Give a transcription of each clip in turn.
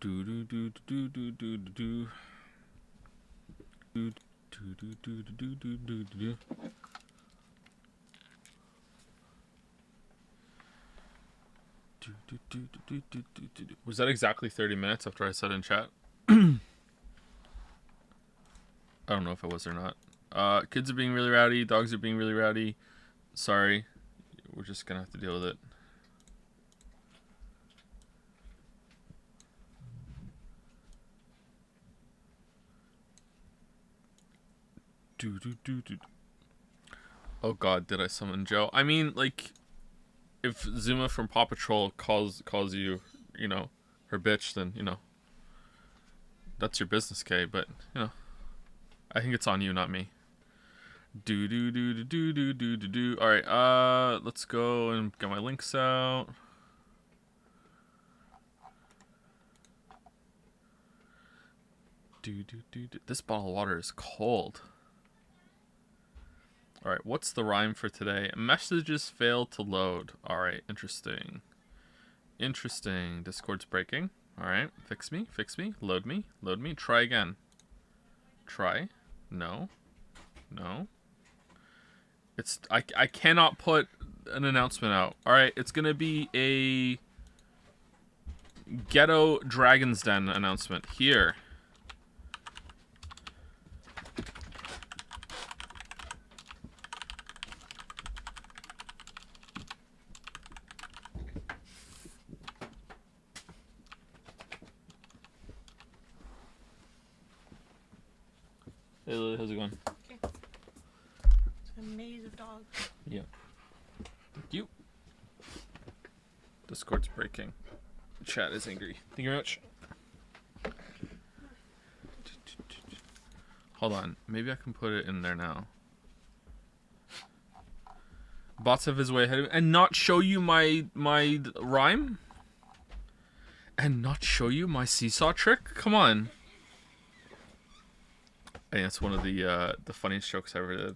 Do do do do do do do do do do do do do do do. Was that exactly 30 minutes after I said in chat? I don't know if it was or not. Kids are being really rowdy. Dogs are being really rowdy. Sorry. We're just gonna have to deal with it. Oh god, did I summon Joe? I mean, like, if Zuma from Paw Patrol calls you, you know, her bitch, then, you know, that's your business, Kay, but, you know, I think it's on you, not me. Alright, let's go and get my links out. This bottle of water is cold. Alright, what's the rhyme for today? Messages fail to load. Alright, interesting. Interesting. Discord's breaking. Alright, fix me, load me, try again. Try. No. No. I cannot put an announcement out. Alright, it's gonna be a Ghetto Dragon's Den announcement here. Hey Lily, how's it going? Okay. It's a maze of dogs. Yeah. Thank you. Discord's breaking. Chat is angry. Thank you very much. Hold on. Maybe I can put it in there now. Bots have his way ahead of me. And not show you my rhyme? And not show you my seesaw trick? Come on. I think that's one of the funniest jokes I ever did.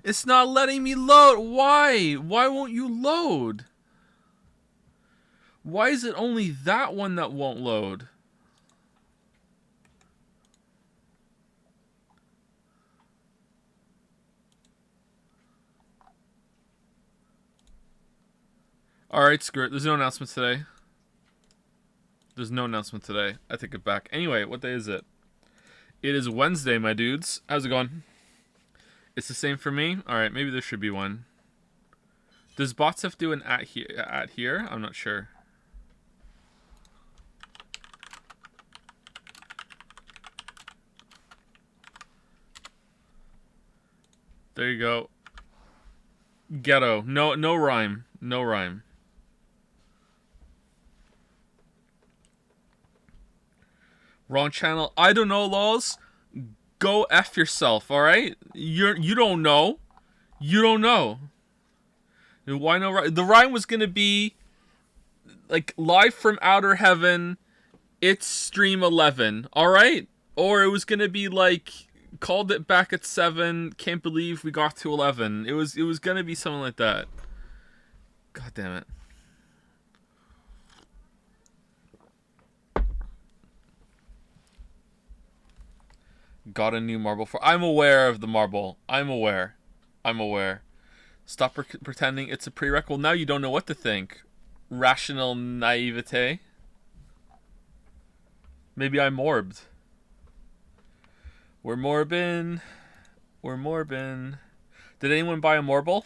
It's not letting me load. Why? Why won't you load? Why is it only that one that won't load? Alright, screw it. There's no announcement today. There's no announcement today. I take it back. Anyway, what day is it? It is Wednesday, my dudes. How's it going? It's the same for me? Alright, maybe there should be one. Does Botsef do an at here? I'm not sure. There you go. Ghetto. No rhyme. No rhyme. Wrong channel. I don't know, lols. Go F yourself, alright? You don't know. You don't know. Why no rhyme? The rhyme was gonna be like live from outer heaven, it's stream 11, alright? Or it was gonna be like called it back at 7, can't believe we got to 11. It was gonna be something like that. God damn it. Got a new marble for... I'm aware of the marble. I'm aware. Stop pretending it's a prereq. Well, now you don't know what to think. Rational naivete. Maybe I'm morbed. We're morbin. Did anyone buy a marble?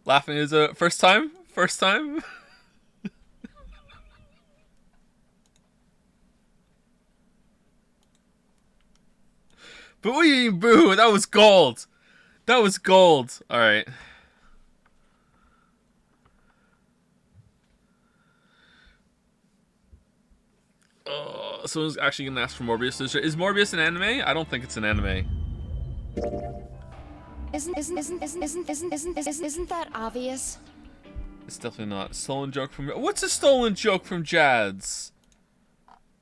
Laughing is a first time? Boo! Boo! That was gold! Alright. Someone's actually gonna ask for Morbius. Is Morbius an anime? I don't think it's an anime. Isn't that obvious? It's definitely not. Stolen joke from... What's a stolen joke from Jads?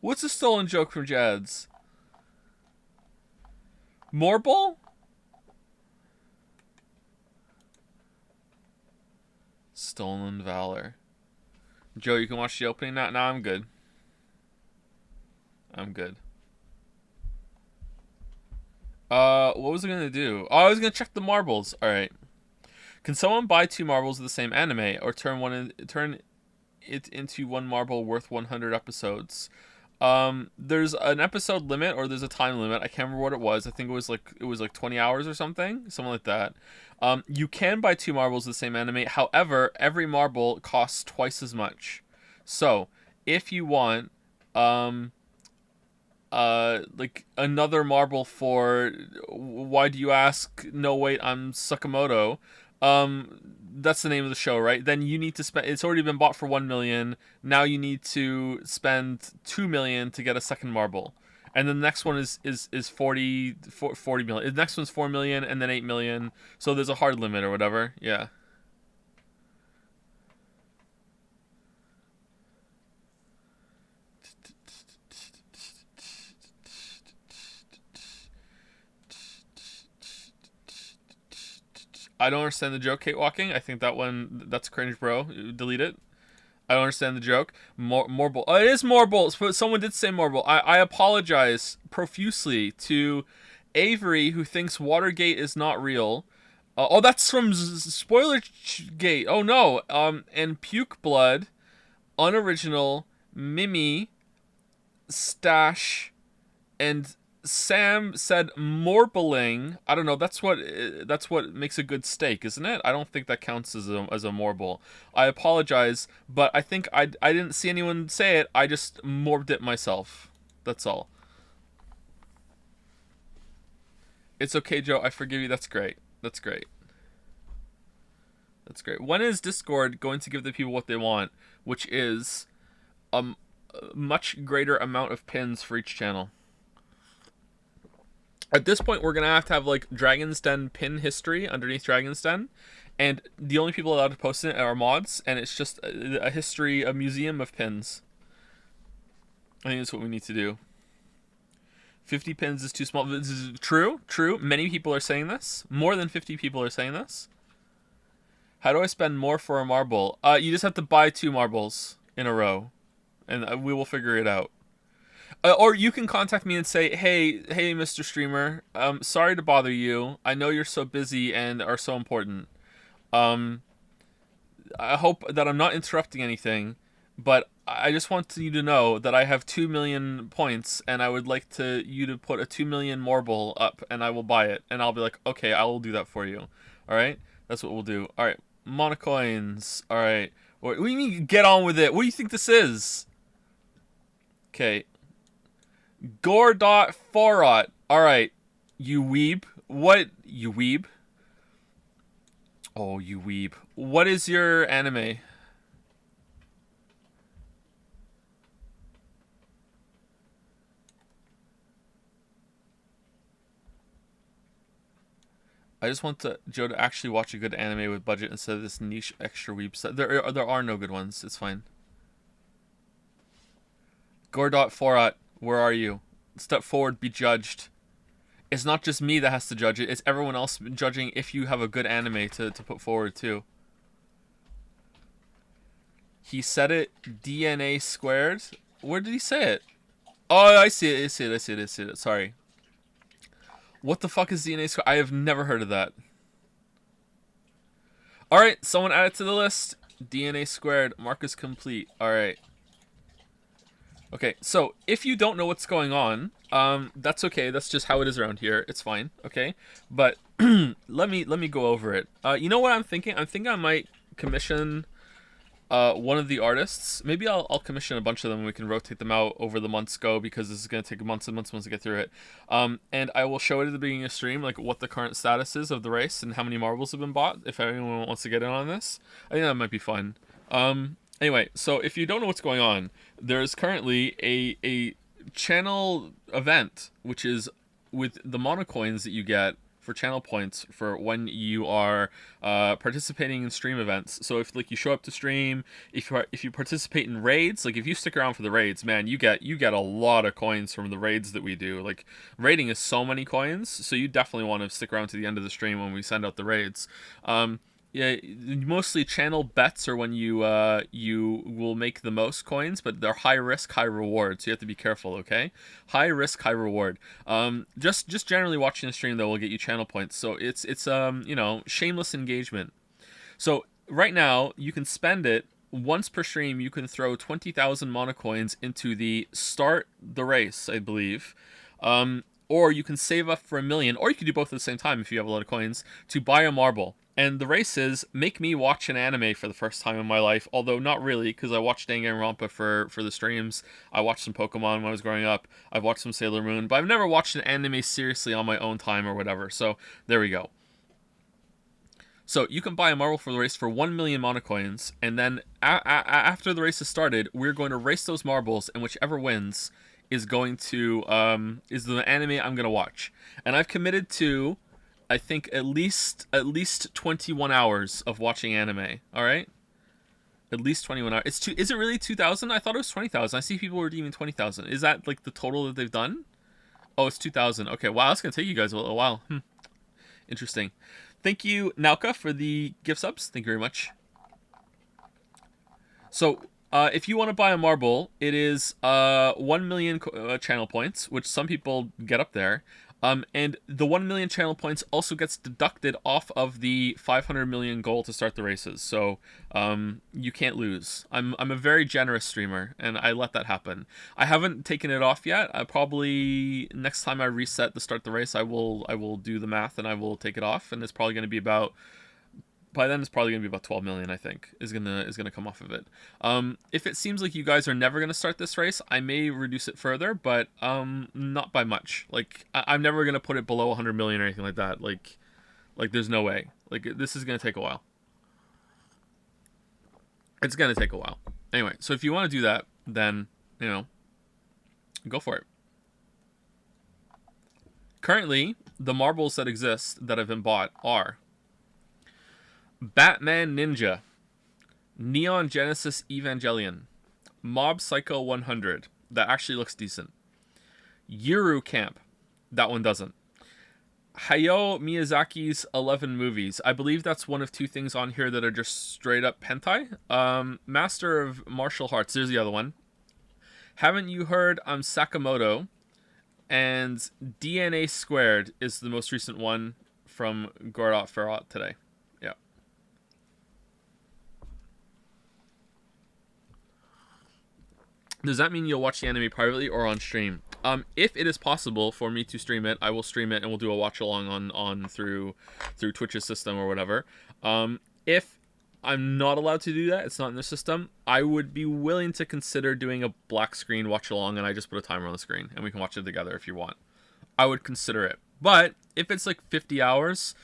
What's a stolen joke from Jads? Morble? Stolen Valor. Joe, you can watch the opening now. No, I'm good. I'm good. What was I gonna do? Oh, I was gonna check the marbles. All right. Can someone buy 2 marbles of the same anime, or turn it into 1 marble worth 100 episodes? There's an episode limit, or there's a time limit. I can't remember what it was. I think it was like 20 hours or something like that. You can buy 2 marbles of the same anime. However, every marble costs twice as much. So if you want like another marble for Why Do You Ask? No Wait, I'm Sakamoto. That's the name of the show, right? Then you need to spend, it's already been bought for 1 million. Now you need to spend 2 million to get a second marble. And then the next one is 40 million. The next one's 4 million and then 8 million. So there's a hard limit or whatever. Yeah. I don't understand the joke, Kate Walking. I think that's cringe, bro. Delete it. I don't understand the joke. Morble. Oh, it is Morble. But someone did say Morble. I apologize profusely to Avery, who thinks Watergate is not real. Oh, that's from Spoilergate. Oh, no. And Puke Blood, Unoriginal, Mimi, Stash, and Sam said morbling. I don't know. That's what makes a good steak, isn't it? I don't think that counts as a morble. I apologize, but I think I didn't see anyone say it. I just morbed it myself. That's all. It's okay, Joe. I forgive you. That's great. That's great. That's great. When is Discord going to give the people what they want, which is a much greater amount of pins for each channel? At this point, we're going to have like Dragon's Den pin history underneath Dragon's Den. And the only people allowed to post it are mods. And it's just a history, a museum of pins. I think that's what we need to do. 50 pins is too small. This is true. True. Many people are saying this. More than 50 people are saying this. How do I spend more for a marble? You just have to buy 2 marbles in a row. And we will figure it out. Or you can contact me and say, hey, Mr. Streamer, sorry to bother you. I know you're so busy and are so important. I hope that I'm not interrupting anything, but I just want you to know that I have 2 million points, and I would like you to put a 2 million marble up, and I will buy it. And I'll be like, okay, I will do that for you. All right? That's what we'll do. All right. Monocoins. All right. What do you mean get on with it? What do you think this is? Okay. Gore.forot. Alright. You weeb. What? You weeb? Oh, you weeb. What is your anime? I just want Joe to actually watch a good anime with budget instead of this niche extra weeb stuff. There are no good ones. It's fine. Gore.forot. Where are you? Step forward, be judged. It's not just me that has to judge it. It's everyone else judging if you have a good anime to put forward, too. He said it DNA squared. Where did he say it? Oh, I see it. I see it. Sorry. What the fuck is DNA squared? I have never heard of that. Alright, someone add it to the list. DNA squared. Mark is complete. Alright. Okay, so if you don't know what's going on, that's okay. That's just how it is around here. It's fine, okay? But let me go over it. You know what I'm thinking? I'm thinking I might commission one of the artists. Maybe I'll commission a bunch of them and we can rotate them out over the months go, because this is going to take months and months to get through it. And I will show it at the beginning of stream, like what the current status is of the race and how many marbles have been bought, if anyone wants to get in on this. I think that might be fun. Anyway, so if you don't know what's going on, there's currently a channel event, which is with the monocoins that you get for channel points for when you are participating in stream events. So if like you show up to stream, if you participate in raids, like if you stick around for the raids, man, you get a lot of coins from the raids that we do. Like raiding is so many coins, so you definitely want to stick around to the end of the stream when we send out the raids. Yeah, mostly channel bets are when you will make the most coins, but they're high risk, high reward, so you have to be careful, okay? High risk, high reward. Just generally watching the stream though will get you channel points. So it's you know, shameless engagement. So right now you can spend it once per stream. You can throw 20,000 monocoins into the start the race, I believe. Or you can save up for 1 million, or you can do both at the same time if you have a lot of coins, to buy a marble. And the races make me watch an anime for the first time in my life, although not really, because I watched Danganronpa for the streams. I watched some Pokemon when I was growing up. I've watched some Sailor Moon, but I've never watched an anime seriously on my own time or whatever. So there we go. So you can buy a marble for the race for 1 million monocoins, and then after the race has started, we're going to race those marbles, and whichever wins is going to is the anime I'm going to watch. And I've committed to, I think, at least 21 hours of watching anime. All right, at least 21 hours. Is it really 2,000? I thought it was 20,000. I see people redeeming 20,000. Is that like the total that they've done? Oh, it's 2,000. Okay, wow, that's gonna take you guys a little while. Interesting. Thank you, Nauka, for the gift subs. Thank you very much. So, if you want to buy a marble, it is 1 million channel points, which some people get up there. And the 1 million channel points also gets deducted off of the 500 million goal to start the races. So you can't lose. I'm a very generous streamer, and I let that happen. I haven't taken it off yet. I probably next time I reset to start the race, I will do the math and I will take it off, and it's probably going to be about. By then, it's probably going to be about 12 million, I think, is gonna come off of it. If it seems like you guys are never going to start this race, I may reduce it further, but not by much. Like, I'm never going to put it below 100 million or anything like that. Like there's no way. Like, this is going to take a while. It's going to take a while. Anyway, so if you want to do that, then, you know, go for it. Currently, the marbles that exist that have been bought are Batman Ninja, Neon Genesis Evangelion, Mob Psycho 100, that actually looks decent, Yuru Camp, that one doesn't, Hayao Miyazaki's 11 movies, I believe that's one of two things on here that are just straight up hentai, Master of Martial Arts, there's the other one, Haven't You Heard I'm Sakamoto, and DNA Squared is the most recent one from Gordot Ferrat today. Does that mean you'll watch the anime privately or on stream? If it is possible for me to stream it, I will stream it and we'll do a watch along on through Twitch's system or whatever. If I'm not allowed to do that, it's not in the system, I would be willing to consider doing a black screen watch along, and I just put a timer on the screen and we can watch it together if you want. I would consider it. But if it's like 50 hours,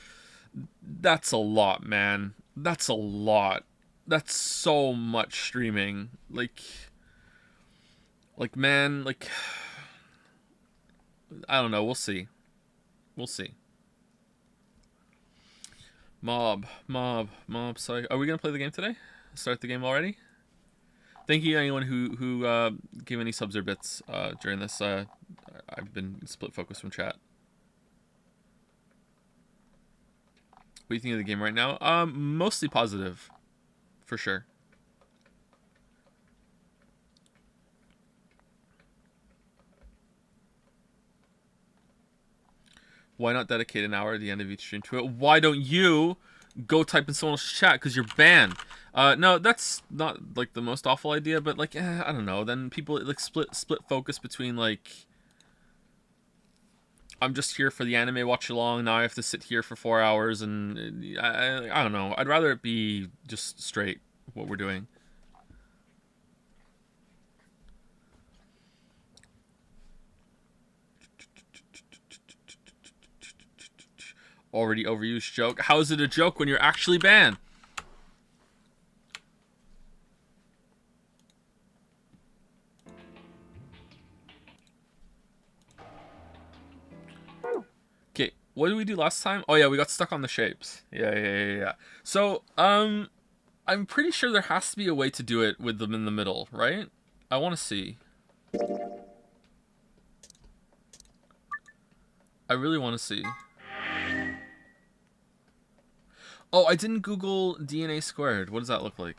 that's a lot, man. That's a lot. That's so much streaming. Like, man, like, I don't know. We'll see. We'll see. Mob, Psycho. Are we going to play the game today? Start the game already? Thank you to anyone who gave any subs or bits during this. I've been split focus from chat. What do you think of the game right now? Mostly positive, for sure. Why not dedicate an hour at the end of each stream to it? Why don't you go type in someone else's chat because you're banned? No, that's not like the most awful idea, but like, I don't know. Then people like split focus between like, I'm just here for the anime watch along. Now I have to sit here for 4 hours, and I don't know. I'd rather it be just straight what we're doing. Already overused joke. How is it a joke when you're actually banned? Okay, What did we do last time? Oh yeah, we got stuck on the shapes. Yeah. So, I'm pretty sure there has to be a way to do it with them in the middle, right? I want to see. I really want to see. Oh, I didn't Google DNA squared. What does that look like?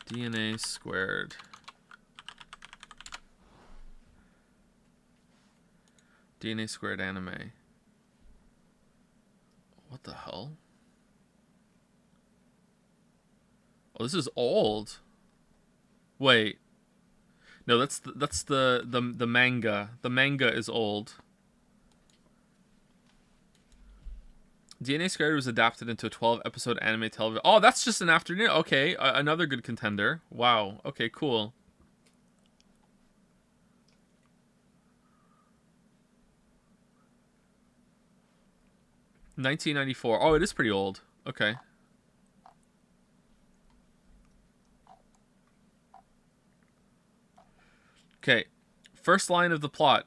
DNA squared. DNA squared anime. What the hell? Oh, this is old. Wait. No, that's the manga. The manga is old. DNA Squared was adapted into a 12-episode anime television. Oh, that's just an afternoon. Okay, another good contender. Wow. Okay, cool. $1994. Oh, it is pretty old. Okay. Okay. First line of the plot.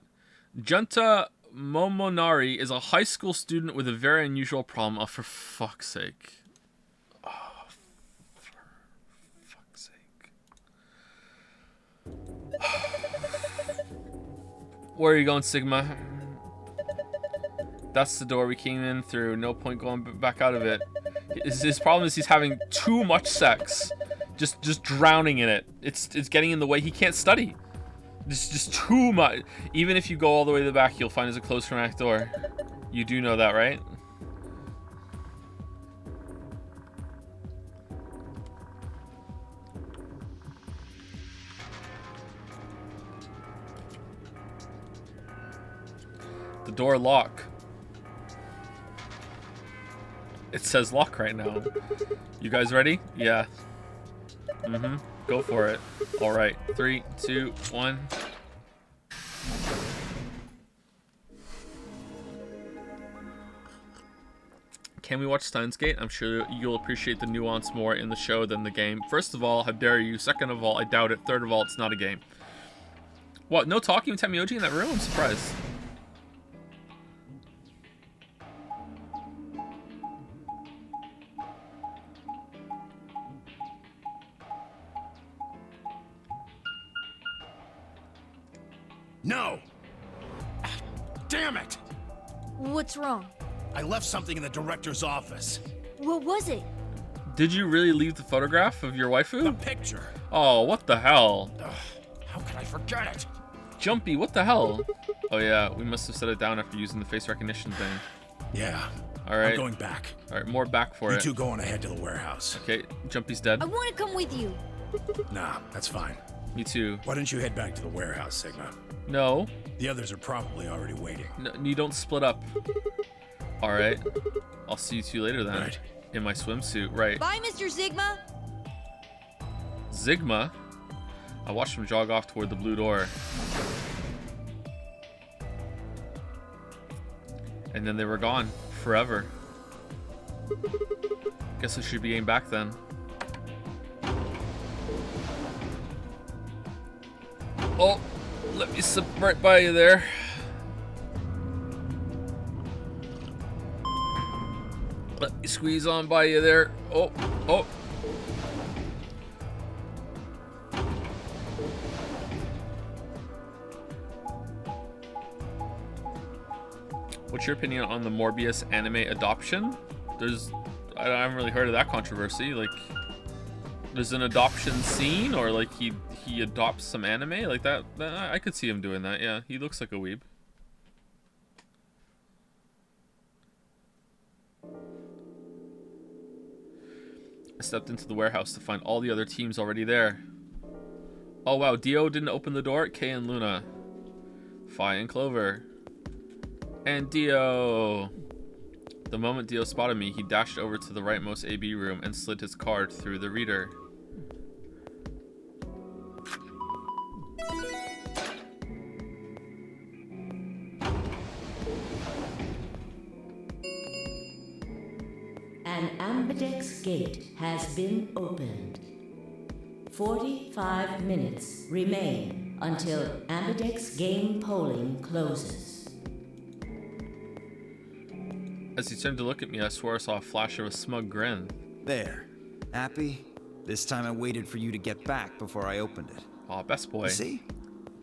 Junta Momonari is a high school student with a very unusual problem. Oh, for fuck's sake. Oh, for fuck's sake. Where are you going, Sigma? That's the door we came in through. No point going back out of it. His problem is he's having too much sex. Just drowning in it. It's getting in the way. He can't study. Just too much. Even if you go all the way to the back, you'll find there's a closed back door. You do know that, right? The door lock. It says lock right now. You guys ready? Yeah. Go for it. All right. 3, 2, 1. Can we watch Steins Gate? I'm sure you'll appreciate the nuance more in the show than the game. First of all, how dare you? Second of all, I doubt it. Third of all, it's not a game. What? No talking with Temioji in that room? I'm surprised. No! Damn it! What's wrong? I left something in the director's office. What was it? Did you really leave the photograph of your The waifu? picture. Oh, what the hell? Ugh, how could I forget it? Jumpy, what the hell? Oh yeah, we must have set it down after using the face recognition thing. Yeah. Alright. I'm going back. Alright, more back for You it. two go on ahead to the warehouse. Okay, Jumpy's dead. I want to come with you. Nah, that's fine. Me too. Why don't you head back to the warehouse, Sigma? No. The others are probably already waiting. No, you don't split up. Alright. I'll see you two later then. Right. In my swimsuit, right. Bye, Mr. Sigma. Zigma? I watched him jog off toward the blue door. And then they were gone. Forever. Guess I should be getting back then. Oh, let me slip right by you there. Let me squeeze on by you there. Oh. What's your opinion on the Morbius anime adoption? I haven't really heard of that controversy. Like, there's an adoption scene, or like he adopts some anime like that. I could see him doing that. Yeah, he looks like a weeb. I stepped into the warehouse to find all the other teams already there. Oh wow, Dio didn't open the door. Kay and Luna, Fi and Clover, and Dio. The moment Dio spotted me, he dashed over to the rightmost AB room and slid his card through the reader. An ambidex gate has been opened. 45 minutes remain until ambidex game polling closes. As he turned to look at me, I swore I saw a flash of a smug grin. There. Happy? This time I waited for you to get back before I opened it. Aw, best boy. You see?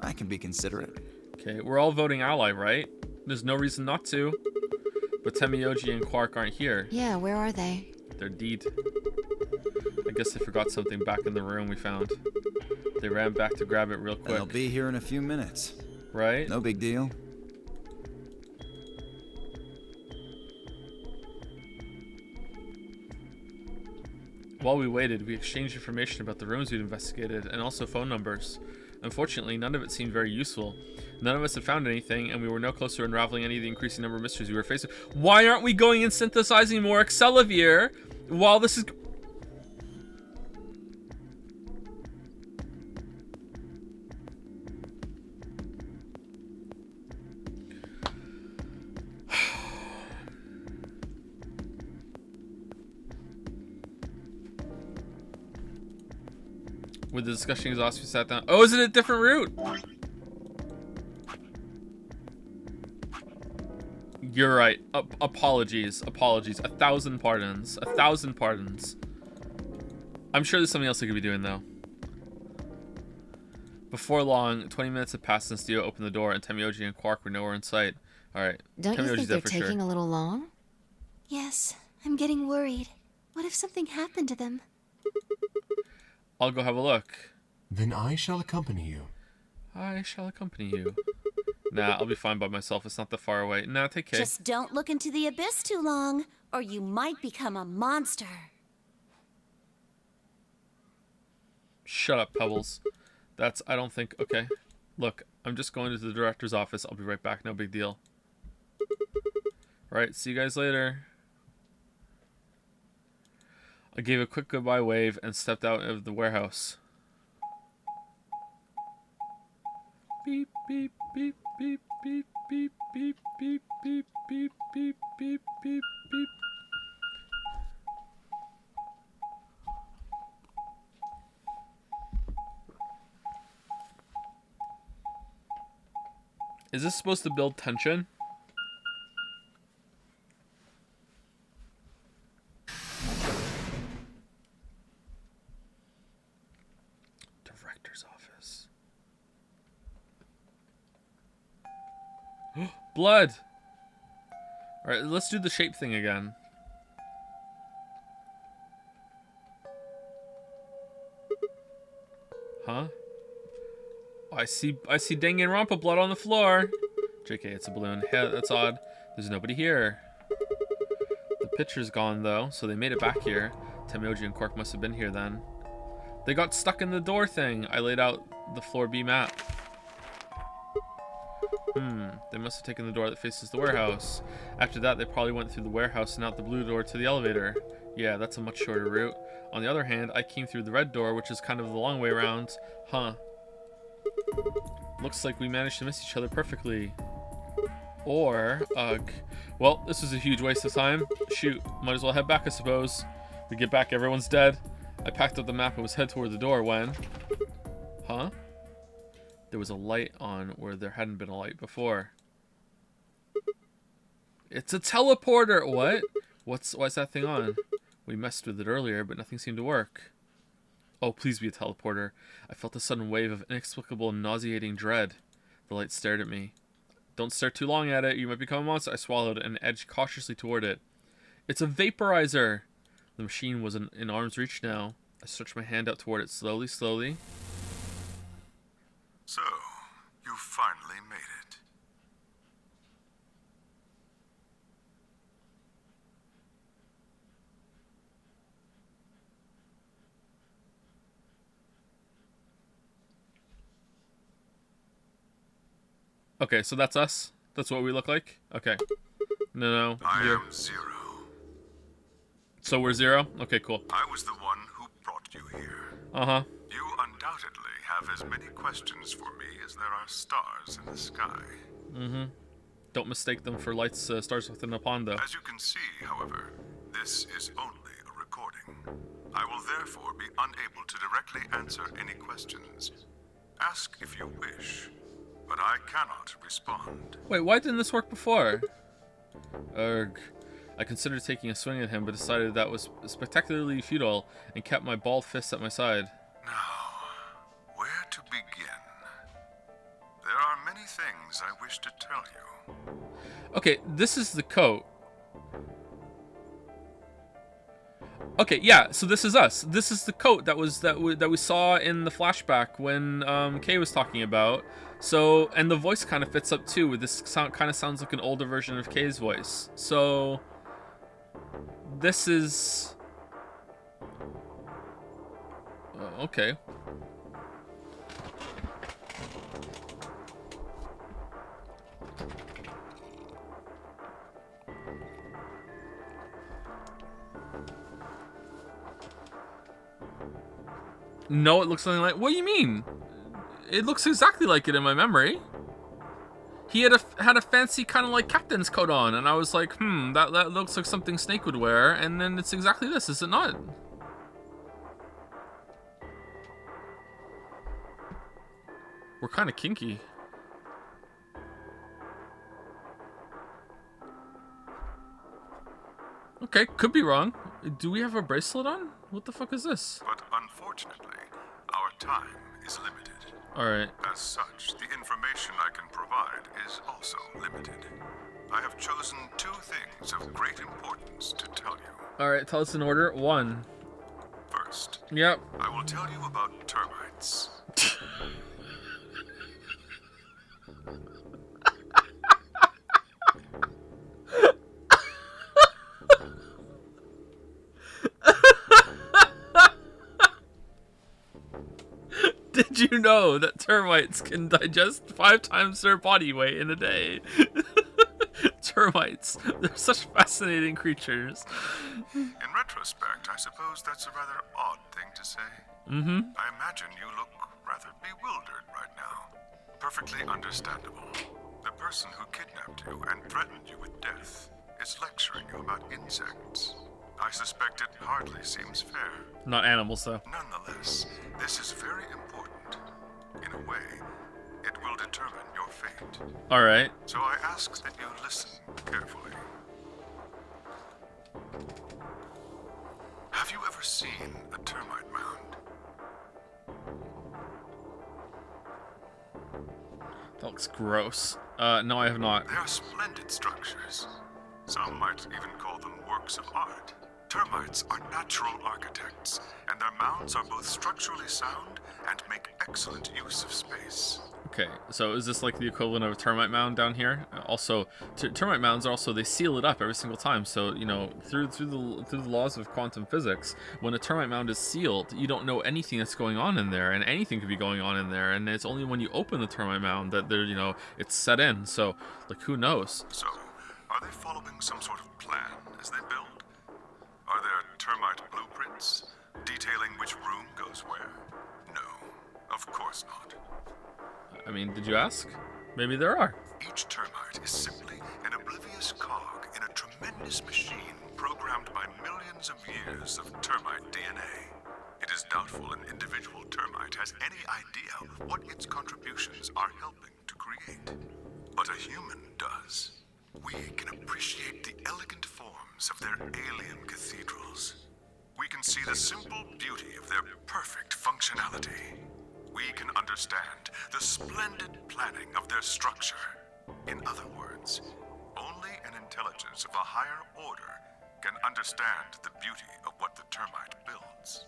I can be considerate. Okay, we're all voting ally, right? There's no reason not to. But Temiyoji and Quark aren't here. Yeah, where are they? They're deed. I guess they forgot something back in the room we found. They ran back to grab it real quick. They'll be here in a few minutes. Right? No big deal. While we waited, we exchanged information about the rooms we'd investigated and also phone numbers. Unfortunately, none of it seemed very useful. None of us had found anything, and we were no closer to unraveling any of the increasing number of mysteries we were facing. Why aren't we going and synthesizing more Excelavir while this is... With the discussion exhausted, we sat down. Oh, is it a different route? You're right. Apologies. 1,000 pardons. 1,000 pardons. I'm sure there's something else I could be doing, though. Before long, 20 minutes had passed since Dio opened the door, and Temiyoji and Quark were nowhere in sight. Alright. Don't you think they're taking sure. a little long? Yes, I'm getting worried. What if something happened to them? I'll go have a look. Then I shall accompany you. I shall accompany you. Nah, I'll be fine by myself. It's not that far away. Nah, take care. Just don't look into the abyss too long, or you might become a monster. Shut up, Pebbles. That's, I don't think, okay. Look, I'm just going to the director's office. I'll be right back. No big deal. Alright, see you guys later. I gave a quick goodbye wave and stepped out of the warehouse. Beep, beep, beep, beep, beep, beep, beep, beep, beep, beep, beep, beep, beep, beep. Is this supposed to build tension? Director's office. Blood! Alright, let's do the shape thing again. Huh? I see Danganronpa blood on the floor. JK, it's a balloon. Hey, that's odd. There's nobody here. The picture's gone though, so they made it back here. Temiyoji and Quark must have been here then. They got stuck in the door thing. I laid out the floor B map. They must have taken the door that faces the warehouse. After that, they probably went through the warehouse and out the blue door to the elevator. Yeah, that's a much shorter route. On the other hand, I came through the red door, which is kind of the long way around. Huh. Looks like we managed to miss each other perfectly. Or, ugh. Well, this was a huge waste of time. Shoot, might as well head back, I suppose. We get back, everyone's dead. I packed up the map and was head toward the door when... Huh? There was a light on where there hadn't been a light before. It's a teleporter! What? Why's that thing on? We messed with it earlier, but nothing seemed to work. Oh, please be a teleporter. I felt a sudden wave of inexplicable, nauseating dread. The light stared at me. Don't stare too long at it. You might become a monster. I swallowed and edged cautiously toward it. It's a vaporizer! The machine was in arm's reach now. I stretched my hand out toward it slowly. So, you finally made it. Okay, so that's us? That's what we look like? Okay. No. I am Zero. So we're Zero? Okay, cool. I was the one who brought you here. Uh-huh. You undoubtedly have as many questions for me as there are stars in the sky. Mm-hmm. Don't mistake them for lights, stars within a pond, though. As you can see, however, this is only a recording. I will therefore be unable to directly answer any questions. Ask if you wish, but I cannot respond. Wait, why didn't this work before? Ugh. I considered taking a swing at him, but decided that was spectacularly futile and kept my balled fist at my side. Now, where to begin? There are many things I wish to tell you. Okay, this is the coat. Okay, yeah, so this is us. This is the coat that we saw in the flashback when Kay was talking about. So, and the voice kind of fits up too. With this kind of sounds like an older version of Kay's voice. So, this is okay. No, it looks something like... What do you mean? It looks exactly like it in my memory. He had a fancy kind of like captain's coat on, and I was like, that looks like something Snake would wear, and then it's exactly this, is it not? We're kind of kinky. Okay, could be wrong. Do we have a bracelet on? What the fuck is this? But unfortunately, our time is limited. Alright. As such, the information I can provide is also limited. I have chosen two things of great importance to tell you. Alright, tell us in order. 1. First, Yep. I will tell you about termites. Did you know that termites can digest 5 times their body weight in a day? Termites, they're such fascinating creatures. In retrospect, I suppose that's a rather odd thing to say. I imagine you look rather bewildered right now. Perfectly understandable. The person who kidnapped you and threatened you with death is lecturing you about insects. I suspect it hardly seems fair. Not animals, though. Nonetheless, this is very important. In a way, it will determine your fate. Alright. So I ask that you listen carefully. Have you ever seen a termite mound? That looks gross. No, I have not. They are splendid structures. Some might even call them works of art. Termites are natural architects, and their mounds are both structurally sound and make excellent use of space. Okay, so is this like the equivalent of a termite mound down here? Also, termite mounds are also, they seal it up every single time. So, you know, through the laws of quantum physics, when a termite mound is sealed, you don't know anything that's going on in there, and anything could be going on in there. And it's only when you open the termite mound that there, you know, it's set in. So, like, who knows? So, are they following some sort of plan as they build? Are there termite blueprints detailing which room goes where? No, of course not. I mean, did you ask? Maybe there are. Each termite is simply an oblivious cog in a tremendous machine programmed by millions of years of termite DNA. It is doubtful an individual termite has any idea what its contributions are helping to create. But a human does. We can appreciate the elegant forms of their alien cathedrals. We can see the simple beauty of their perfect functionality. We can understand the splendid planning of their structure. In other words, only an intelligence of a higher order can understand the beauty of what the termite builds.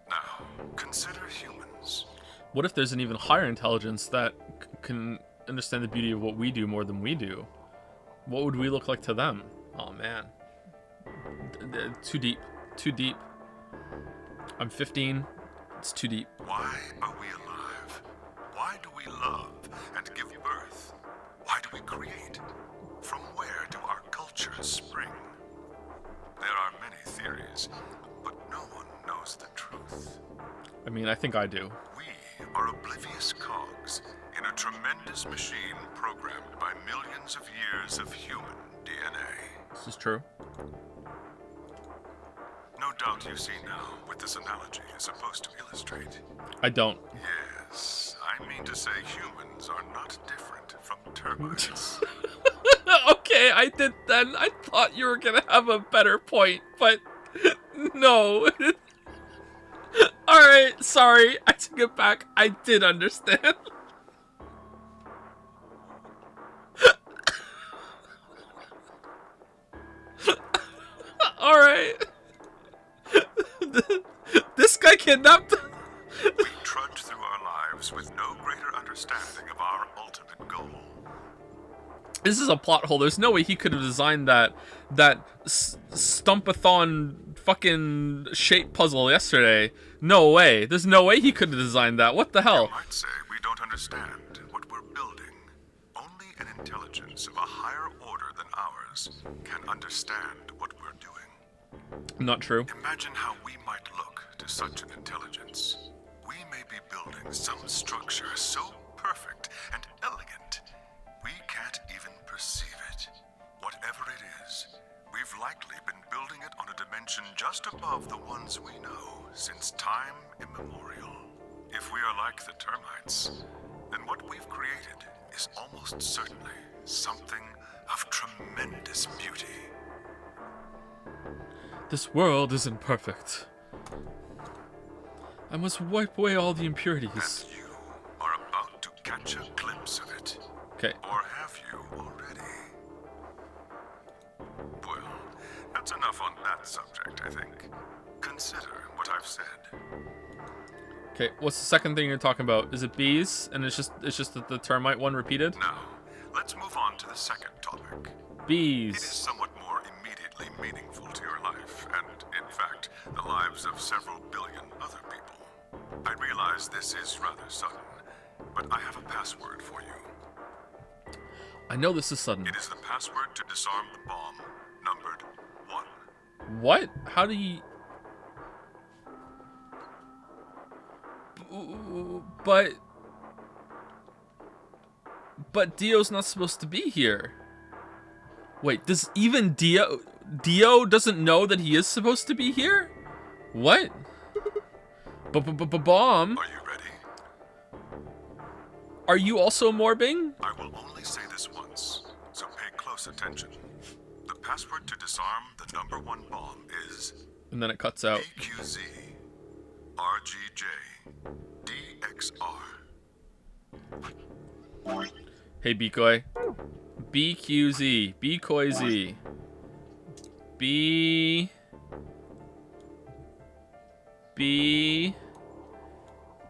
Now, consider humans. What if there's an even higher intelligence that can understand the beauty of what we do more than we do? What would we look like to them? Oh man, too deep, too deep. I'm 15. It's too deep. Why are we alive? Why do we love and give birth? Why do we create? From where do our cultures spring? There are many theories, but no one knows the truth. I mean, I think I do. We are oblivious cogs in a tremendous machine programmed by millions of years of human DNA. This is true. No doubt you see now what this analogy is supposed to illustrate. I don't. Yes, I mean to say humans are not different from termites. Okay, I did then. I thought you were gonna have a better point, but no. Alright, sorry. I take it back. I did understand. Alright. This guy kidnapped. We trudge through our lives with no greater understanding of our ultimate goal. This is a plot hole. There's no way he could have designed that stumpathon fucking shape puzzle yesterday. No way. There's no way he could have designed that. What the hell? You might say we don't understand what we're building. Only an intelligence of a higher order than ours can understand what we're doing. Not true. Imagine how we might look to such an intelligence. We may be building some structure so perfect and elegant, we can't even perceive it. Whatever it is, we've likely been building it on a dimension just above the ones we know since time immemorial. If we are like the termites, then what we've created is almost certainly something of tremendous beauty. This world isn't perfect. I must wipe away all the impurities. And you are about to catch a glimpse of it. Okay. Or have you already? Well, that's enough on that subject, I think. Consider what I've said. Okay, what's the second thing you're talking about? Is it bees? And it's just the termite one repeated? Now, let's move on to the second topic. Bees. It is somewhat more immediately meaningful to your life, and in fact, the lives of several billion other people. I realize this is rather sudden, but I have a password for you. I know this is sudden. It is the password to disarm the bomb, numbered 1. What? How do you... But Dio's not supposed to be here. Wait, does even Dio doesn't know that he is supposed to be here? What? Bomb? Are you ready? Are you also morbing? I will only say this once, so pay close attention. The password to disarm the number 1 bomb is And then it cuts out. EQZ RGJ DXR. Hey, Bkoi. BQZ. Bkoi-Z.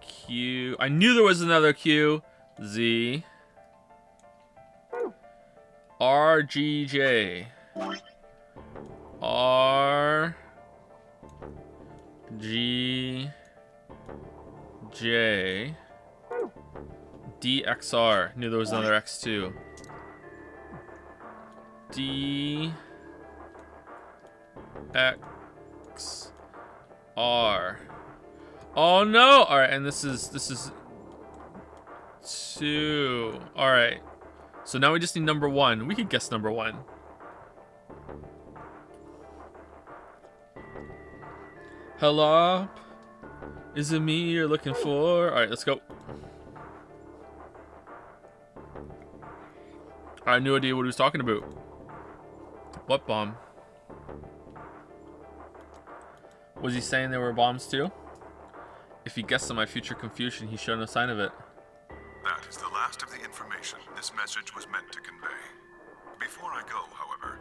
Q. I knew there was another Q. Z. RGJ. R. G. J. DXR. Knew there was another X too. D. X. R. Oh no! Alright, and this is 2. Alright. So now we just need number 1. We could guess number 1. Hello? Is it me you're looking for? Alright, let's go. I had no idea what he was talking about. What bomb? Was he saying there were bombs too? If he guessed on my future confusion, he showed no sign of it. That is the last of the information this message was meant to convey. Before I go, however,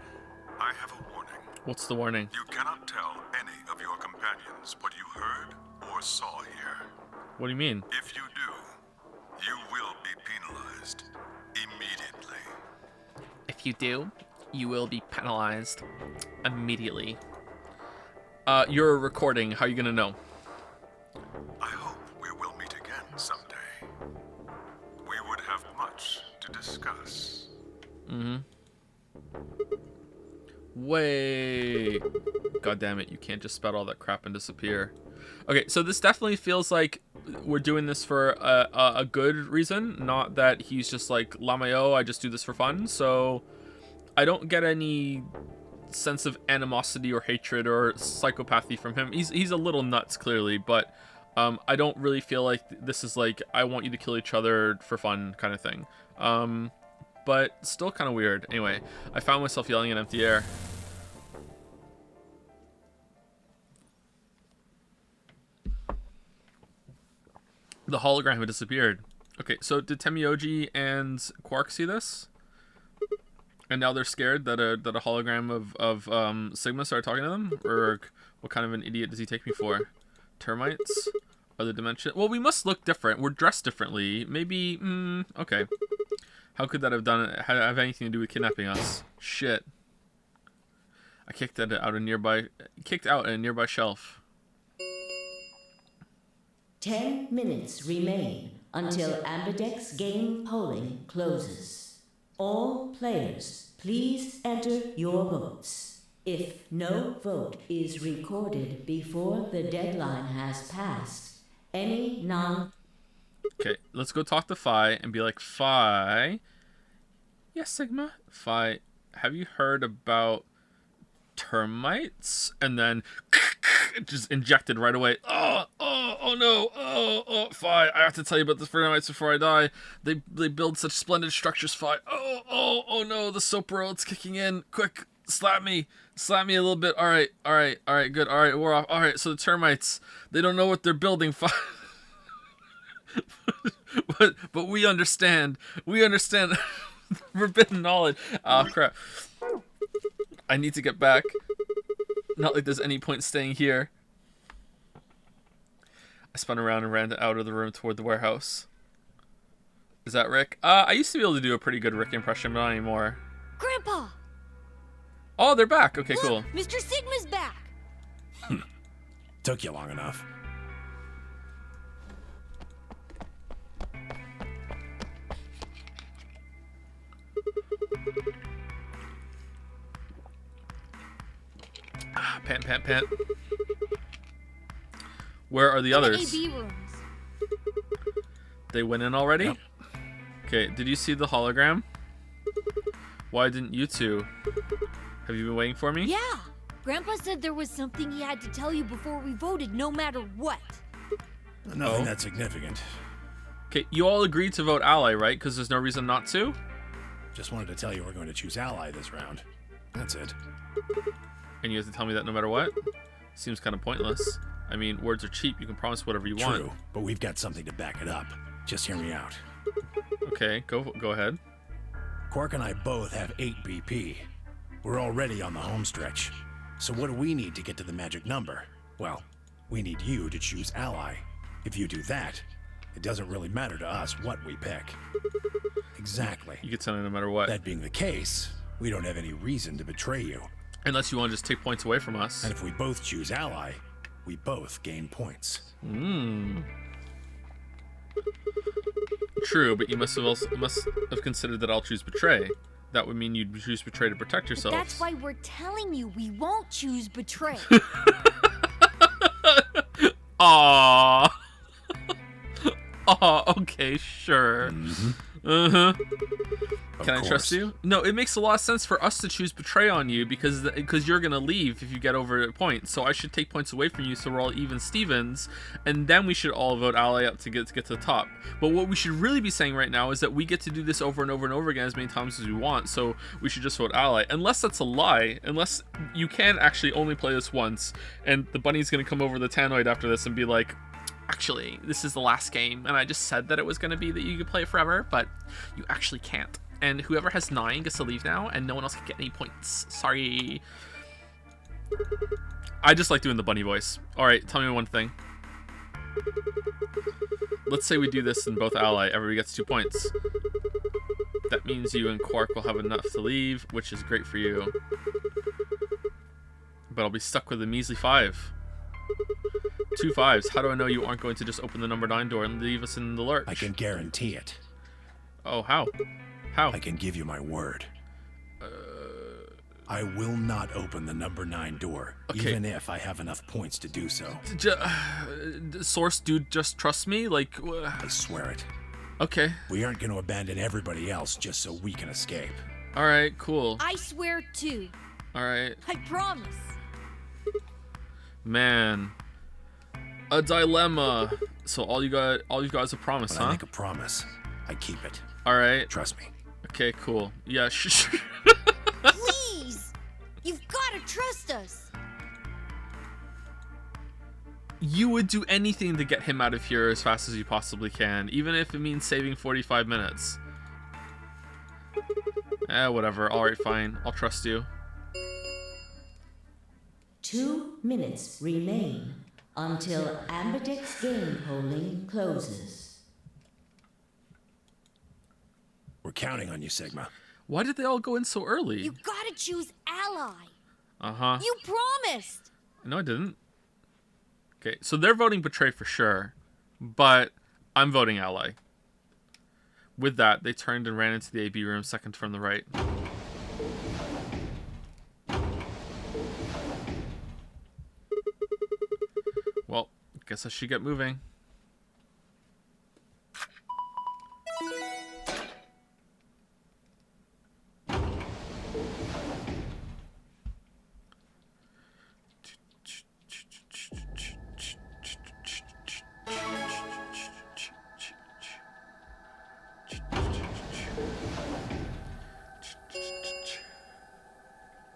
I have a warning. What's the warning? You cannot tell any of your companions what you heard or saw here. What do you mean? If you do, you will be penalized immediately. If you do, you will be penalized immediately. You're recording. How are you gonna know? I hope we will meet again someday. We would have much to discuss. Mm-hmm. Wait. God damn it, you can't just spout all that crap and disappear. Okay, so this definitely feels like we're doing this for a good reason, not that he's just like, Lamayo, I just do this for fun. So I don't get any sense of animosity or hatred or psychopathy from him. He's a little nuts, clearly, but I don't really feel like this is like, I want you to kill each other for fun kind of thing. but still kind of weird. Anyway, I found myself yelling in empty air. The hologram had disappeared. Okay, so did Temioji and Quark see this? And now they're scared that a hologram of Sigma started talking to them? Or what kind of an idiot does he take me for? Termites? Are the dimension? Well, we must look different. We're dressed differently. Maybe, okay. How could that have anything to do with kidnapping us? Shit. I kicked out a nearby shelf. 10 minutes remain until Ambidex game polling closes. All players, please enter your votes. If no vote is recorded before the deadline has passed, any non... Okay, let's go talk to Phi and be like, Phi... Yes, Sigma? Phi, have you heard about termites? And then just injected right away. Oh no, Phi, I have to tell you about the termites before I die. They build such splendid structures, Phi. Oh no, the soap roll's kicking in. Quick, slap me a little bit. All right, good. All right, we're off. All right, so the termites, they don't know what they're building, Phi. but we understand. Forbidden knowledge. Oh crap. I need to get back. Not like there's any point staying here. I spun around and ran out of the room toward the warehouse. Is that Rick? I used to be able to do a pretty good Rick impression, but not anymore. Grandpa! Oh, they're back. Okay, Look, cool. Mr. Sigma's back! Took you long enough. Pant. Where are the others? AB rooms. They went in already? Yep. Okay, did you see the hologram? Why didn't you two? Have you been waiting for me? Yeah! Grandpa said there was something he had to tell you before we voted, no matter what. Nothing that significant. Okay, you all agreed to vote ally, right? Because there's no reason not to? Just wanted to tell you we're going to choose ally this round. That's it. And you have to tell me that no matter what? Seems kind of pointless. I mean, words are cheap. You can promise whatever you want. True, but we've got something to back it up. Just hear me out. Okay, go ahead. Quark and I both have 8 BP. We're already on the home stretch. So what do we need to get to the magic number? Well, we need you to choose ally. If you do that, it doesn't really matter to us what we pick. Exactly. You get something no matter what. That being the case, we don't have any reason to betray you. Unless you want to just take points away from us. And if we both choose ally, we both gain points. True, but you must have considered that I'll choose betray. That would mean you'd choose betray to protect yourselves. That's why we're telling you we won't choose betray. Aww. Aw, okay, sure. Can I trust you? No, it makes a lot of sense for us to choose betray on you because you're gonna leave if you get over a point. So I should take points away from you so we're all even Stevens, and then we should all vote ally up to get to the top. But what we should really be saying right now is that we get to do this over and over and over again as many times as we want. So we should just vote ally, unless that's a lie. Unless you can actually only play this once, and the bunny's gonna come over the tannoid after this and be like, actually, this is the last game, and I just said that it was going to be that you could play it forever, but you actually can't. And whoever has 9 gets to leave now, and no one else can get any points. Sorry. I just like doing the bunny voice. Alright, tell me one thing. Let's say we do this in both ally. Everybody gets 2 points. That means you and Quark will have enough to leave, which is great for you. But I'll be stuck with a measly 5. 2 5s. How do I know you aren't going to just open the number 9 door and leave us in the lurch? I can guarantee it. Oh, how? How? I can give you my word. I will not open the number 9 door, even if I have enough points to do so. Source dude, just trust me? Like... I swear it. Okay. We aren't going to abandon everybody else just so we can escape. Alright, cool. I swear too. Alright. I promise. Man. A dilemma. So all you guys have promised, When huh? I make a promise, I keep it. Alright. Trust me. Okay, cool. Yeah, Please! You've got to trust us! You would do anything to get him out of here as fast as you possibly can, even if it means saving 45 minutes. Whatever. Alright, fine. I'll trust you. 2 minutes remain until Amberdex game polling closes. We're counting on you, Sigma. Why did they all go in so early? You gotta choose ally! Uh-huh. You promised! No, I didn't. Okay, so they're voting Betray for sure, but I'm voting Ally. With that, they turned and ran into the AB room second from the right. Well, guess I should get moving.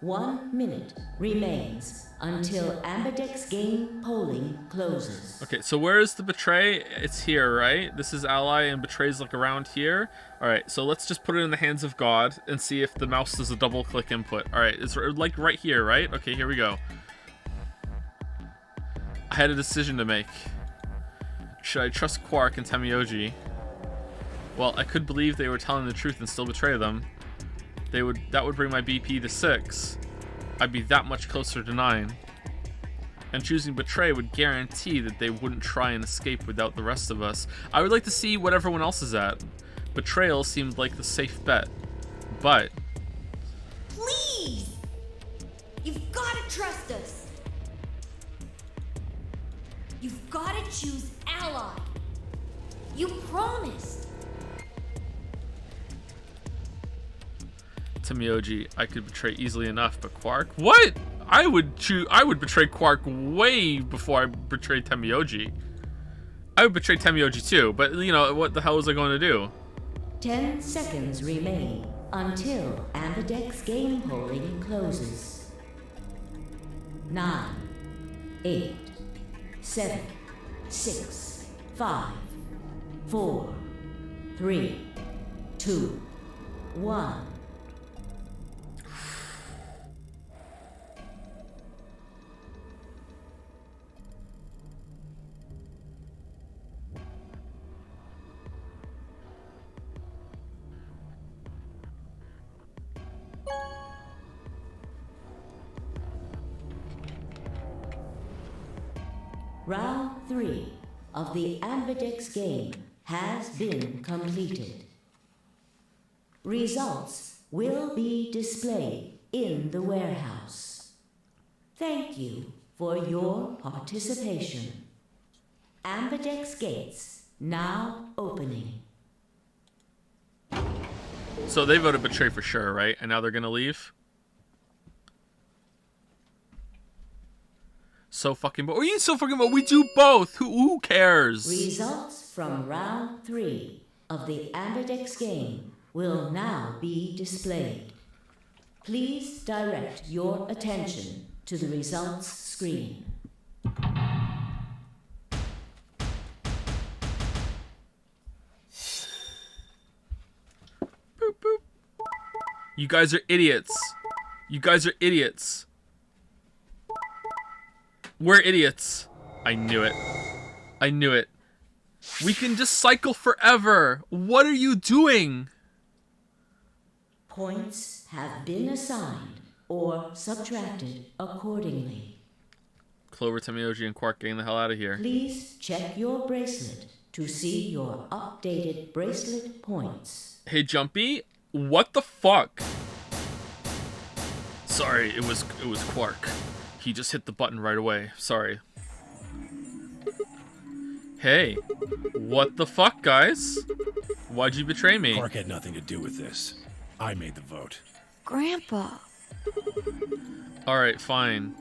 One minute remains until Amberdex game polling closes. Okay, so where is the Betray? It's here, right? This is Ally and Betray's like around here. Alright, so let's just put it in the hands of God and see if the mouse does a double click input. Alright, it's like right here, right? Okay, here we go. I had a decision to make. Should I trust Quark and Temioji? Well, I could believe they were telling the truth and still betray them. That would bring my BP to 6. I'd be that much closer to 9. And choosing Betray would guarantee that they wouldn't try and escape without the rest of us. I would like to see what everyone else is at. Betrayal seemed like the safe bet. But... Please! You've gotta trust us! You've gotta choose ally! You promised! Temioji, I could betray easily enough, but Quark? What? I would betray Quark way before I betrayed Temioji. I would betray Temioji too, but you know, what the hell was I going to do? 10 seconds remain until Amberdex game polling closes. 9, 8, 7, 6, 5, 4, 3, 2, 1. Round 3 of the Amberdex game has been completed. Results will be displayed in the warehouse. Thank you for your participation. Amberdex gates now opening. So they voted Betray for sure, right? And now they're gonna leave? So fucking both. We do both. Who cares? Results from round 3 of the Amberdex game will now be displayed. Please direct your attention to the results screen. Boop, boop. You guys are idiots. You guys are idiots. We're idiots. I knew it. I knew it. We can just cycle forever. What are you doing? Points have been assigned or subtracted accordingly. Clover, Temioji, and Quark getting the hell out of here. Please check your bracelet to see your updated bracelet points. Hey, Jumpy, what the fuck? Sorry, it was Quark. He just hit the button right away. Sorry. Hey, what the fuck, guys? Why'd you betray me? Quark had nothing to do with this. I made the vote. Grandpa. Alright, fine.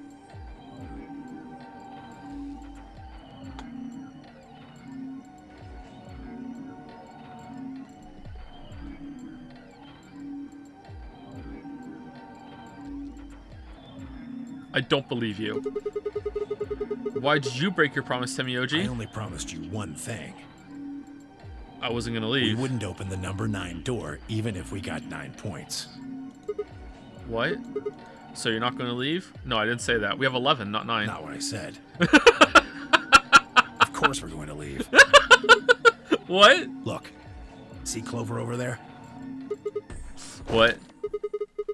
I don't believe you. Why did you break your promise, Temioji? I only promised you one thing. I wasn't gonna We leave. wouldn't open the number 9 door, even if we got 9 points. What? So you're not gonna leave? No, I didn't say that. We have 11, not 9. Not what I said. Of course we're going to leave. What? Look, see Clover over there? What?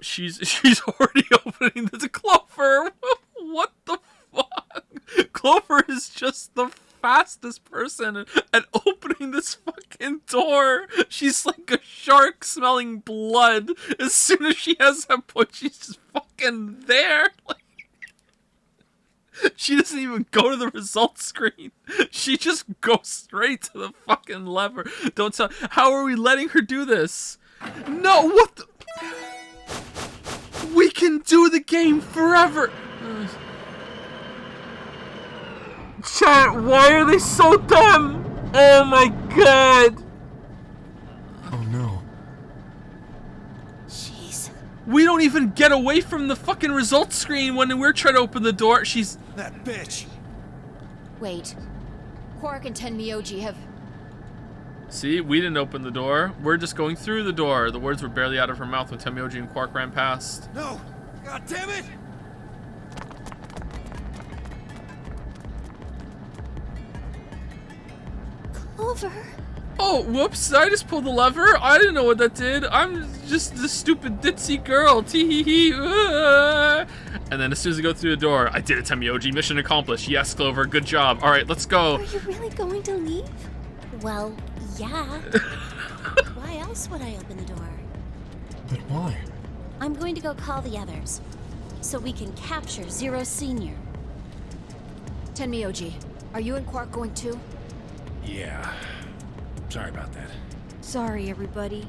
She's already opening the Clover. What the fuck? Clover is just the fastest person at opening this fucking door. She's like a shark smelling blood. As soon as she has that point, she's just fucking there. Like, she doesn't even go to the results screen. She just goes straight to the fucking lever. Don't tell. How are we letting her do this? No, what the? We can do the game forever. Chat, why are they so dumb? Oh my god. Oh no. Jeez. We don't even get away from the fucking results screen when we're trying to open the door. She's... That bitch! Wait. Quark and Tenmyoji have... See, we didn't open the door. We're just going through the door. The words were barely out of her mouth when Tenmyoji and Quark ran past. No! God damn it! Clover. Oh, whoops, I just pulled the lever. I didn't know what that did. I'm just this stupid ditzy girl. Tee-hee-hee. And then as soon as I go through the door, I did it, Tenmyoji. Mission accomplished. Yes, Clover, good job. All right, let's go. Are you really going to leave? Well, yeah. Why else would I open the door? But why? I'm going to go call the others, so we can capture Zero Senior. Tenmyoji, are you and Quark going too? Yeah. Sorry about that. Sorry, everybody.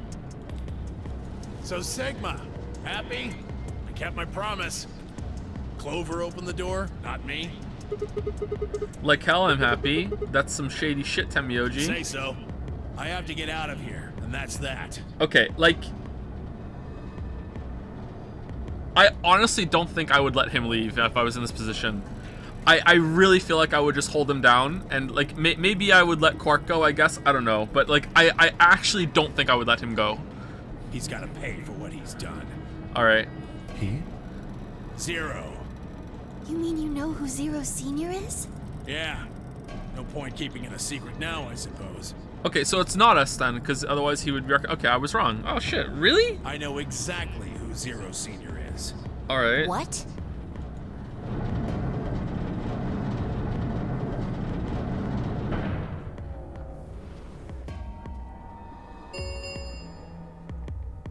So Sigma, happy? I kept my promise. Clover opened the door, not me. Like hell, I'm happy. That's some shady shit, Tenmyoji. Say so. I have to get out of here, and that's that. Okay, like... I honestly don't think I would let him leave if I was in this position. I really feel like I would just hold him down, and like maybe I would let Quark go, I guess. I don't know, but like I actually don't think I would let him go. He's got to pay for what he's done. All right. He? Zero. You mean you know who Zero Senior is? Yeah. No point keeping it a secret now, I suppose. Okay, so it's not us then, because otherwise he would be... Okay, I was wrong. Oh shit, really? I know exactly who Zero Senior is. All right. What?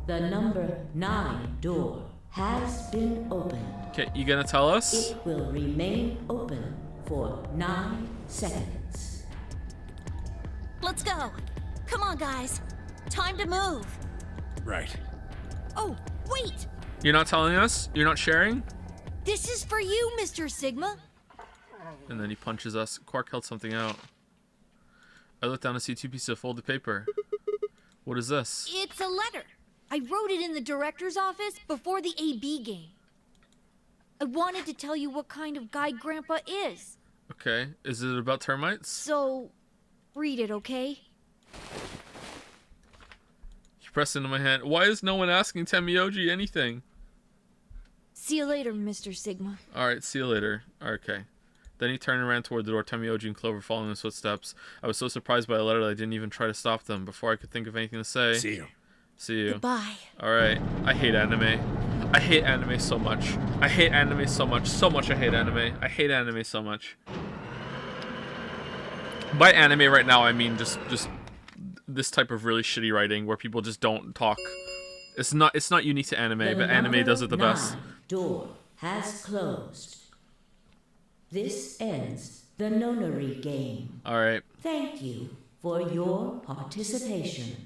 The number 9 door has been opened. Okay, you gonna tell us? It will remain open for 9 seconds. Let's go. Come on, guys. Time to move. Right. Oh, wait. You're not telling us? You're not sharing? This is for you, Mr. Sigma. And then he punches us. Quark held something out. I looked down to see 2 pieces of folded paper. What is this? It's a letter. I wrote it in the director's office before the AB game. I wanted to tell you what kind of guy Grandpa is. Okay, is it about termites? So, read it, okay? He pressed into my hand. Why is no one asking Tenmyoji anything? See you later, Mr. Sigma. Alright, see you later. Okay. Then he turned and ran toward the door, Tenmyoji and Clover following his footsteps. I was so surprised by the letter that I didn't even try to stop them. Before I could think of anything to say... See you. See you. Goodbye. Alright. I hate anime. I hate anime so much. I hate anime so much. So much I hate anime. I hate anime so much. By anime right now, I mean just this type of really shitty writing where people just don't talk. It's not unique to anime, but anime does it the best. Door has closed. This ends the nonary game. Alright. Thank you for your participation.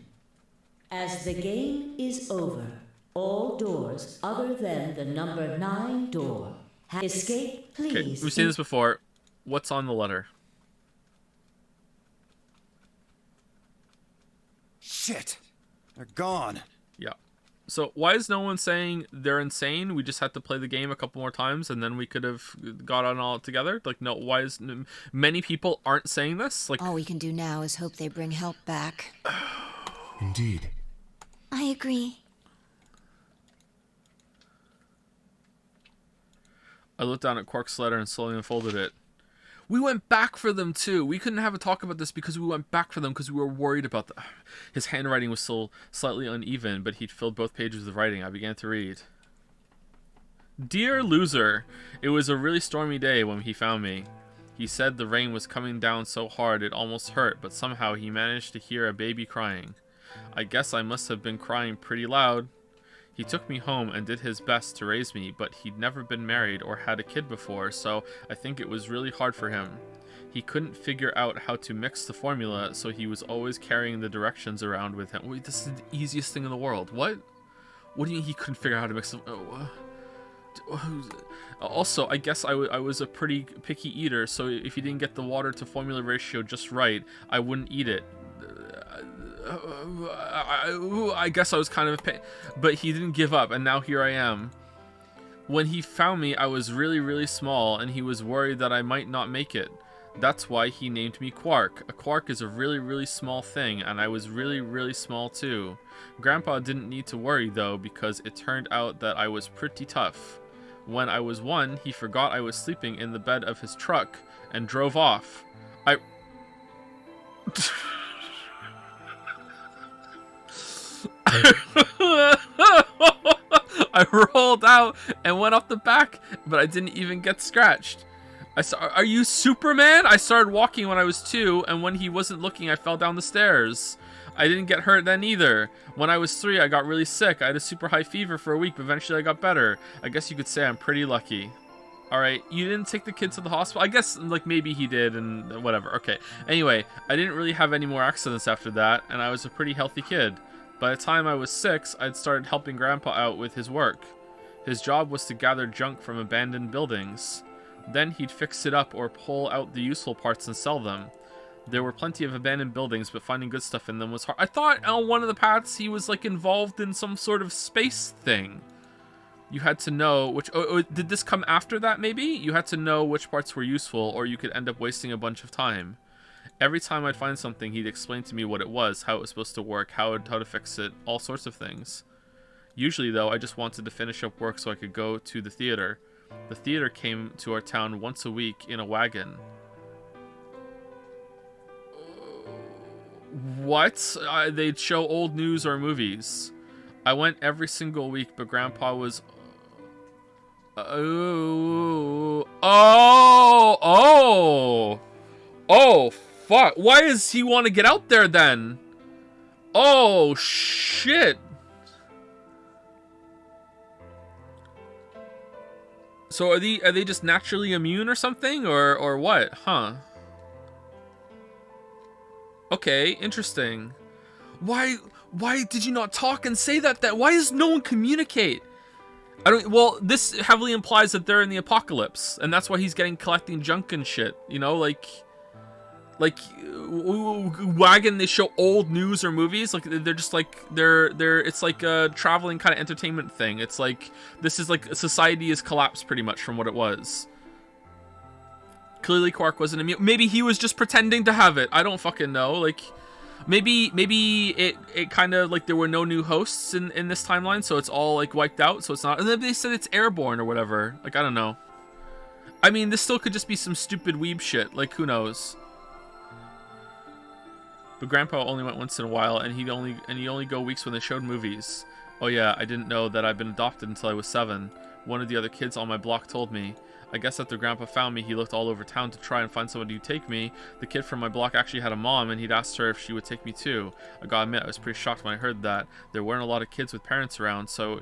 As the game is over, all doors other than the number 9 door have escape, please. Okay, we've seen this before. What's on the letter? Shit! They're gone. Yeah. So why is no one saying they're insane? We just had to play the game a couple more times and then we could have got on all together. Like, no, why is many people aren't saying this? Like, all we can do now is hope they bring help back. Indeed. I agree. I looked down at Quark's letter and slowly unfolded it. We went back for them too. We couldn't have a talk about this because we went back for them because we were worried about the... His handwriting was still slightly uneven, but he'd filled both pages with writing. I began to read. Dear loser, it was a really stormy day when he found me. He said the rain was coming down so hard it almost hurt, but somehow he managed to hear a baby crying. I guess I must have been crying pretty loud. He took me home and did his best to raise me, but he'd never been married or had a kid before, so I think it was really hard for him. He couldn't figure out how to mix the formula, so he was always carrying the directions around with him. Wait, this is the easiest thing in the world. What? What do you mean he couldn't figure out how to mix the... Also, I guess I was a pretty picky eater, so if he didn't get the water to formula ratio just right, I wouldn't eat it. I guess I was kind of a pain, but he didn't give up, and now here I am. When he found me, I was really, really small, and he was worried that I might not make it. That's why he named me Quark. A quark is a really, really small thing, and I was really, really small too. Grandpa didn't need to worry, though, because it turned out that I was pretty tough. When I was 1, he forgot I was sleeping in the bed of his truck and drove off. I rolled out and went off the back, but I didn't even get scratched. Are you Superman? I started walking when I was 2, and when he wasn't looking, I fell down the stairs. I didn't get hurt then either. When I was 3, I got really sick. I had a super high fever for a week, but eventually I got better. I guess you could say I'm pretty lucky. Alright, you didn't take the kid to the hospital? I guess, like, maybe he did, and whatever. Okay. Anyway, I didn't really have any more accidents after that, and I was a pretty healthy kid. By the time I was 6, I'd started helping Grandpa out with his work. His job was to gather junk from abandoned buildings. Then he'd fix it up or pull out the useful parts and sell them. There were plenty of abandoned buildings, but finding good stuff in them was hard. I thought on one of the paths he was, like, involved in some sort of space thing. You had to know which... did this come after that, maybe? You had to know which parts were useful, or you could end up wasting a bunch of time. Every time I'd find something, he'd explain to me what it was, how it was supposed to work, how to fix it, all sorts of things. Usually, though, I just wanted to finish up work so I could go to the theater. The theater came to our town once a week in a wagon. What? They'd show old news or movies. I went every single week, but Grandpa was... Oh, fuck. Why does he want to get out there then? Oh, shit. So are they just naturally immune or something? Or what? Huh. Okay, interesting. Why did you not talk and say that? Why does no one communicate? Well, this heavily implies that they're in the apocalypse, and that's why he's collecting junk and shit. You know, like wagon. They show old news or movies. Like they're just like they're. It's like a traveling kind of entertainment thing. It's like this is like society has collapsed pretty much from what it was. Clearly, Quark wasn't immune. Maybe he was just pretending to have it. I don't fucking know. Like. Maybe it kind of like there were no new hosts in this timeline, so it's all like wiped out, so it's not. And then they said it's airborne or whatever. Like I don't know. I mean, this still could just be some stupid weeb shit. Like who knows? But Grandpa only went once in a while, and he'd only go weeks when they showed movies. Oh yeah, I didn't know that I'd been adopted until I was 7. One of the other kids on my block told me. I guess after Grandpa found me, he looked all over town to try and find somebody who'd take me. The kid from my block actually had a mom, and he'd asked her if she would take me too. I gotta admit, I was pretty shocked when I heard that. There weren't a lot of kids with parents around, so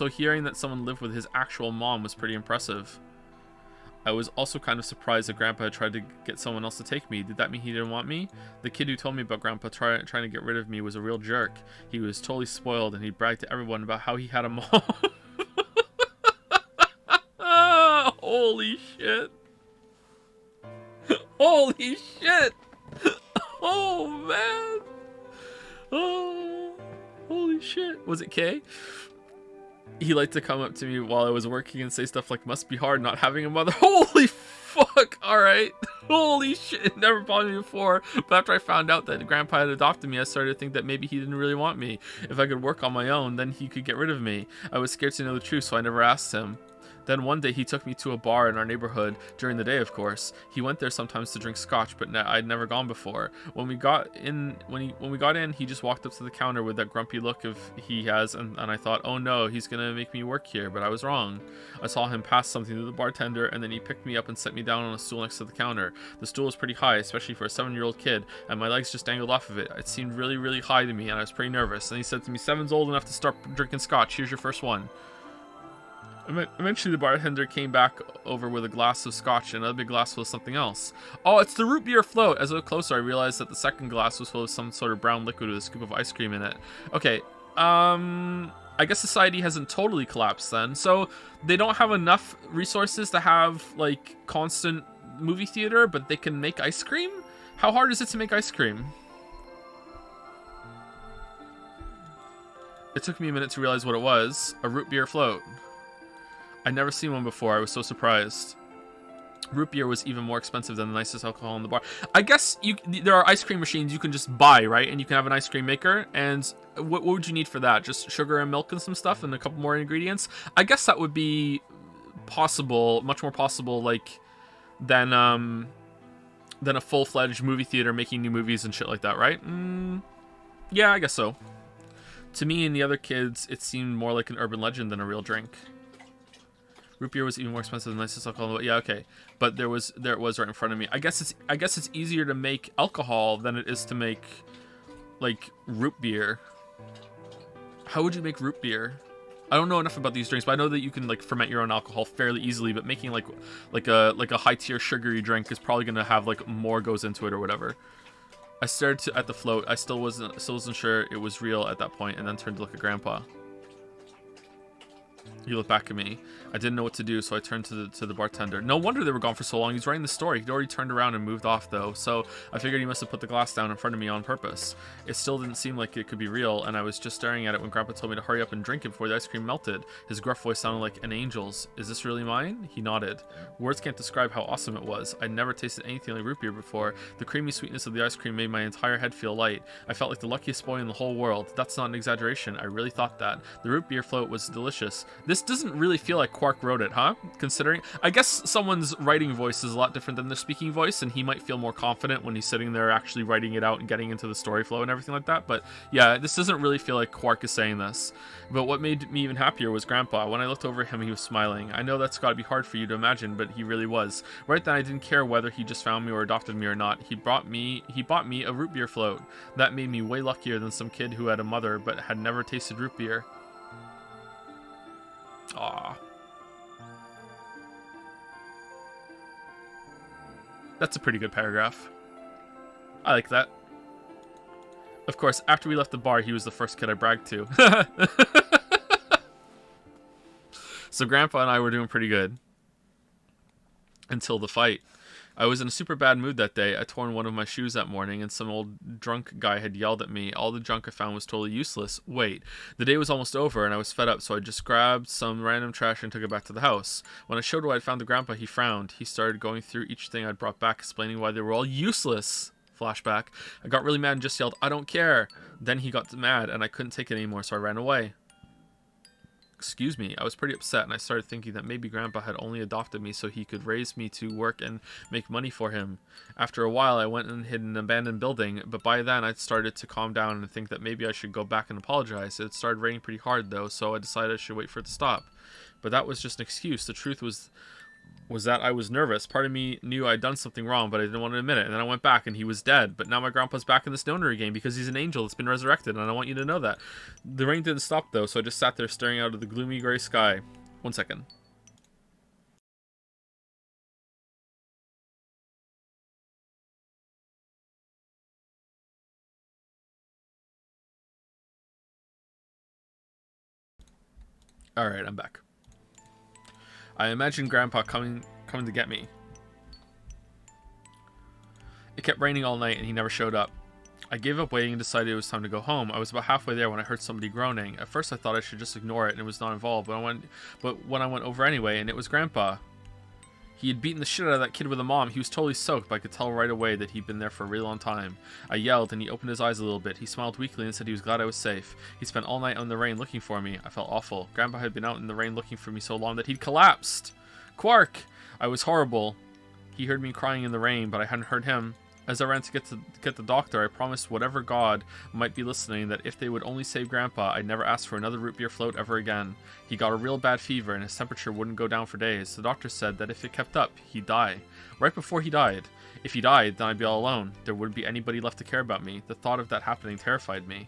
hearing that someone lived with his actual mom was pretty impressive. I was also kind of surprised that Grandpa had tried to get someone else to take me. Did that mean he didn't want me? The kid who told me about Grandpa trying to get rid of me was a real jerk. He was totally spoiled, and he bragged to everyone about how he had a mom. Holy shit. Holy shit. Oh, man. Oh, holy Holy shit. Was it Kay? He liked to come up to me while I was working and say stuff like, must be hard not having a mother. Holy fuck. Alright. Holy shit. It never bothered me before. But after I found out that Grandpa had adopted me, I started to think that maybe he didn't really want me. If I could work on my own, then he could get rid of me. I was scared to know the truth, so I never asked him. Then one day he took me to a bar in our neighborhood, during the day of course. He went there sometimes to drink scotch, but I'd never gone before. When we got in, he just walked up to the counter with that grumpy look he has, and I thought, oh no, he's gonna make me work here, but I was wrong. I saw him pass something to the bartender, and then he picked me up and set me down on a stool next to the counter. The stool was pretty high, especially for a 7-year-old kid, and my legs just dangled off of it. It seemed really, really high to me, and I was pretty nervous. And he said to me, 7's old enough to start drinking scotch. Here's your first one. Eventually, the bartender came back over with a glass of scotch and another big glass full of something else. Oh, it's the root beer float. As I looked closer, I realized that the second glass was full of some sort of brown liquid with a scoop of ice cream in it. Okay, I guess society hasn't totally collapsed then. So they don't have enough resources to have, like, constant movie theater, but they can make ice cream? How hard is it to make ice cream? It took me a minute to realize what it was. A root beer float. I'd never seen one before. I was so surprised. Root beer was even more expensive than the nicest alcohol in the bar. I guess there are ice cream machines you can just buy, right? And you can have an ice cream maker. And what would you need for that? Just sugar and milk and some stuff and a couple more ingredients? I guess that would be possible, much more possible, like, than a full-fledged movie theater making new movies and shit like that, right? Yeah, I guess so. To me and the other kids, it seemed more like an urban legend than a real drink. Root beer was even more expensive than the nicest alcohol. Yeah, okay, but there it was right in front of me. I guess it's easier to make alcohol than it is to make, like, root beer. How would you make root beer? I don't know enough about these drinks, but I know that you can, like, ferment your own alcohol fairly easily. But making like a high tier sugary drink is probably gonna have, like, more goes into it or whatever. I stared at the float. I still wasn't sure it was real at that point, and then turned to look at Grandpa. He looked back at me. I didn't know what to do, so I turned to the bartender. No wonder they were gone for so long. He was writing the story. He'd already turned around and moved off, though, so I figured he must have put the glass down in front of me on purpose. It still didn't seem like it could be real, and I was just staring at it when Grandpa told me to hurry up and drink it before the ice cream melted. His gruff voice sounded like an angel's. Is this really mine? He nodded. Words can't describe how awesome it was. I'd never tasted anything like root beer before. The creamy sweetness of the ice cream made my entire head feel light. I felt like the luckiest boy in the whole world. That's not an exaggeration. I really thought that. The root beer float was delicious. This doesn't really feel like Quark wrote it, huh? Considering, I guess someone's writing voice is a lot different than their speaking voice, and he might feel more confident when he's sitting there actually writing it out and getting into the story flow and everything like that. But yeah, this doesn't really feel like Quark is saying this. But what made me even happier was Grandpa. When I looked over at him, he was smiling. I know that's got to be hard for you to imagine, but he really was. Right then, I didn't care whether he just found me or adopted me or not. He bought me a root beer float. That made me way luckier than some kid who had a mother but had never tasted root beer. Aww. That's a pretty good paragraph. I like that. Of course, after we left the bar, he was the first kid I bragged to. So Grandpa and I were doing pretty good. Until the fight. I was in a super bad mood that day. I torn one of my shoes that morning, and some old drunk guy had yelled at me. All the junk I found was totally useless. Wait, the day was almost over, and I was fed up, so I just grabbed some random trash and took it back to the house. When I showed what I'd found to Grandpa, he frowned. He started going through each thing I'd brought back, explaining why they were all useless. Flashback. I got really mad and just yelled, I don't care. Then he got mad, and I couldn't take it anymore, so I ran away. Excuse me, I was pretty upset, and I started thinking that maybe Grandpa had only adopted me so he could raise me to work and make money for him. After a while, I went and hid in an abandoned building, but by then I started to calm down and think that maybe I should go back and apologize. It started raining pretty hard, though, so I decided I should wait for it to stop. But that was just an excuse. The truth was that I was nervous. Part of me knew I'd done something wrong, but I didn't want to admit it. And then I went back, and he was dead. But now my grandpa's back in the stoner again because he's an angel that's been resurrected, and I want you to know that. The rain didn't stop, though, so I just sat there staring out of the gloomy gray sky. 1 second. Alright, I'm back. I imagined Grandpa coming to get me. It kept raining all night and he never showed up. I gave up waiting and decided it was time to go home. I was about halfway there when I heard somebody groaning. At first I thought I should just ignore it and it was not involved, but when I went over anyway, and it was Grandpa. He had beaten the shit out of that kid with a mom. He was totally soaked, but I could tell right away that he'd been there for a really long time. I yelled, and he opened his eyes a little bit. He smiled weakly and said he was glad I was safe. He spent all night in the rain looking for me. I felt awful. Grandpa had been out in the rain looking for me so long that he'd collapsed. Quark! I was horrible. He heard me crying in the rain, but I hadn't heard him. As I ran to get the doctor, I promised whatever god might be listening that if they would only save Grandpa, I'd never ask for another root beer float ever again. He got a real bad fever and his temperature wouldn't go down for days. The doctor said that if it kept up, he'd die. Right before he died. If he died, then I'd be all alone. There wouldn't be anybody left to care about me. The thought of that happening terrified me.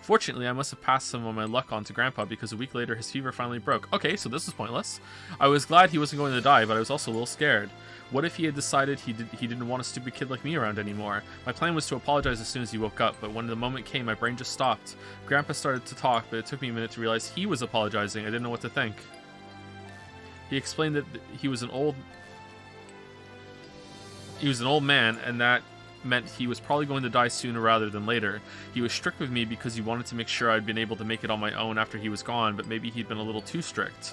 Fortunately, I must have passed some of my luck on to Grandpa because a week later his fever finally broke. Okay, so this is pointless. I was glad he wasn't going to die, but I was also a little scared. What if he had decided he didn't want a stupid kid like me around anymore? My plan was to apologize as soon as he woke up, but when the moment came, my brain just stopped. Grandpa started to talk, but it took me a minute to realize he was apologizing. I didn't know what to think. He explained that he was an old man, and that meant he was probably going to die sooner rather than later. He was strict with me because he wanted to make sure I'd been able to make it on my own after he was gone, but maybe he'd been a little too strict.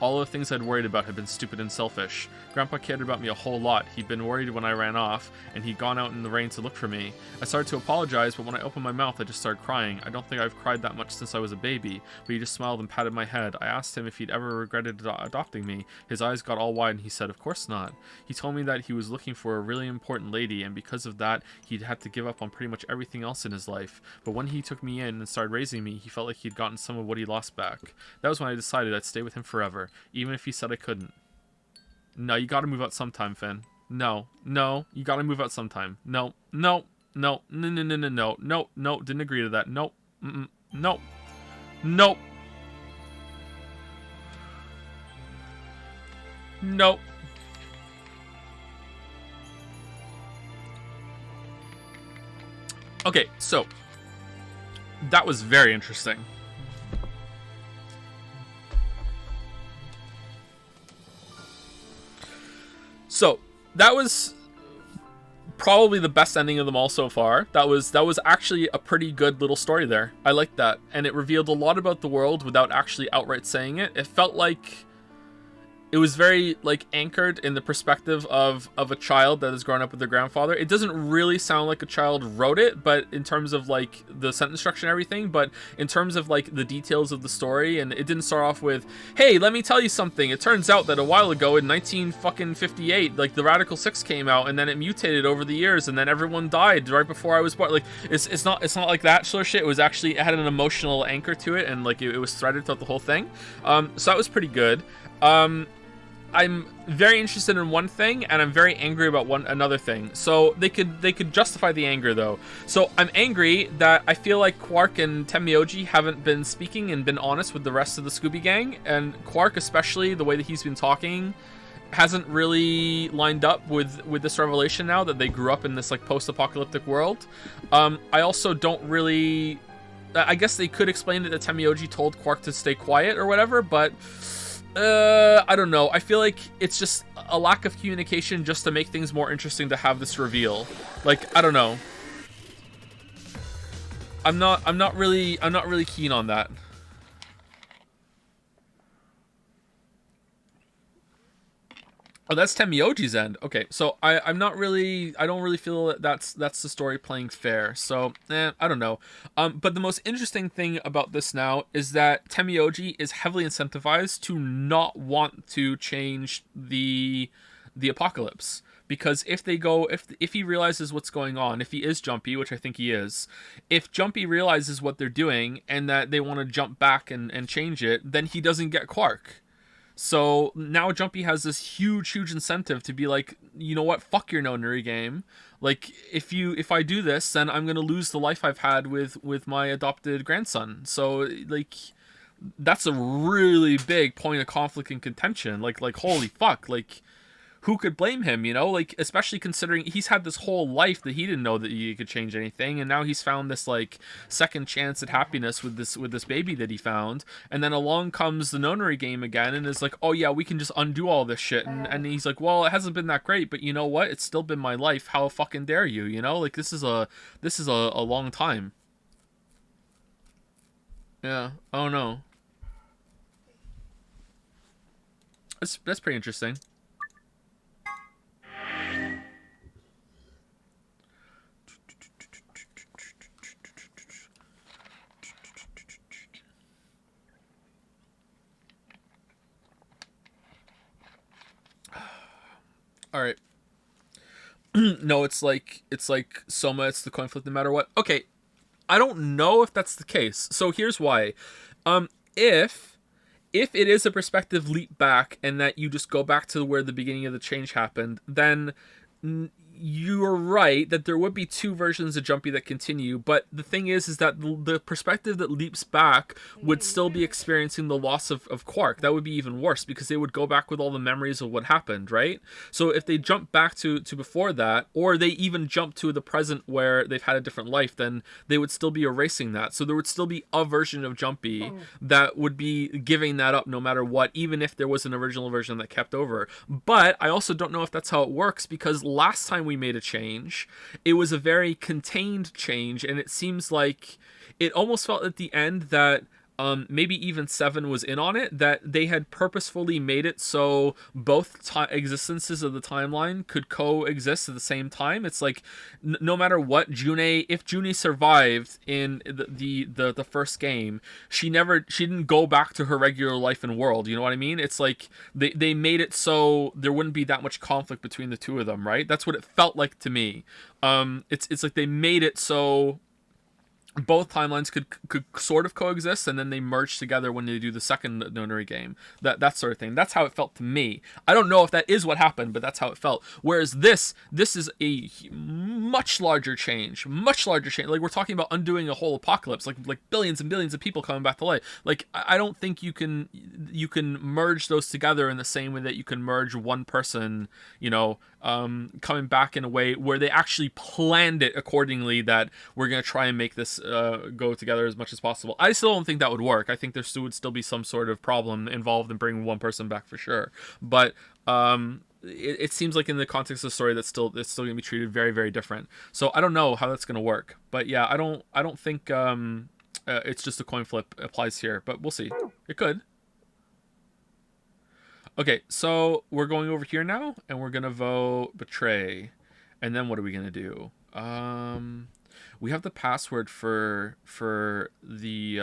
All the things I'd worried about had been stupid and selfish. Grandpa cared about me a whole lot. He'd been worried when I ran off, and he'd gone out in the rain to look for me. I started to apologize, but when I opened my mouth, I just started crying. I don't think I've cried that much since I was a baby, but he just smiled and patted my head. I asked him if he'd ever regretted adopting me. His eyes got all wide, and he said, of course not. He told me that he was looking for a really important lady, and because of that, he'd had to give up on pretty much everything else in his life. But when he took me in and started raising me, he felt like he'd gotten some of what he lost back. That was when I decided I'd stay with him forever, even if he said I couldn't. No, you gotta move out sometime, Finn. No, you gotta move out sometime. No, didn't agree to that. Nope, nope. Okay, so that was very interesting. So that was probably the best ending of them all so far. That was actually a pretty good little story there. I liked that, and it revealed a lot about the world without actually outright saying it. It felt like it was very like anchored in the perspective of a child that has grown up with their grandfather. It doesn't really sound like a child wrote it, but in terms of like the sentence structure and everything, but in terms of like the details of the story, and it didn't start off with, hey, let me tell you something. It turns out that a while ago in 1958, like the Radical 6 came out, and then it mutated over the years, and then everyone died right before I was born. Like it's not like that sort of shit. It was actually, it had an emotional anchor to it, and like it was threaded throughout the whole thing. So that was pretty good. I'm very interested in one thing, and I'm very angry about another thing. So they could justify the anger though. So I'm angry that I feel like Quark and Tenmyoji haven't been speaking and been honest with the rest of the Scooby Gang, and Quark especially, the way that he's been talking hasn't really lined up with this revelation now that they grew up in this like post-apocalyptic world. I also don't really, I guess they could explain that Tenmyoji told Quark to stay quiet or whatever, but I don't know. I feel like it's just a lack of communication just to make things more interesting to have this reveal. Like, I don't know. I'm not really keen on that. Oh, that's Tenmyoji's end. Okay, so I don't really feel that that's the story playing fair. So, I don't know. But the most interesting thing about this now is that Tenmyoji is heavily incentivized to not want to change the apocalypse. Because if he realizes what's going on, if he is Jumpy, which I think he is, if Jumpy realizes what they're doing and that they want to jump back and change it, then he doesn't get Quark. So now Jumpy has this huge incentive to be like, you know what, fuck your no Nuri game. Like, if I do this, then I'm gonna lose the life I've had with my adopted grandson. So like, that's a really big point of conflict and contention. Like holy fuck, like who could blame him, you know? Like, especially considering he's had this whole life that he didn't know that he could change anything, and now he's found this, like, second chance at happiness with this baby that he found, and then along comes the nonary game again, and is like, oh yeah, we can just undo all this shit, and he's like, well, it hasn't been that great, but you know what? It's still been my life. How fucking dare you, you know? Like, this is a long time. Yeah. Oh no. That's pretty interesting. All right. No, it's like Soma. It's the coin flip no matter what. Okay, I don't know if that's the case. So here's why. If it is a perspective leap back and that you just go back to where the beginning of the change happened, then you're right that there would be two versions of Jumpy that continue, but the thing is that the perspective that leaps back would still be experiencing the loss of Quark. That would be even worse because they would go back with all the memories of what happened, right? So if they jump back to before that, or they even jump to the present where they've had a different life, then they would still be erasing that. So there would still be a version of Jumpy that would be giving that up no matter what, even if there was an original version that kept over. But I also don't know if that's how it works, because last time we made a change, it was a very contained change, and it seems like it almost felt at the end that maybe even Seven was in on it, that they had purposefully made it so both existences of the timeline could coexist at the same time. It's like no matter what, if June survived in the first game, she didn't go back to her regular life and world. You know what I mean? It's like they made it so there wouldn't be that much conflict between the two of them, right? That's what it felt like to me. It's like they made it so both timelines could sort of coexist, and then they merge together when they do the second nonary game. That sort of thing. That's how it felt to me. I don't know if that is what happened, but that's how it felt. Whereas this is a much larger change. Like, we're talking about undoing a whole apocalypse, like billions and billions of people coming back to life. Like, I don't think you can merge those together in the same way that you can merge one person, you know, coming back in a way where they actually planned it accordingly, that we're going to try and make this go together as much as possible. I still don't think that would work. I think there would still be some sort of problem involved in bringing one person back for sure. But it seems like in the context of the story, it's still going to be treated very, very different. So I don't know how that's going to work. But yeah, I don't think it's just a coin flip applies here. But we'll see. It could. Okay, so we're going over here now, and we're gonna vote betray, and then what are we gonna do? We have the password for the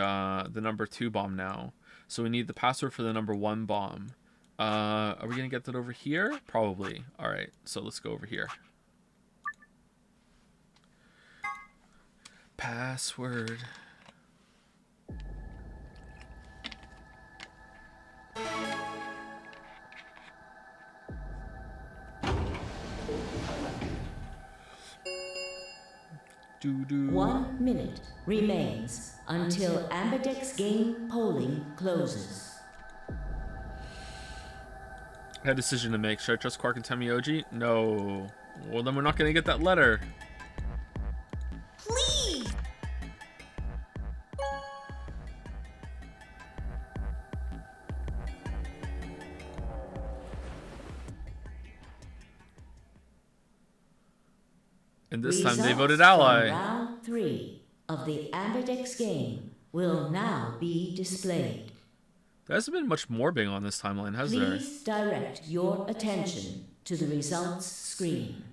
number 2 bomb now, so we need the password for the number 1 bomb. Are we gonna get that over here? Probably. All right, so let's go over here. Password. Doo-doo. 1 minute remains until Ambidex game polling closes. I had a decision to make. Should I trust Quark and Temioji? No. Well, then we're not going to get that letter. Please! And this time they Results voted from ally. round 3 of the Ambidex game will now be displayed. There hasn't been much morbing on this timeline, has there? Please direct your attention to the results screen.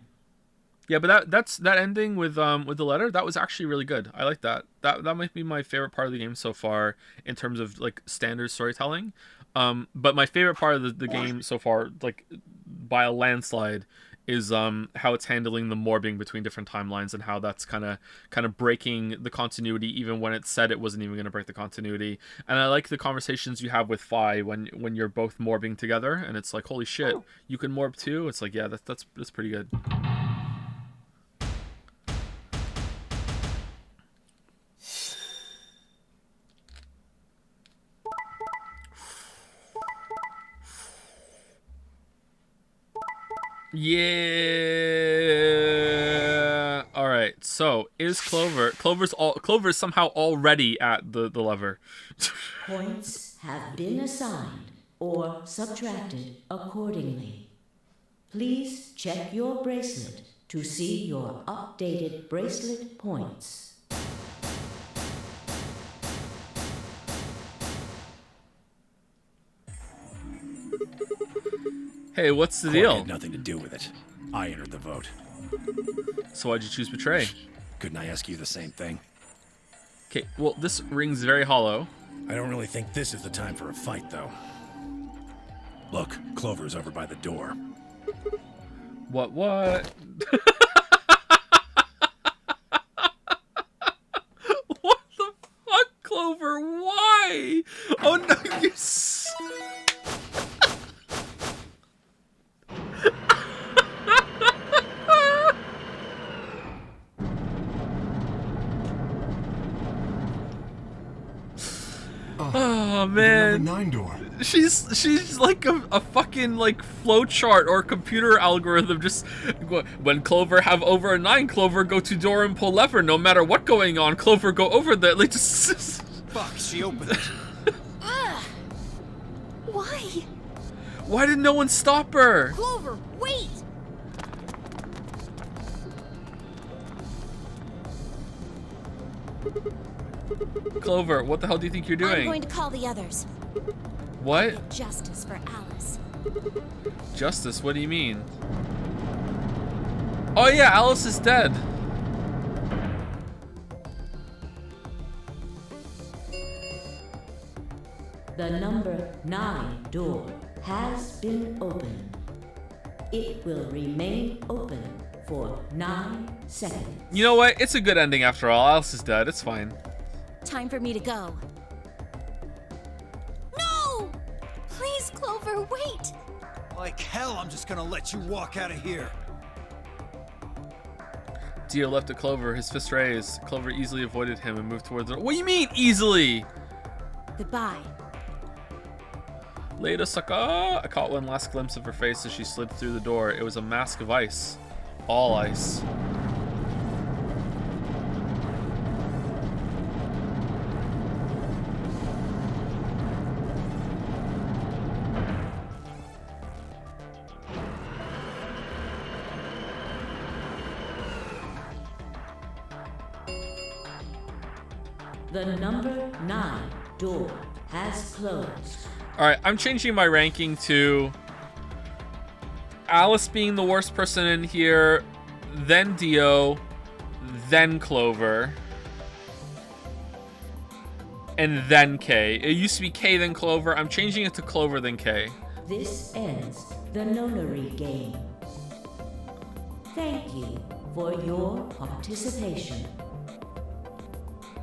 Yeah, but that ending with the letter, that was actually really good. I like that. That might be my favorite part of the game so far in terms of like standard storytelling. But my favorite part of the game so far, like by a landslide, is how it's handling the morbing between different timelines, and how that's kind of breaking the continuity even when it said it wasn't even going to break the continuity. And I like the conversations you have with Phi when you're both morbing together, and it's like, holy shit, you can morb too. It's like, yeah, that's pretty good. Yeah. All right. So is Clover's somehow already at the lever. Points have been assigned or subtracted accordingly. Please check your bracelet to see your updated bracelet points. Hey, what's the Quark deal? had nothing to do with it. I entered the vote. So why'd you choose betray? Couldn't I ask you the same thing? Okay, well, this rings very hollow. I don't really think this is the time for a fight, though. Look, Clover's over by the door. What? What the fuck, Clover? Why? Oh no, you Oh man, The number 9 door. she's like a fucking like flowchart or computer algorithm. Just when Clover have over a 9, Clover go to door and pull lever. No matter what going on, Clover go over there. Like just. Fuck, she opened it. Why? Why did no one stop her? Clover, wait! Clover, what the hell do you think you're I'm doing? going to call the others. What? Get justice for Alice. Justice? What do you mean? Oh yeah, Alice is dead. The number 9 door has been opened. It will remain open for 9 seconds. You know what? It's a good ending after all. Alice is dead. It's fine. Time for me to go. No! Please, Clover, wait! Like hell, I'm just gonna let you walk out of here. Dio left at Clover, his fist raised. Clover easily avoided him and moved towards her. What do you mean, easily? Goodbye. Later, sucker. I caught one last glimpse of her face as she slid through the door. It was a mask of ice. All ice. The number 9 door has closed. Alright, I'm changing my ranking to Alice being the worst person in here, then Dio, then Clover, and then Kay. It used to be Kay, then Clover. I'm changing it to Clover, then Kay. This ends the nonary game. Thank you for your participation.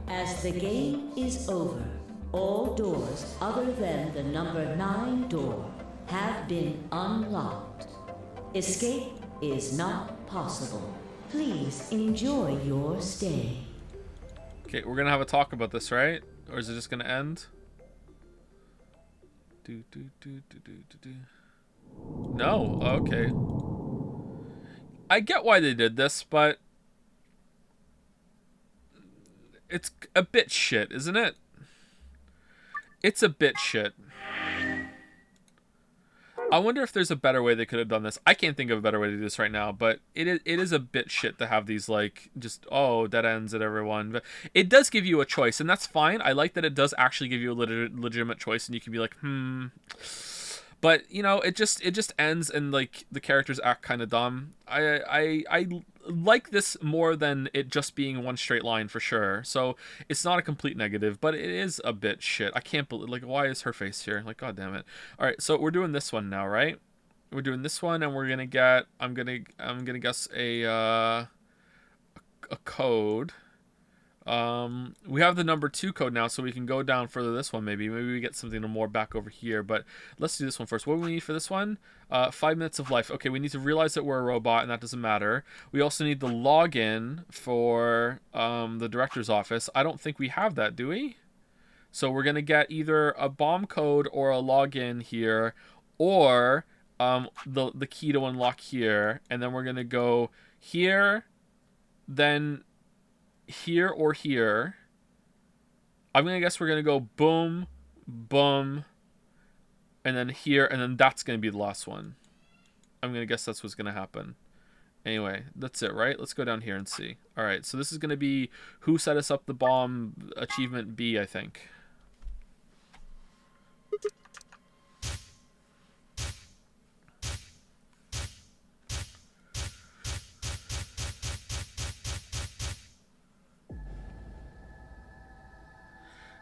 As the game is over, all doors other than the number 9 door have been unlocked. Escape is not possible. Please enjoy your stay. Okay, we're gonna have a talk about this, right? Or is it just gonna end? No, okay. I get why they did this, but it's a bit shit, isn't it? It's a bit shit. I wonder if there's a better way they could have done this. I can't think of a better way to do this right now, but it is a bit shit to have these, like, just, oh, dead ends at everyone. But it does give you a choice, and that's fine. I like that it does actually give you a legitimate choice, and you can be like, But, you know, it just ends, and, like, the characters act kind of dumb. I like this more than it just being one straight line, for sure. So it's not a complete negative, but it is a bit shit. I can't believe, like, why is her face here? Like, god damn it. All right, so we're doing this one now, right? We're doing this one, and we're gonna get, I'm gonna guess a code. We have the number 2 code now, so we can go down further this one. Maybe we get something more back over here, but let's do this one first. What do we need for this one? 5 minutes of life. Okay, we need to realize that we're a robot, and that doesn't matter. We also need the login for the director's office. I don't think we have that, do we? So we're gonna get either a bomb code or a login here, or the key to unlock here, and then we're gonna go here, then here or here. I'm gonna guess we're gonna go boom, boom, and then here, and then that's gonna be the last one. I'm gonna guess that's what's gonna happen. Anyway, that's it, right? Let's go down here and see. All right, so this is gonna be who set us up the bomb, achievement B, I think.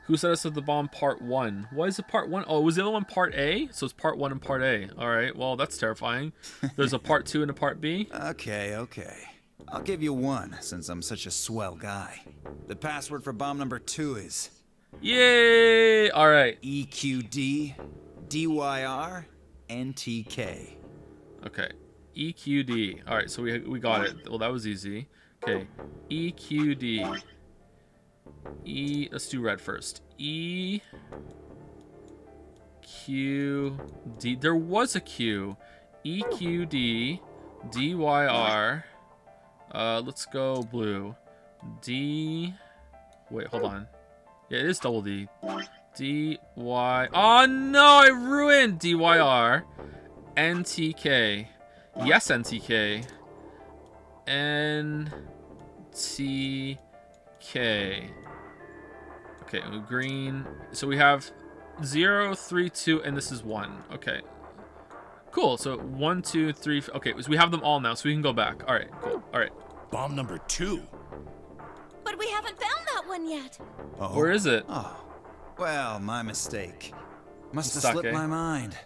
Who set us up the bomb part 1? Why is it part 1? Oh, was the other one part A? So it's part 1 and part A. All right, well, that's terrifying. There's a part 2 and a part B? Okay. I'll give you one, since I'm such a swell guy. The password for bomb number 2 is... Yay! All right. EQD DYR NTK. Okay. EQD. All right, so we got it. Well, that was easy. Okay. EQD. Let's do red first. E Q D. There was a Q. E Q D D Y R. Let's go blue. D. Wait, hold on. Yeah, it is double D. D Y. Oh no, I ruined D Y R. N T K. Yes, N T K. N T K. Okay, green. So we have 0, 3, 2, and this is 1. Okay. Cool. So 1, 2, 3. Okay, so we have them all now, so we can go back. All right, cool. All right. Bomb number 2. But we haven't found that one yet. Oh. Where is it? Oh. Well, my mistake. Must have Stuck, slipped eh? my mind.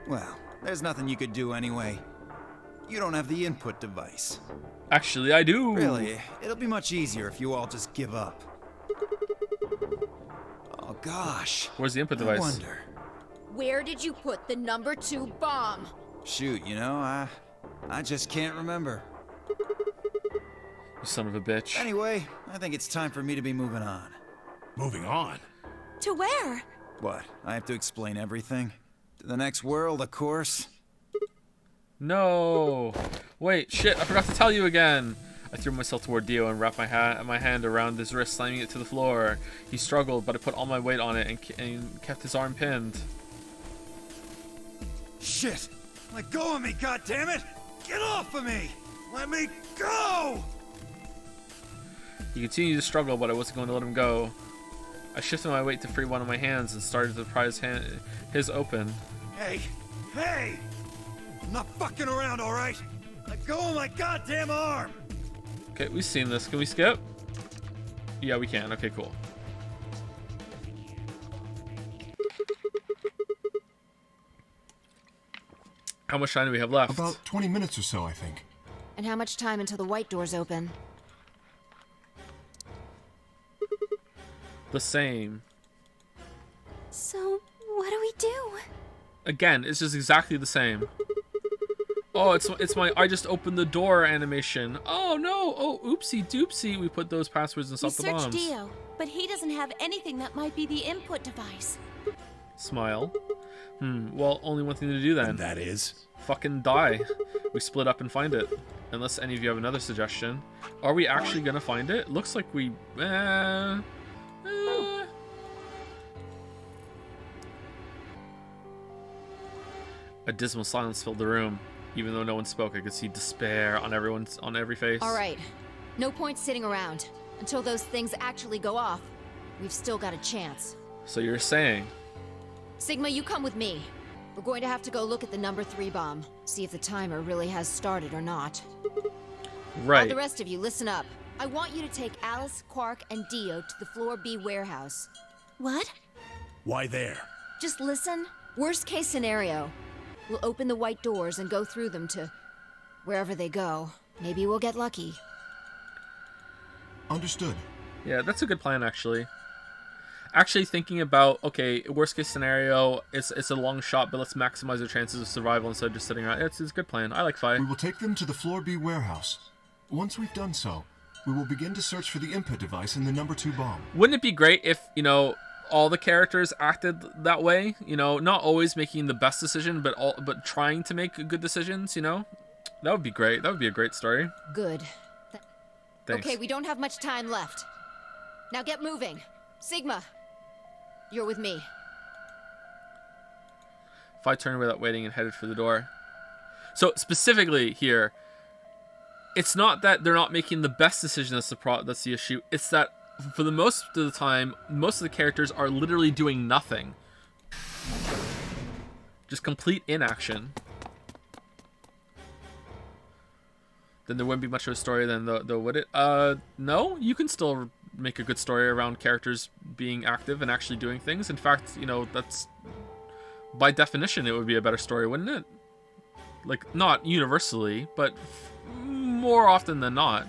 Well, there's nothing you could do anyway. You don't have the input device. Actually, I do. Really, it'll be much easier if you all just give up. Oh gosh. Where's the input device? I wonder. Where did you put the number 2 bomb? Shoot, you know, I just can't remember. You son of a bitch. Anyway, I think it's time for me to be moving on. Moving on? To where? What? I have to explain everything? To the next world, of course. No. Wait, shit, I forgot to tell you again. I threw myself toward Dio and wrapped my hand around his wrist, slamming it to the floor. He struggled, but I put all my weight on it and kept his arm pinned. Shit! Let go of me, goddammit! Get off of me! Let me go! He continued to struggle, but I wasn't going to let him go. I shifted my weight to free one of my hands and started to pry his open. Hey! Hey! I'm not fucking around, alright? Let go of my goddamn arm! Okay, we've seen this. Can we skip? Yeah, we can. Okay, cool. How much time do we have left? About 20 minutes or so, I think. And how much time until the white doors open? The same. So, what do we do? Again, it's just exactly the same. Oh, it's my I just opened the door animation. Oh no! Oh, oopsie doopsie. We put those passwords and We stuff the bombs. searched Dio, but he doesn't have anything that might be the input device. Smile. Well, only one thing to do then. And that is? Fucking die. We split up and find it. Unless any of you have another suggestion. Are we actually gonna find it? Looks like we... A dismal silence filled the room. Even though no one spoke, I could see despair on every face. All right. No point sitting around. Until those things actually go off, we've still got a chance. So you're saying... Sigma, you come with me. We're going to have to go look at the number 3 bomb. See if the timer really has started or not. Right. All the rest of you, listen up. I want you to take Alice, Quark, and Dio to the Floor B warehouse. What? Why there? Just listen. Worst case scenario. We'll open the white doors and go through them to wherever they go. Maybe we'll get lucky. Understood. Yeah, that's a good plan, actually. Actually thinking about, okay, worst case scenario, it's a long shot, but let's maximize our chances of survival instead of just sitting around. It's a good plan. I like Fi. We will take them to the Floor B warehouse. Once we've done so, we will begin to search for the input device and the number 2 bomb. Wouldn't it be great if, you know, all the characters acted that way, you know, not always making the best decision, but trying to make good decisions, you know. That would be great. That would be a great story. Good. Thanks. Okay, we don't have much time left. Now get moving. Sigma, you're with me. If I turned without waiting and headed for the door. So specifically here, it's not that they're not making the best decision that's the issue. It's that for the most of the time, most of the characters are literally doing nothing. Just complete inaction. Then there wouldn't be much of a story then, though, would it? No, you can still make a good story around characters being active and actually doing things. In fact, you know, that's by definition it would be a better story, wouldn't it? Like, not universally, but more often than not.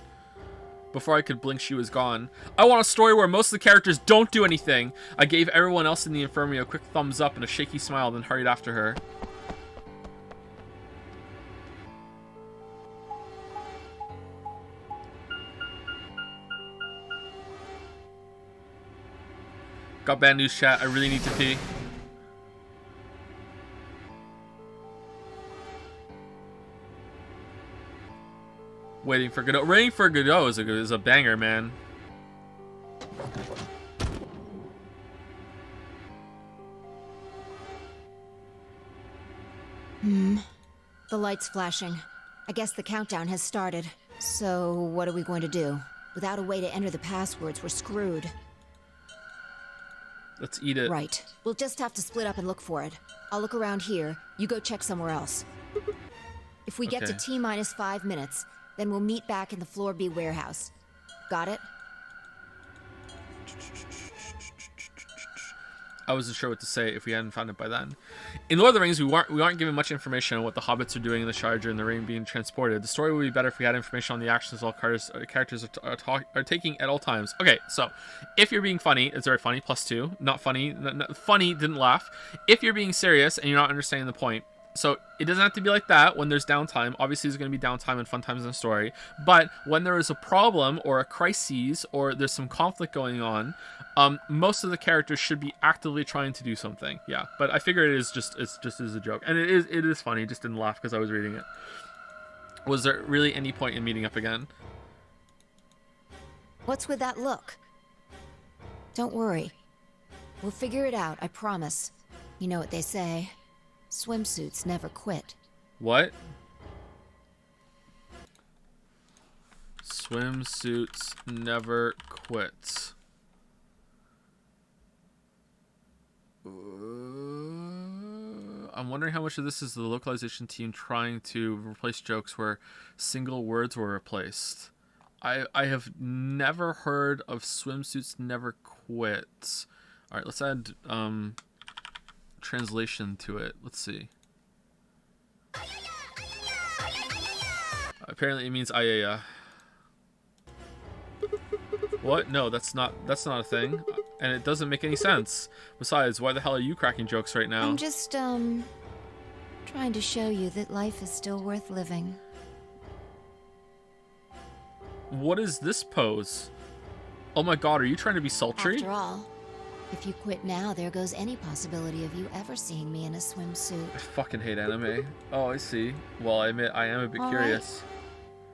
Before I could blink, she was gone. I want a story where most of the characters don't do anything. I gave everyone else in the infirmary a quick thumbs up and a shaky smile, then hurried after her. Got bad news, chat. I really need to pee. Waiting for Godot. Waiting for Godot is a banger, man. The light's flashing. I guess the countdown has started. So, what are we going to do? Without a way to enter the passwords, we're screwed. Let's eat it. Right. We'll just have to split up and look for it. I'll look around here. You go check somewhere else. If we get to T-minus 5 minutes, then we'll meet back in the Floor B warehouse. Got it? I wasn't sure what to say if we hadn't found it by then. In Lord of the Rings, we aren't given much information on what the hobbits are doing in the Shire during the ring being transported. The story would be better if we had information on the actions all characters are taking at all times. Okay, so if you're being funny, it's very funny, +2. Not funny, funny, didn't laugh. If you're being serious and you're not understanding the point, so it doesn't have to be like that when there's downtime. Obviously, there's going to be downtime and fun times in the story. But when there is a problem or a crisis or there's some conflict going on, most of the characters should be actively trying to do something. Yeah, but I figure it's just as a joke, and it is funny. Just didn't laugh because I was reading it. Was there really any point in meeting up again? What's with that look? Don't worry. We'll figure it out, I promise. You know what they say. Swimsuits never quit. What? Swimsuits never quit. I'm wondering how much of this is the localization team trying to replace jokes where single words were replaced. I have never heard of swimsuits never quit. All right, let's add translation to it. Let's see. Apparently it means ayaya. What? No, that's not a thing. And it doesn't make any sense. Besides, why the hell are you cracking jokes right now? I'm just trying to show you that life is still worth living. What is this pose? Oh my god, are you trying to be sultry? After all, if you quit now, there goes any possibility of you ever seeing me in a swimsuit. I fucking hate anime. Oh, I see. Well, I admit I am a bit curious.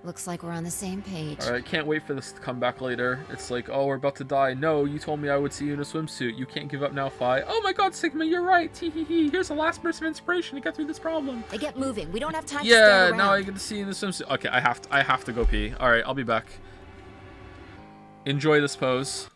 Looks like we're on the same page. Alright, can't wait for this to come back later. It's like, oh, we're about to die. No, you told me I would see you in a swimsuit. You can't give up now, Fi. Oh my god, Sigma, you're right. Tee-hee-hee. Here's the last burst of inspiration to get through this problem. They get moving. We don't have time to stand around. Yeah, now I get to see you in the swimsuit. Okay, I have to go pee. Alright, I'll be back. Enjoy this pose.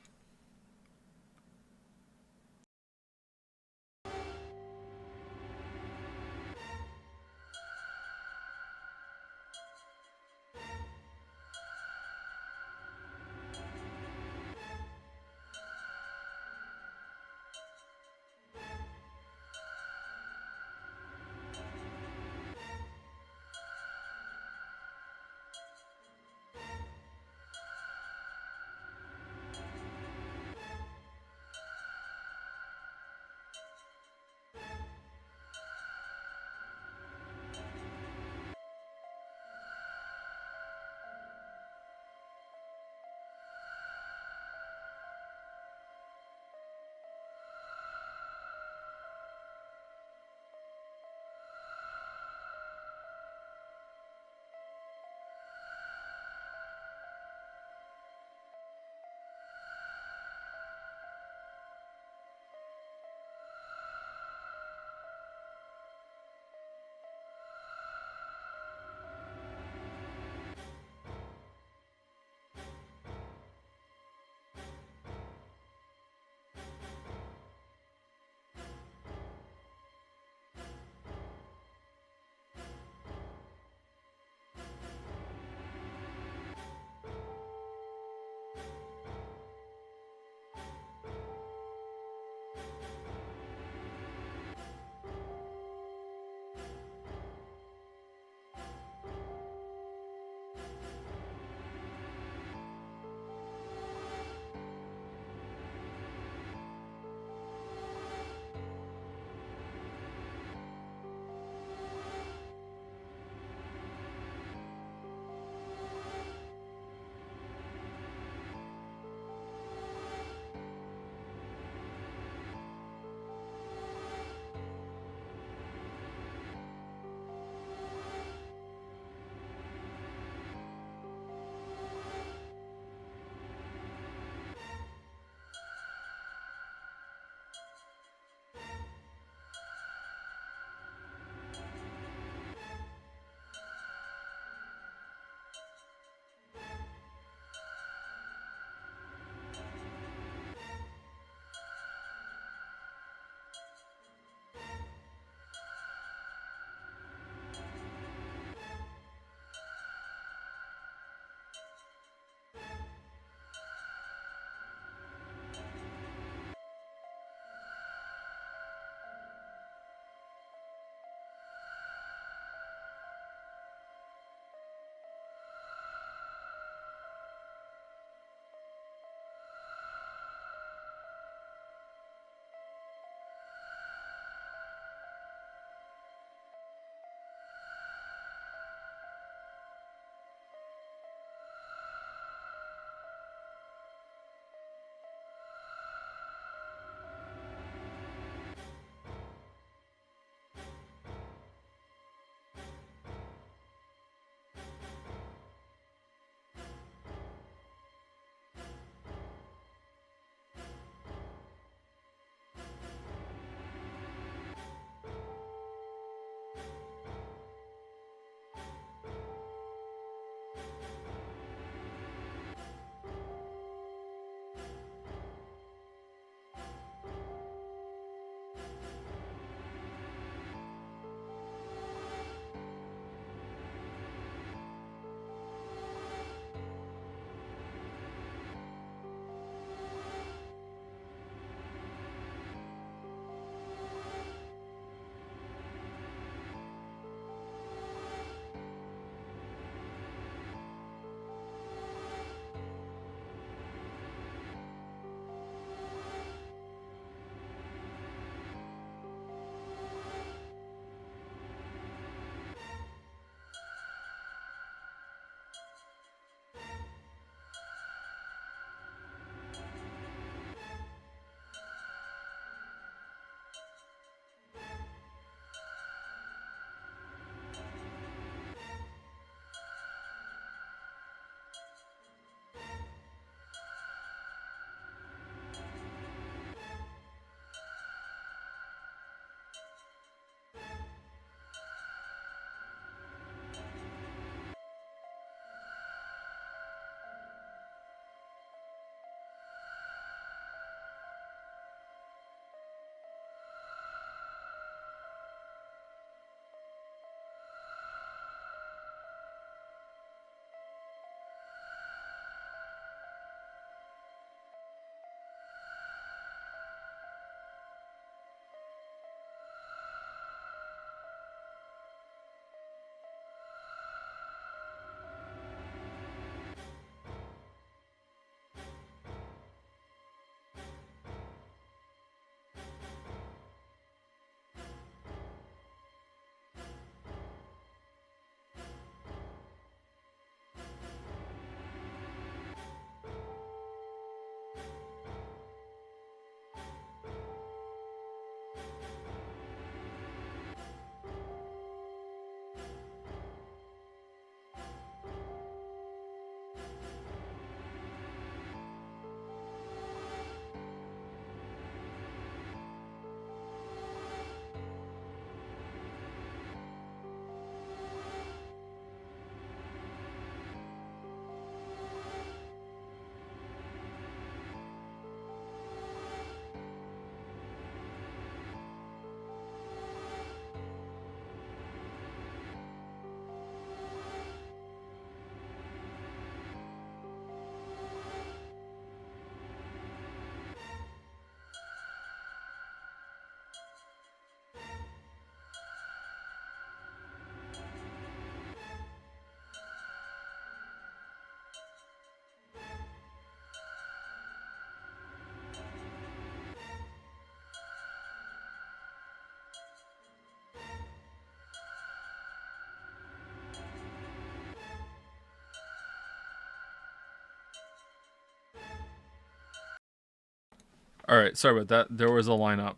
Alright, sorry about that. There was a lineup.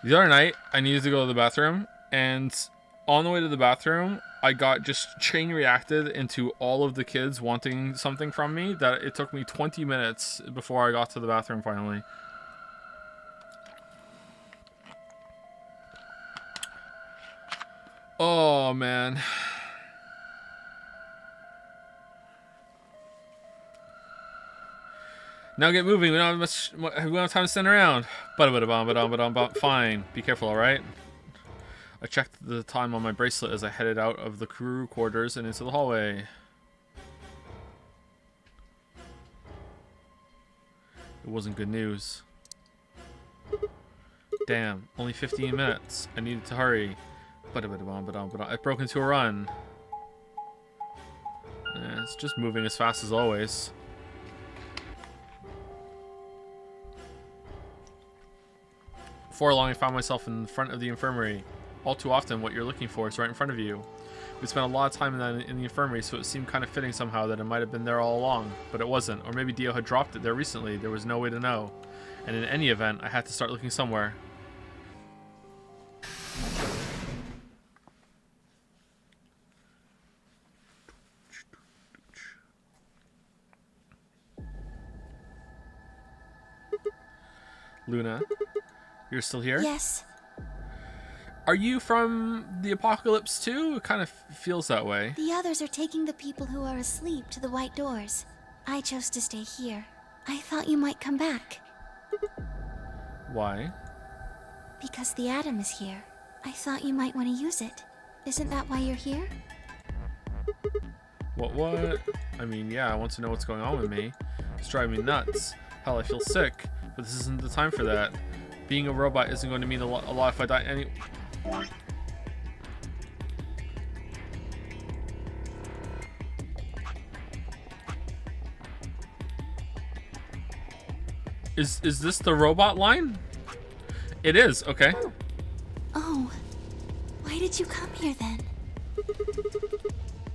The other night, I needed to go to the bathroom, and on the way to the bathroom, I got just chain reacted into all of the kids wanting something from me that it took me 20 minutes before I got to the bathroom finally. Oh, man. Now get moving. We don't have time to stand around. Fine. Be careful, alright? I checked the time on my bracelet as I headed out of the crew quarters and into the hallway. It wasn't good news. Damn, only 15 minutes. I needed to hurry. I broke into a run. It's just moving as fast as always. Before long, I found myself in front of the infirmary. All too often, what you're looking for is right in front of you. We spent a lot of time in the infirmary, so it seemed kind of fitting somehow that it might have been there all along, but it wasn't. Or maybe Dio had dropped it there recently. There was no way to know. And in any event, I had to start looking somewhere. Luna, you're still here? Yes. Are you from the apocalypse too? It kind of feels that way. The others are taking the people who are asleep to the white doors. I chose to stay here. I thought you might come back. Why? Because the atom is here. I thought you might want to use it. Isn't that why you're here? What? I mean, yeah, I want to know what's going on with me. It's driving me nuts. Hell, I feel sick. But this isn't the time for that. Being a robot isn't going to mean a lot if I die any... Is this the robot line? It is, okay. Oh. Why did you come here then?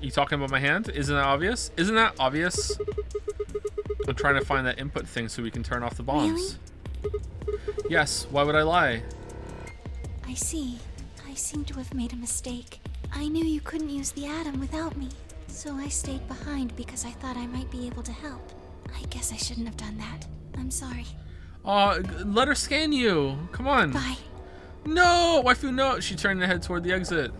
You talking about my hand? Isn't that obvious? Isn't that obvious? I'm trying to find that input thing so we can turn off the bombs. Really? Yes, why would I lie? I see. I seem to have made a mistake. I knew you couldn't use the atom without me, so I stayed behind because I thought I might be able to help. I guess I shouldn't have done that. I'm sorry. Let her scan you. Come on. Bye. No, waifu, no. She turned her head toward the exit.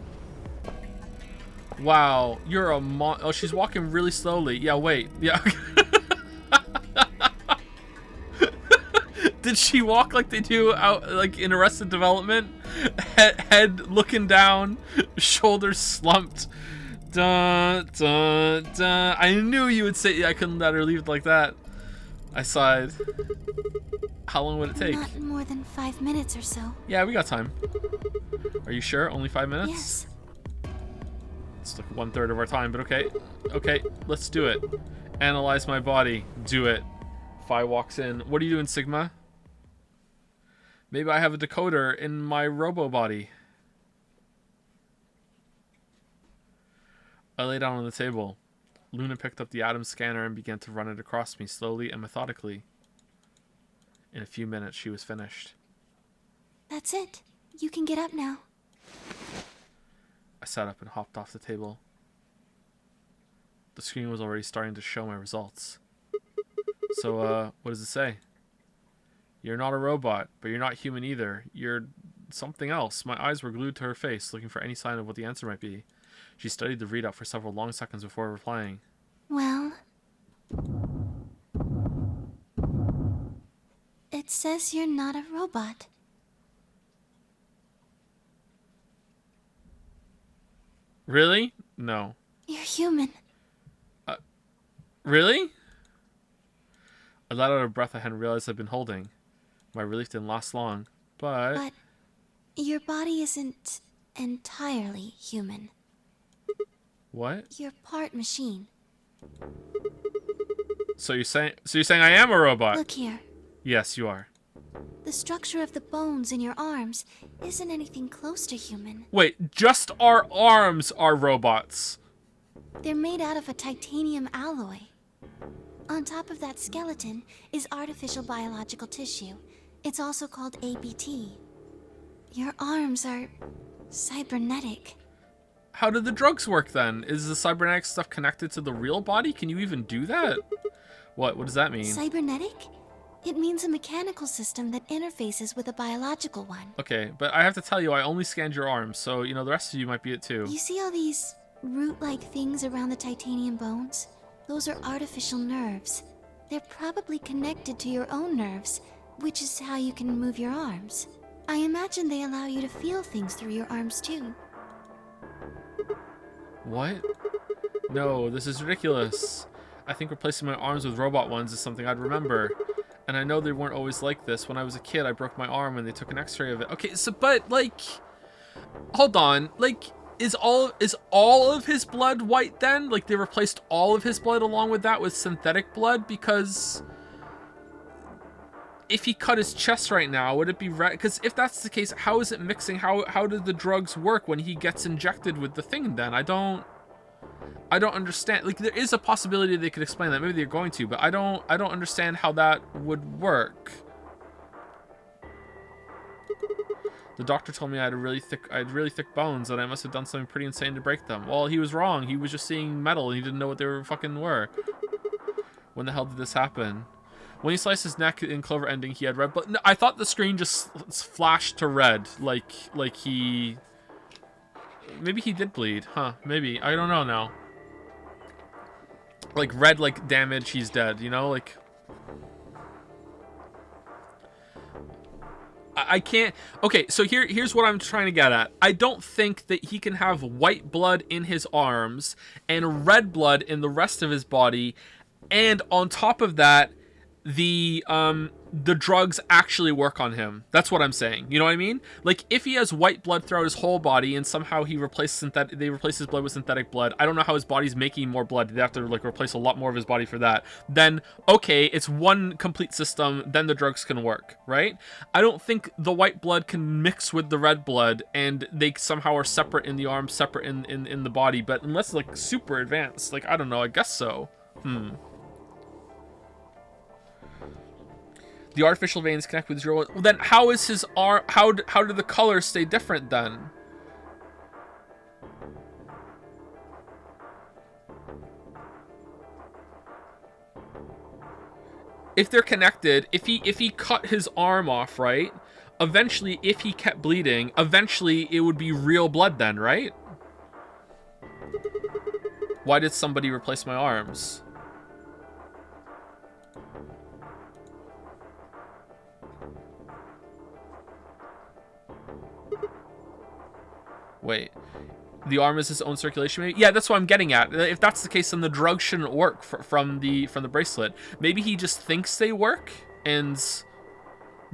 Wow, you're a oh, she's walking really slowly. Yeah, wait. Yeah. Did she walk like they do out, like in Arrested Development? Head looking down, shoulders slumped. Dun, dun, dun. I knew you would say I couldn't let her leave like that. I sighed. How long would it take? Not more than 5 minutes or so. Yeah, we got time. Are you sure? Only 5 minutes? Yes. It's like 1/3 of our time, but okay. Okay, let's do it. Analyze my body. Do it. Phi walks in. What are you doing, Sigma? Maybe I have a decoder in my robo body. I lay down on the table. Luna picked up the atom scanner and began to run it across me slowly and methodically. In a few minutes, she was finished. That's it. You can get up now. I sat up and hopped off the table. The screen was already starting to show my results. So, what does it say? You're not a robot, but you're not human either. You're something else. My eyes were glued to her face, looking for any sign of what the answer might be. She studied the readout for several long seconds before replying. Well... it says you're not a robot. Really? No. You're human. Really? I let out a breath I hadn't realized I'd been holding. My relief didn't last long, But your body isn't entirely human. What? You're part machine. So you're saying I am a robot? Look here. Yes, you are. The structure of the bones in your arms isn't anything close to human. Wait, just our arms are robots. They're made out of a titanium alloy. On top of that skeleton is artificial biological tissue. It's also called ABT. Your arms are cybernetic. How do the drugs work then? Is the cybernetic stuff connected to the real body? Can you even do that? What does that mean? Cybernetic? It means a mechanical system that interfaces with a biological one. Okay, but I have to tell you, I only scanned your arms, so, you know, the rest of you might be it too. You see all these root-like things around the titanium bones? Those are artificial nerves. They're probably connected to your own nerves, which is how you can move your arms. I imagine they allow you to feel things through your arms too. What? No, this is ridiculous. I think replacing my arms with robot ones is something I'd remember. And I know they weren't always like this. When I was a kid, I broke my arm and they took an x-ray of it. Okay, so, but, like, hold on. Like, is all of his blood white then? Like, they replaced all of his blood along with that with synthetic blood? Because if he cut his chest right now, would it be red? Because if that's the case, how is it mixing? How do the drugs work when he gets injected with the thing then? I don't understand. Like, there is a possibility they could explain that. Maybe they're going to, but I don't understand how that would work. The doctor told me I had really thick bones, and I must have done something pretty insane to break them. Well, he was wrong. He was just seeing metal, and he didn't know what they were. When the hell did this happen? When he sliced his neck in Clover ending, he had red blood. No, I thought the screen just flashed to red, like he... Maybe he did bleed, huh? Maybe. I don't know now. Like, red, like, damage, he's dead, you know? Like... I can't... Okay, so here's what I'm trying to get at. I don't think that he can have white blood in his arms and red blood in the rest of his body, and on top of that, the drugs actually work on him. That's what I'm saying. You know what I mean? Like, if he has white blood throughout his whole body and somehow they replace his blood with synthetic blood, I don't know how his body's making more blood. They have to, like, replace a lot more of his body for that. Then, okay, it's one complete system, then the drugs can work, right? I don't think the white blood can mix with the red blood and they somehow are separate in the arm, separate in the body, but unless, like, super advanced, like, I don't know, I guess so. The artificial veins connect with zero. Well, then how is his arm? How do the colors stay different then? If they're connected, if he cut his arm off, right? Eventually, if he kept bleeding, eventually it would be real blood then, right? Why did somebody replace my arms? Wait, the arm is his own circulation? Yeah, that's what I'm getting at. If that's the case, then the drug shouldn't work from the bracelet. Maybe he just thinks they work, and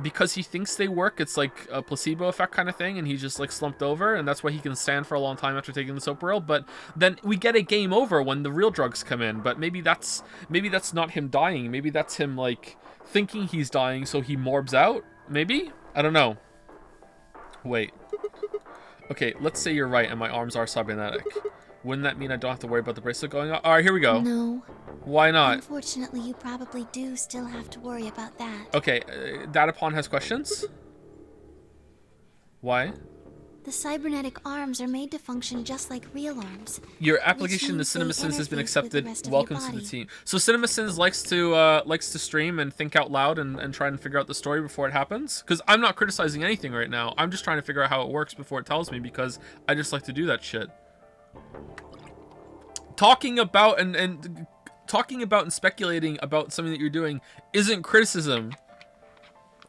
because he thinks they work, it's like a placebo effect kind of thing, and he's just like slumped over, and that's why he can stand for a long time after taking the Soparil. But then we get a game over when the real drugs come in. But maybe that's not him dying. Maybe that's him like thinking he's dying, so he morbs out. Maybe? I don't know. Wait. Okay, let's say you're right and my arms are cybernetic. Wouldn't that mean I don't have to worry about the bracelet going on? Alright, here we go. No. Why not? Unfortunately, you probably do still have to worry about that. Okay, Datapon has questions? Why? The cybernetic arms are made to function just like real arms. Your application to CinemaSins has been accepted. Welcome to the team. So CinemaSins likes to stream and think out loud and try and figure out the story before it happens. Because I'm not criticizing anything right now. I'm just trying to figure out how it works before it tells me, because I just like to do that shit. Talking about and speculating about something that you're doing isn't criticism.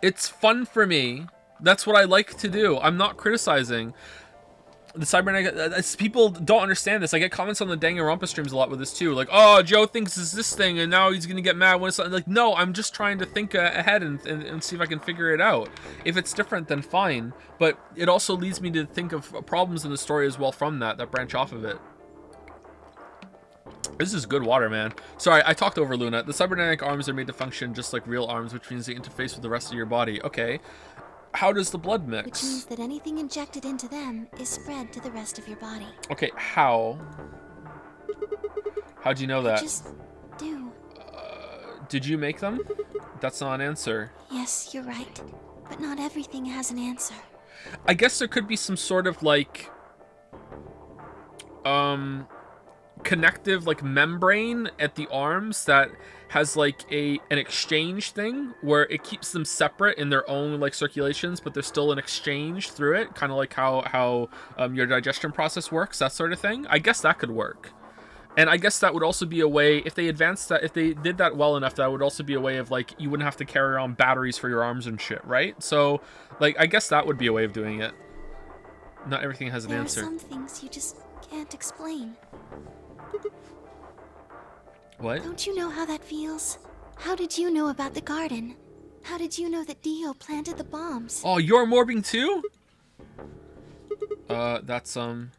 It's fun for me. That's what I like to do. I'm not criticizing. The cybernetic... people don't understand this. I get comments on the Danganronpa streams a lot with this too. Like, oh, Joe thinks it's this thing and now he's going to get mad when it's... Like, no, I'm just trying to think ahead and see if I can figure it out. If it's different, then fine. But it also leads me to think of problems in the story as well from that branch off of it. This is good water, man. Sorry, I talked over Luna. The cybernetic arms are made to function just like real arms, which means they interface with the rest of your body. Okay. How does the blood mix? Which means that anything injected into them is spread to the rest of your body. Okay, how? How'd you know that? I just do. Did you make them? That's not an answer. Yes, you're right. But not everything has an answer. I guess there could be some sort of like connective like membrane at the arms that has like an exchange thing where it keeps them separate in their own like circulations, but there's still an exchange through it, kind of like how your digestion process works, that sort of thing. I guess that could work. And I guess that would also be a way, if they advanced that, if they did that well enough, that would also be a way of like, you wouldn't have to carry around batteries for your arms and shit, right? So like, I guess that would be a way of doing it. Not everything has an answer. There are some things you just can't explain. What? Don't you know how that feels? How did you know about the garden? How did you know that Dio planted the bombs? Oh, you're morbing too? That's I'm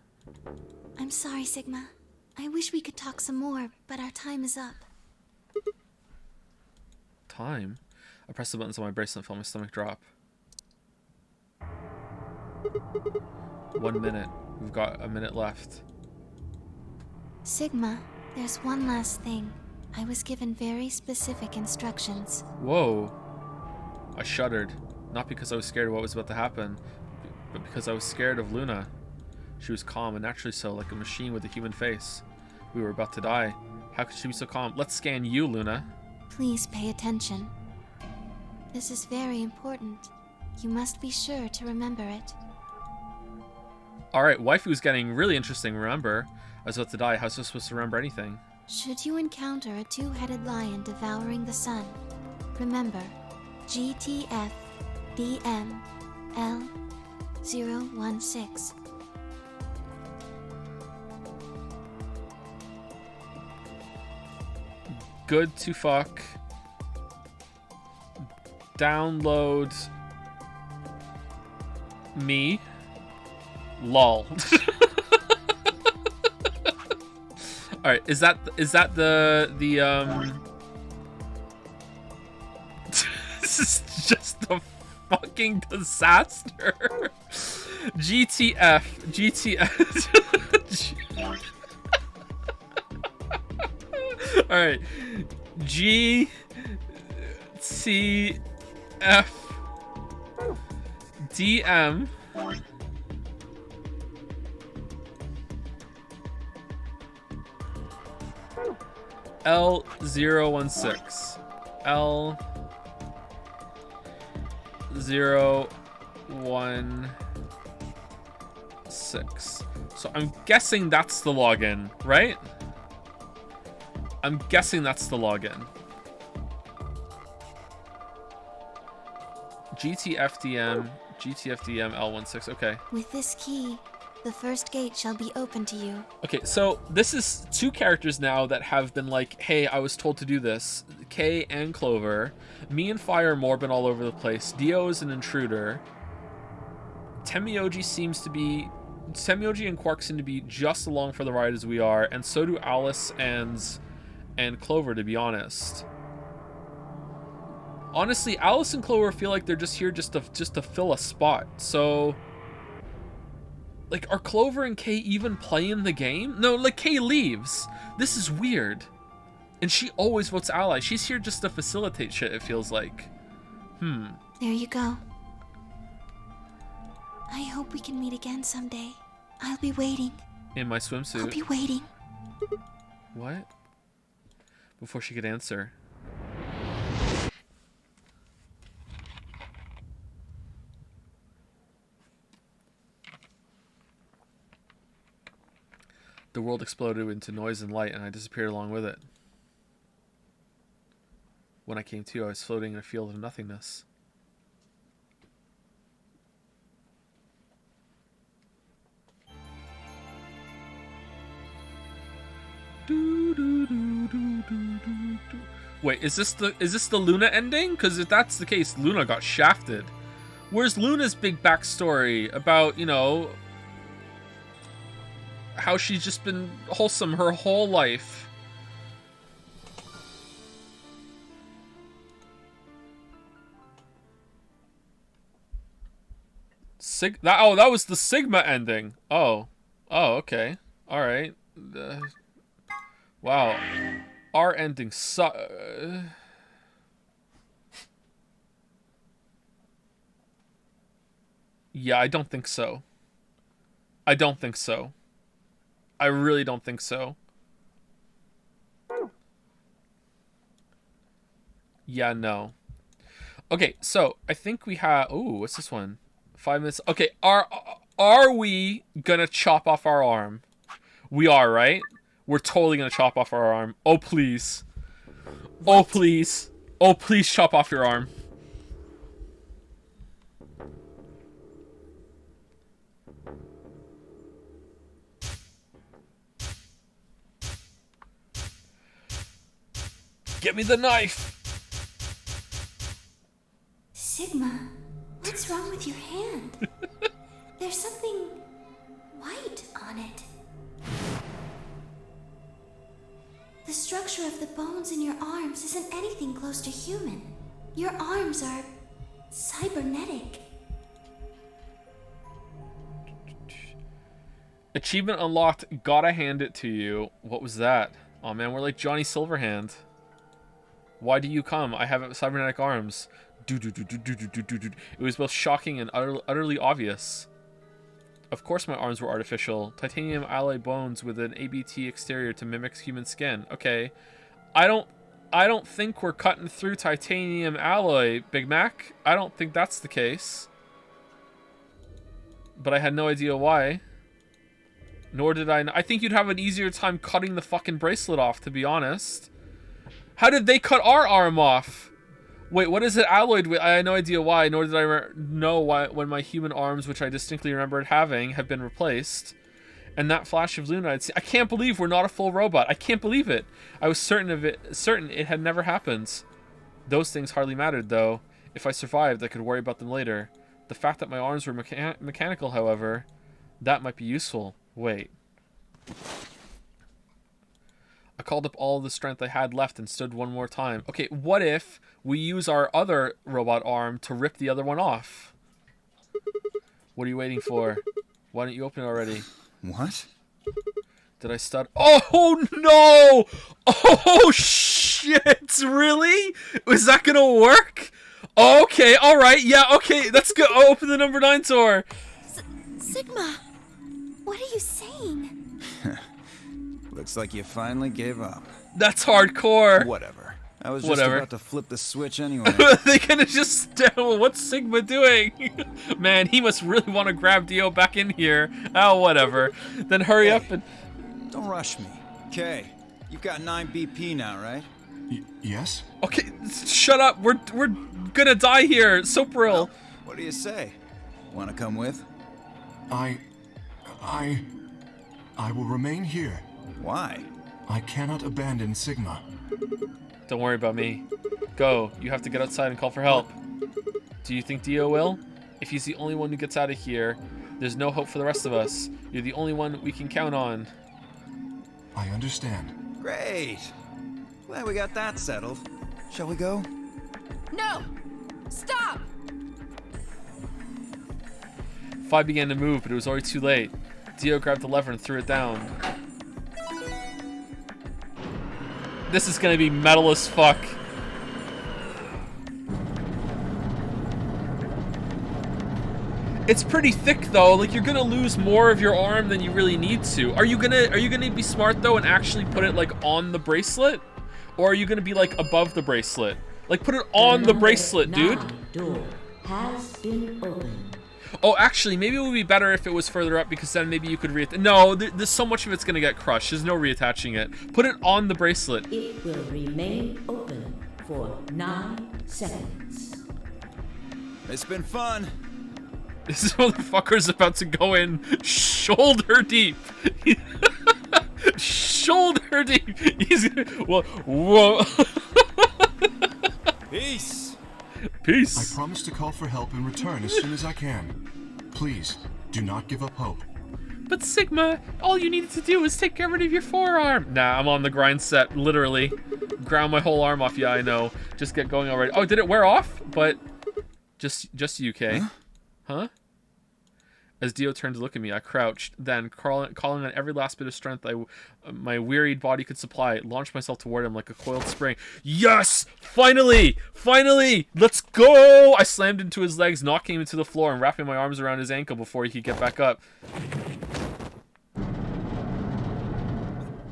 sorry, Sigma. I wish we could talk some more, but our time is up. Time? I pressed the buttons on my bracelet and felt my stomach drop. 1 minute. We've got a minute left. Sigma, there's one last thing. I was given very specific instructions. Whoa. I shuddered. Not because I was scared of what was about to happen, but because I was scared of Luna. She was calm, and naturally so, like a machine with a human face. We were about to die. How could she be so calm? Let's scan you, Luna. Please pay attention. This is very important. You must be sure to remember it. Alright, waifu's getting really interesting, remember. I was about to die. How was I supposed to remember anything? Should you encounter a two-headed lion devouring the sun, remember GTF DM L016. Good to fuck. Download me. Lol. All right, is that the This is just a fucking disaster. GTF. All right. GTF DM L016 L016. So I'm guessing that's the login, right? I'm guessing that's the login. GTFDM L16. Okay. With this key, the first gate shall be open to you. Okay, so this is two characters now that have been like, hey, I was told to do this. Kay and Clover. Me and Fire Moore been all over the place. Dio is an intruder. Temioji and Quark seem to be just along for the ride as we are, and so do Alice and Clover, to be honest. Honestly, Alice and Clover feel like they're just here just to fill a spot. So, like, are Clover and Kay even playing the game? No, like, Kay leaves. This is weird. And she always votes ally. She's here just to facilitate shit, it feels like. There you go. I hope we can meet again someday. I'll be waiting. In my swimsuit. I'll be waiting. What? Before she could answer. The world exploded into noise and light, and I disappeared along with it. When I came to, I was floating in a field of nothingness. Wait, is this the Luna ending? Because if that's the case, Luna got shafted. Where's Luna's big backstory about, you know, how she's just been wholesome her whole life? That was the Sigma ending. Oh, okay, all right. Wow, our ending Yeah, I don't think so. I don't think so. I really don't think so. Yeah, no. Okay, so I think we have... Ooh, what's this one? 5 minutes. Okay, are we gonna chop off our arm? We are, right? We're totally gonna chop off our arm. Oh, please. Oh, please. Oh, please chop off your arm. Get me the knife! Sigma, what's wrong with your hand? There's something white on it. The structure of the bones in your arms isn't anything close to human. Your arms are cybernetic. Achievement unlocked. Gotta hand it to you. What was that? Oh man, we're like Johnny Silverhand. Why do you come? I have cybernetic arms. It was both shocking and utterly obvious. Of course my arms were artificial. Titanium alloy bones with an ABT exterior to mimic human skin. Okay. I don't think we're cutting through titanium alloy, Big Mac. I don't think that's the case. But I had no idea why. Nor did I... I think you'd have an easier time cutting the fucking bracelet off, to be honest. How did they cut our arm off? Wait, what is it alloyed with? I had no idea why, nor did I know why when my human arms, which I distinctly remembered having, have been replaced. And that flash of Luna, I can't believe we're not a full robot. I can't believe it. I was certain it had never happened. Those things hardly mattered, though. If I survived, I could worry about them later. The fact that my arms were mechanical, however, that might be useful. Wait. I called up all the strength I had left and stood one more time. Okay, what if we use our other robot arm to rip the other one off? What are you waiting for? Why don't you open it already? What? Did I start? Oh no! Oh shit! Really? Was that gonna work? Okay, alright, yeah, okay, let's go. Oh, open the number 9 door. Sigma, what are you saying? Looks like you finally gave up. That's hardcore. Whatever. I was just about to flip the switch anyway. They could have just... What's Sigma doing? Man, he must really want to grab Dio back in here. Oh, whatever. Then hurry up and... Don't rush me. Okay, you've got 9 BP now, right? Yes? Okay, shut up. We're gonna die here. Sopril. Well, what do you say? Want to come with? I will remain here. Why? I cannot abandon Sigma. Don't worry about me. Go. You have to get outside and call for help. Do you think Dio will? If he's the only one who gets out of here, there's no hope for the rest of us. You're the only one we can count on. I understand. Great. Glad we got that settled. Shall we go? No! Stop! Fi began to move, but it was already too late. Dio grabbed the lever and threw it down. This is gonna be metal as fuck. It's pretty thick though. Like you're gonna lose more of your arm than you really need to. Are you gonna be smart though and actually put it like on the bracelet, or are you gonna be like above the bracelet? Like put it on the bracelet, dude. Door has been opened. Oh, actually, maybe it would be better if it was further up because then maybe you could No, there's so much of it's gonna get crushed. There's no reattaching it. Put it on the bracelet. It will remain open for 9 seconds. It's been fun. This motherfucker's about to go in shoulder deep. Shoulder deep. He's well, whoa. Peace. Peace. I promise to call for help and return as soon as I can. Please, do not give up hope. But Sigma, all you needed to do was take rid of your forearm. Nah, I'm on the grind set, literally. Ground my whole arm off. Yeah, I know. Just get going already. Oh, did it wear off? But just UK. Huh? As Dio turned to look at me, I crouched. Then, calling on every last bit of strength my wearied body could supply, launched myself toward him like a coiled spring. Yes! Finally! Finally! Let's go! I slammed into his legs, knocking him to the floor and wrapping my arms around his ankle before he could get back up.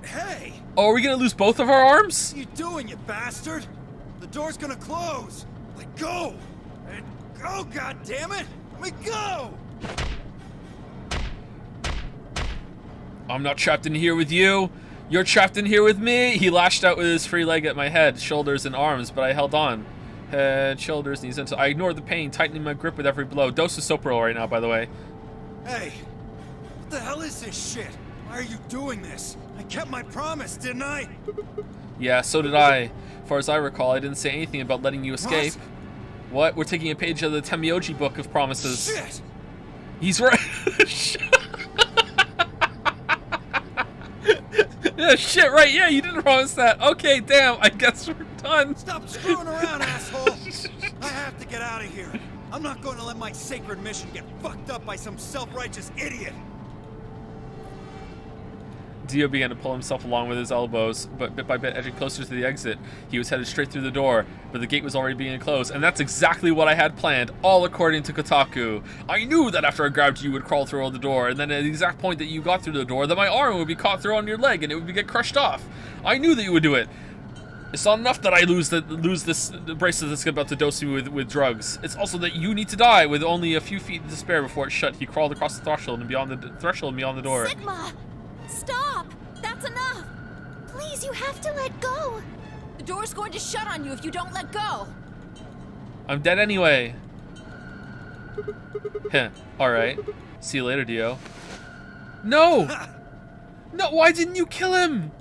Hey! Oh, are we gonna lose both of our arms? What are you doing, you bastard? The door's gonna close! Let go! Let go, goddammit! Let me go! I'm not trapped in here with you. You're trapped in here with me. He lashed out with his free leg at my head, shoulders, and arms, but I held on. Head, shoulders, knees, and I ignored the pain, tightening my grip with every blow. Dose of Sopril right now, by the way. Hey! What the hell is this shit? Why are you doing this? I kept my promise, didn't I? Yeah, so did I. As far as I recall, I didn't say anything about letting you escape. What? We're taking a page out of the Temioji book of promises. Shit! He's right. Yeah, shit, right, yeah, you didn't promise that. Okay, damn, I guess we're done. Stop screwing around, asshole! I have to get out of here. I'm not going to let my sacred mission get fucked up by some self-righteous idiot. Dio began to pull himself along with his elbows, but bit by bit edging closer to the exit. He was headed straight through the door, but the gate was already being closed, and that's exactly what I had planned, all according to Kotaku. I knew that after I grabbed you, you would crawl through the door, and then at the exact point that you got through the door, that my arm would be caught through on your leg, and it would get crushed off. I knew that you would do it. It's not enough that I lose this bracelet that's about to dose me with drugs. It's also that you need to die with only a few feet to spare before it shut. He crawled across the threshold and beyond the door. Sigma! Stop! That's enough! Please, you have to let go. The door's going to shut on you if you don't let go. I'm dead anyway. Heh. Alright. See you later, Dio. No! No, why didn't you kill him?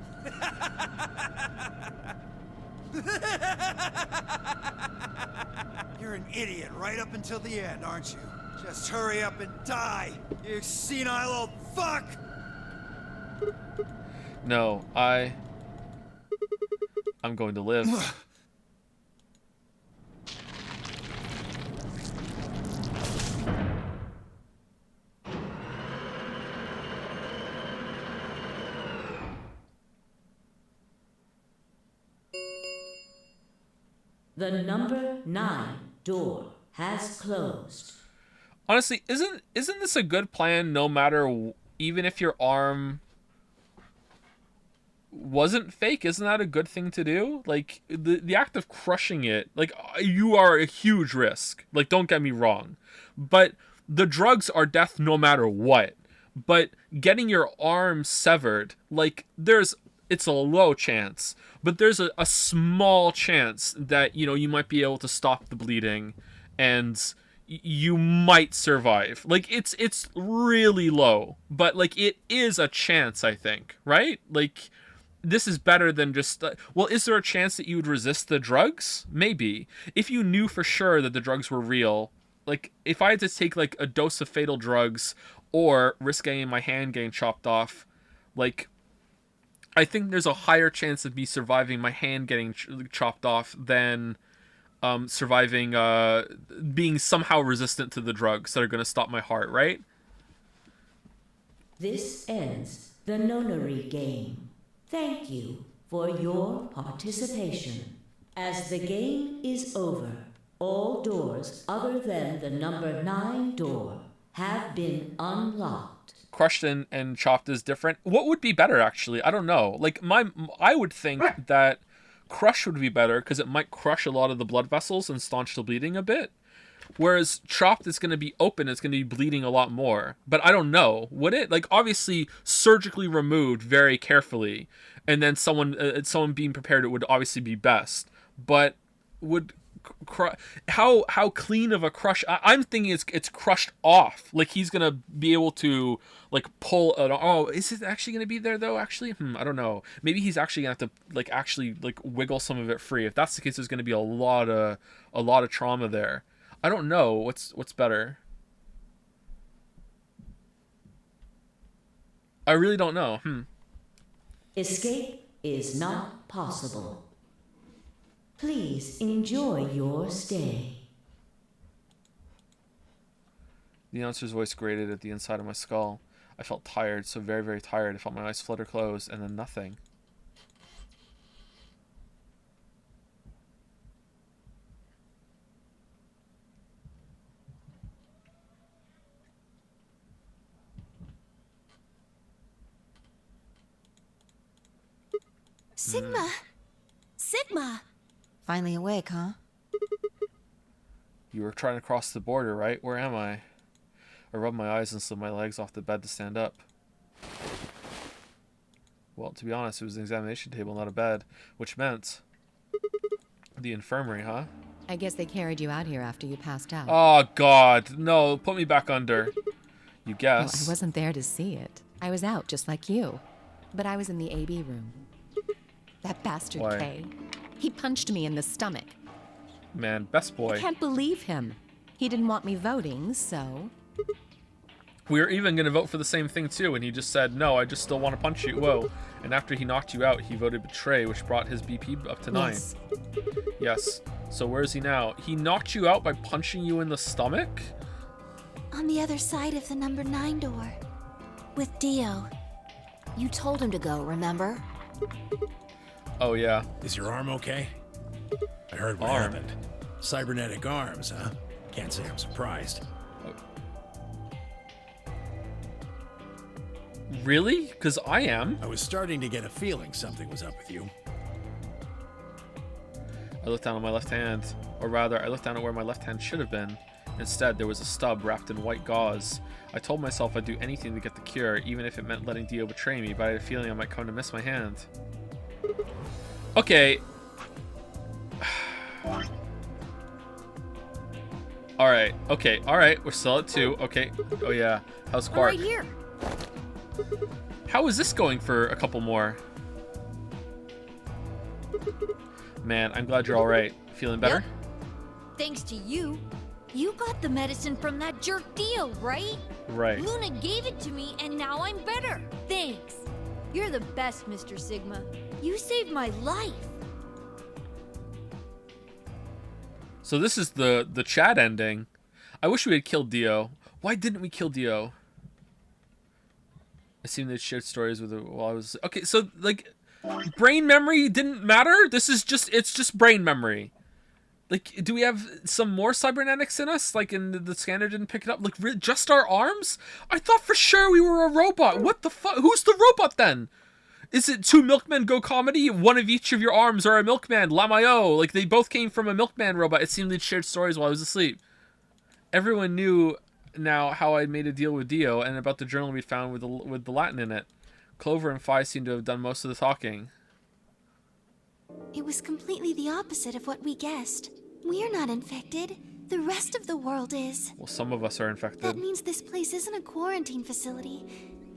You're an idiot right up until the end, aren't you? Just hurry up and die, you senile old fuck! No, I'm going to live. The number 9 door has closed. Honestly, isn't this a good plan no matter, even if your arm wasn't fake? Isn't that a good thing to do? Like, the act of crushing it, like, you are a huge risk. Like, don't get me wrong. But the drugs are death no matter what. But getting your arm severed, like, it's a low chance. But there's a small chance that, you know, you might be able to stop the bleeding and you might survive. Like, it's really low. But, like, it is a chance, I think. Right? Like, this is better than just... well, is there a chance that you would resist the drugs? Maybe. If you knew for sure that the drugs were real, like, if I had to take, like, a dose of fatal drugs or risk getting my hand getting chopped off, like, I think there's a higher chance of me surviving my hand getting chopped off than surviving being somehow resistant to the drugs that are going to stop my heart, right? This ends the nonary game. Thank you for your participation. As the game is over, all doors other than the number 9 door have been unlocked. Crushed and chopped is different. What would be better, actually? I don't know. Like, I would think that crush would be better because it might crush a lot of the blood vessels and staunch the bleeding a bit. Whereas chopped is going to be open, it's going to be bleeding a lot more. But I don't know. Would it? Like, obviously, surgically removed very carefully, and then someone being prepared, it would obviously be best. But would how clean of a crush? I'm thinking it's crushed off. Like, he's going to be able to, like, pull it. Oh, is it actually going to be there though? Actually, I don't know. Maybe he's actually going to have to, like, actually, like, wiggle some of it free. If that's the case, there's going to be a lot of trauma there. I don't know what's better. I really don't know. Escape is not possible. Please enjoy your stay. The announcer's voice grated at the inside of my skull. I felt tired, so very, very tired. I felt my eyes flutter closed, and then nothing. Sigma! Sigma! Finally awake, huh? You were trying to cross the border, right? Where am I? I rubbed my eyes and slid my legs off the bed to stand up. Well, to be honest, it was an examination table, not a bed, which meant the infirmary, huh? I guess they carried you out here after you passed out. Oh, God. No, put me back under. You guess. Well, I wasn't there to see it. I was out, just like you. But I was in the AB room. That bastard Why? Kay. He punched me in the stomach. Man, best boy. I can't believe him. He didn't want me voting, so... We were even going to vote for the same thing, too, and he just said, no, I just still want to punch you. Whoa. And after he knocked you out, he voted betray, which brought his BP up to 9. Yes. Yes. So where is he now? He knocked you out by punching you in the stomach? On the other side of the number 9 door. With Dio. You told him to go, remember? Oh, yeah. Is your arm okay? I heard what happened. Cybernetic arms, huh? Can't say I'm surprised. Really? Because I am. I was starting to get a feeling something was up with you. I looked down at my left hand. Or rather, I looked down at where my left hand should have been. Instead, there was a stub wrapped in white gauze. I told myself I'd do anything to get the cure, even if it meant letting Dio betray me, but I had a feeling I might come to miss my hand. Okay. Alright, okay, alright, we're still at 2. Okay, oh yeah. How's I'm Quark? right here. How is this going for a couple more? Man, I'm glad you're alright. Feeling better? Yep. Thanks to you. You got the medicine from that jerk Dio, right? Right. Luna gave it to me, and now I'm better. Thanks. You're the best, Mr. Sigma. You saved my life. So this is the chat ending. I wish we had killed Dio. Why didn't we kill Dio? I seem they'd shared stories with her while I was... Okay, so, like, brain memory didn't matter? This is just... It's just brain memory. Like, do we have some more cybernetics in us? Like, and the scanner didn't pick it up? Like, just our arms? I thought for sure we were a robot. What the fuck? Who's the robot, then? Is it 2 milkmen go comedy? One of each of your arms are a milkman. Lamayo. Like, they both came from a milkman robot. It seemed they'd shared stories while I was asleep. Everyone knew now how I made a deal with Dio and about the journal we found with the Latin in it. Clover and Phi seem to have done most of the talking. It was completely the opposite of what we guessed. We're not infected. The rest of the world is. Well, some of us are infected. That means this place isn't a quarantine facility.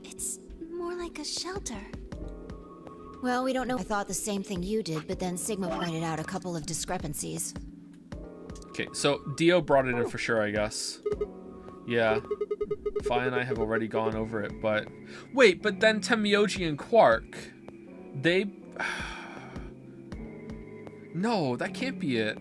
It's more like a shelter. Well, we don't know. I thought the same thing you did, but then Sigma pointed out a couple of discrepancies. Okay, so Dio brought it in for sure, I guess. Yeah. Phi and I have already gone over it, but... Wait, but then Temioji and Quark... They... No, that can't be it.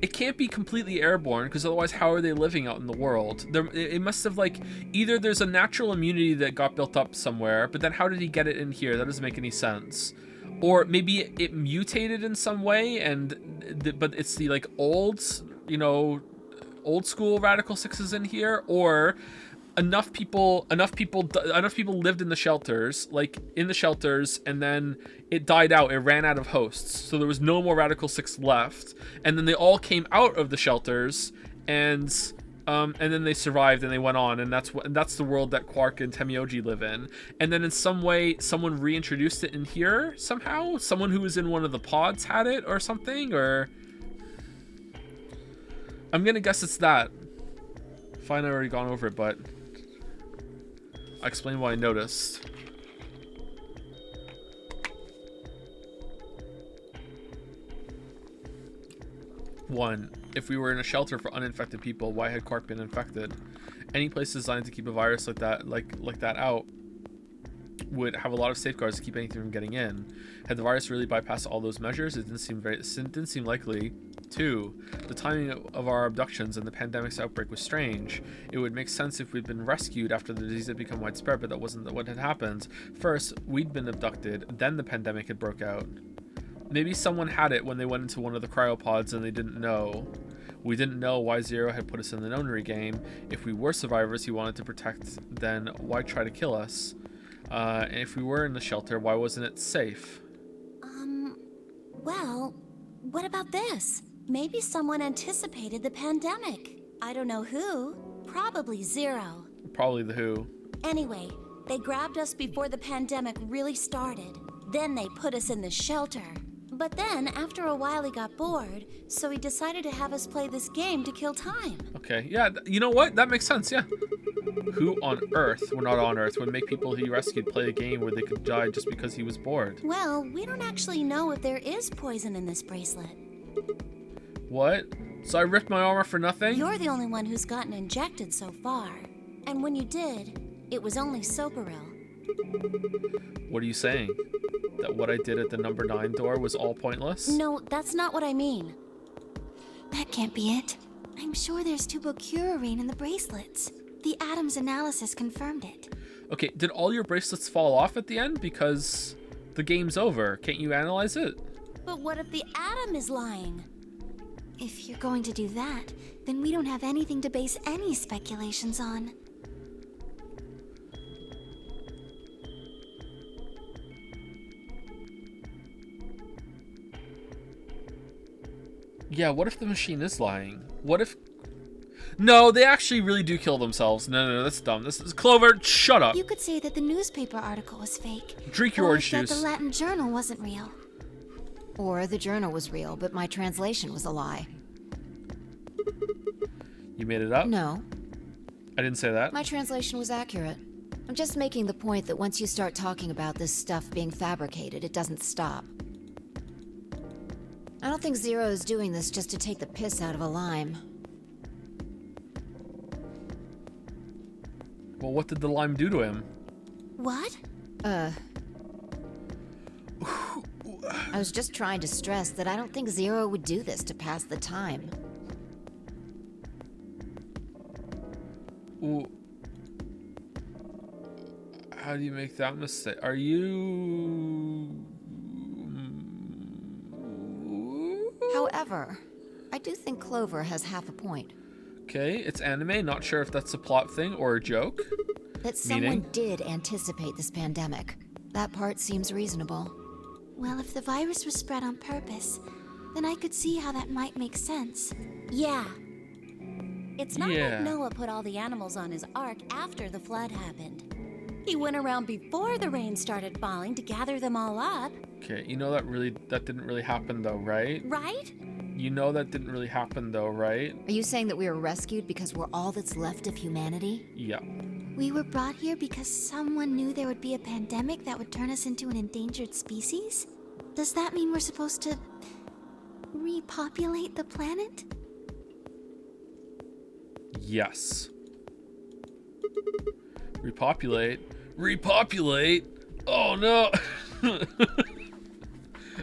It can't be completely airborne, because otherwise how are they living out in the world? It must have, like... Either there's a natural immunity that got built up somewhere, but then how did he get it in here? That doesn't make any sense. Or maybe it mutated in some way, but it's the, like, old, you know... old school Radical Sixes in here, or enough people lived in the shelters, and then it died out. It ran out of hosts, so there was no more Radical Six left, and then they all came out of the shelters, and then they survived and they went on, and that's the world that Quark and Temioji live in. And then in some way, someone reintroduced it in here somehow. Someone who was in one of the pods had it or something, or. I'm gonna guess it's that. Fine, I already gone over it, but I'll explain why I noticed. One, if we were in a shelter for uninfected people, why had Quark been infected? Any place designed to keep a virus like that out would have a lot of safeguards to keep anything from getting in. Had the virus really bypassed all those measures, it didn't seem likely. 2. The timing of our abductions and the pandemic's outbreak was strange. It would make sense if we'd been rescued after the disease had become widespread, but that wasn't what had happened. First, we'd been abducted, then the pandemic had broke out. Maybe someone had it when they went into one of the cryopods and they didn't know. We didn't know why Zero had put us in the nonary game. If we were survivors he wanted to protect, then why try to kill us? And if we were in the shelter, why wasn't it safe? Well, what about this? Maybe someone anticipated the pandemic. I don't know who. Probably Zero. Probably the Who. Anyway, they grabbed us before the pandemic really started. Then they put us in the shelter. But then, after a while, he got bored, so he decided to have us play this game to kill time. Okay, yeah, you know what? That makes sense, yeah. Who on Earth, well not on Earth, would make people he rescued play a game where they could die just because he was bored? Well, we don't actually know if there is poison in this bracelet. What? So I ripped my armor for nothing? You're the only one who's gotten injected so far. And when you did, it was only Socoril. What are you saying? That what I did at the number 9 door was all pointless? No, that's not what I mean. That can't be it. I'm sure there's tubocurarine in the bracelets. The Adam's analysis confirmed it. Okay, did all your bracelets fall off at the end? Because the game's over. Can't you analyze it? But what if the Adam is lying? If you're going to do that, then we don't have anything to base any speculations on. Yeah, what if the machine is lying? What if... No, they actually really do kill themselves. No, that's dumb. This is... Clover, shut up. You could say that the newspaper article was fake. Drink your orange juice. Or that the Latin journal wasn't real. Or the journal was real, but my translation was a lie. You made it up? No. I didn't say that. My translation was accurate. I'm just making the point that once you start talking about this stuff being fabricated, it doesn't stop. I don't think Zero is doing this just to take the piss out of a lime. Well, what did the lime do to him? What? I was just trying to stress that I don't think Zero would do this to pass the time. Ooh. How do you make that mistake? Are you... However, I do think Clover has half a point. Okay, it's anime. Not sure if that's a plot thing or a joke. That someone did anticipate this pandemic. That part seems reasonable. Well, if the virus was spread on purpose, then I could see how that might make sense. Yeah. It's not like Noah put all the animals on his ark after the flood happened. He went around before the rain started falling to gather them all up. Okay, you know that didn't really happen though, right? Right? You know that didn't really happen though, right? Are you saying that we were rescued because we're all that's left of humanity? Yeah. We were brought here because someone knew there would be a pandemic that would turn us into an endangered species? Does that mean we're supposed to repopulate the planet? Yes. Repopulate. Repopulate? Oh no!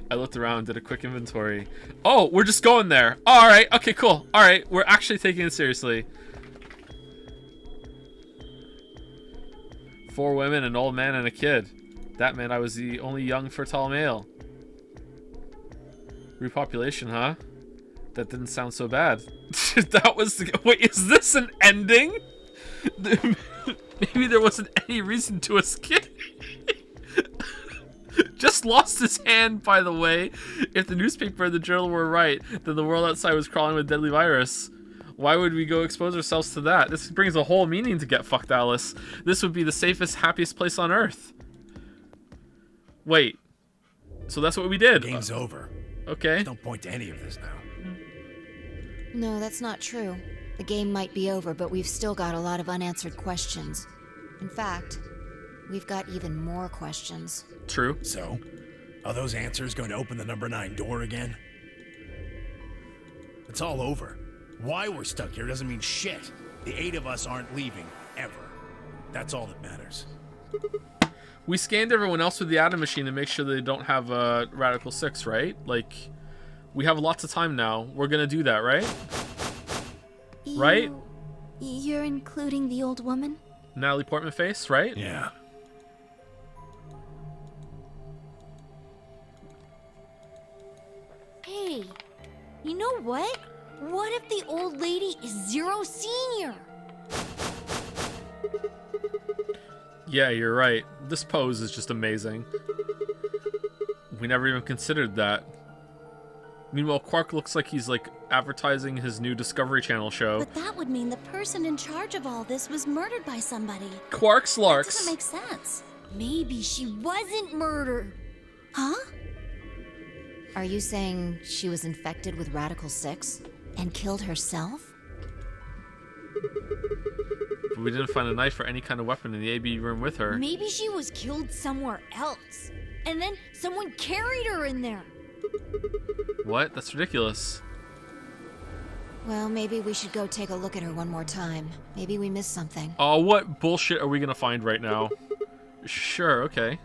I looked around, did a quick inventory. Oh, we're just going there. Alright, okay, cool. Alright, we're actually taking it seriously. 4 women, an old man, and a kid. That meant I was the only young fertile male. Repopulation, huh? That didn't sound so bad. That was the... Wait, is this an ending? Maybe there wasn't any reason to escape. Just lost his hand, by the way. If the newspaper and the journal were right, then the world outside was crawling with deadly virus. Why would we go expose ourselves to that? This brings a whole meaning to Get Fucked, Alice. This would be the safest, happiest place on Earth. Wait. So that's what we did. Game's over. Okay. Don't point to any of this now. No, that's not true. The game might be over, but we've still got a lot of unanswered questions. In fact, we've got even more questions. True. So, are those answers going to open the number 9 door again? It's all over. Why we're stuck here doesn't mean shit. The 8 of us aren't leaving, ever. That's all that matters. We scanned everyone else with the Atom Machine to make sure they don't have Radical 6, right? Like, we have lots of time now. We're gonna do that, right? Right? You're including the old woman? Natalie Portman face, right? Yeah. Hey, you know what? What if the old lady is Zero Senior? Yeah, you're right. This pose is just amazing. We never even considered that. Meanwhile, Quark looks like he's like advertising his new Discovery Channel show. But that would mean the person in charge of all this was murdered by somebody. Quark's Larks. That doesn't make sense. Maybe she wasn't murdered. Huh? Are you saying she was infected with Radical 6 And killed herself? But we didn't find a knife or any kind of weapon in the AB room with her. Maybe she was killed somewhere else. And then someone carried her in there. What? That's ridiculous. Well, maybe we should go take a look at her one more time. Maybe we missed something. Oh, what bullshit are we gonna find right now? Sure, okay.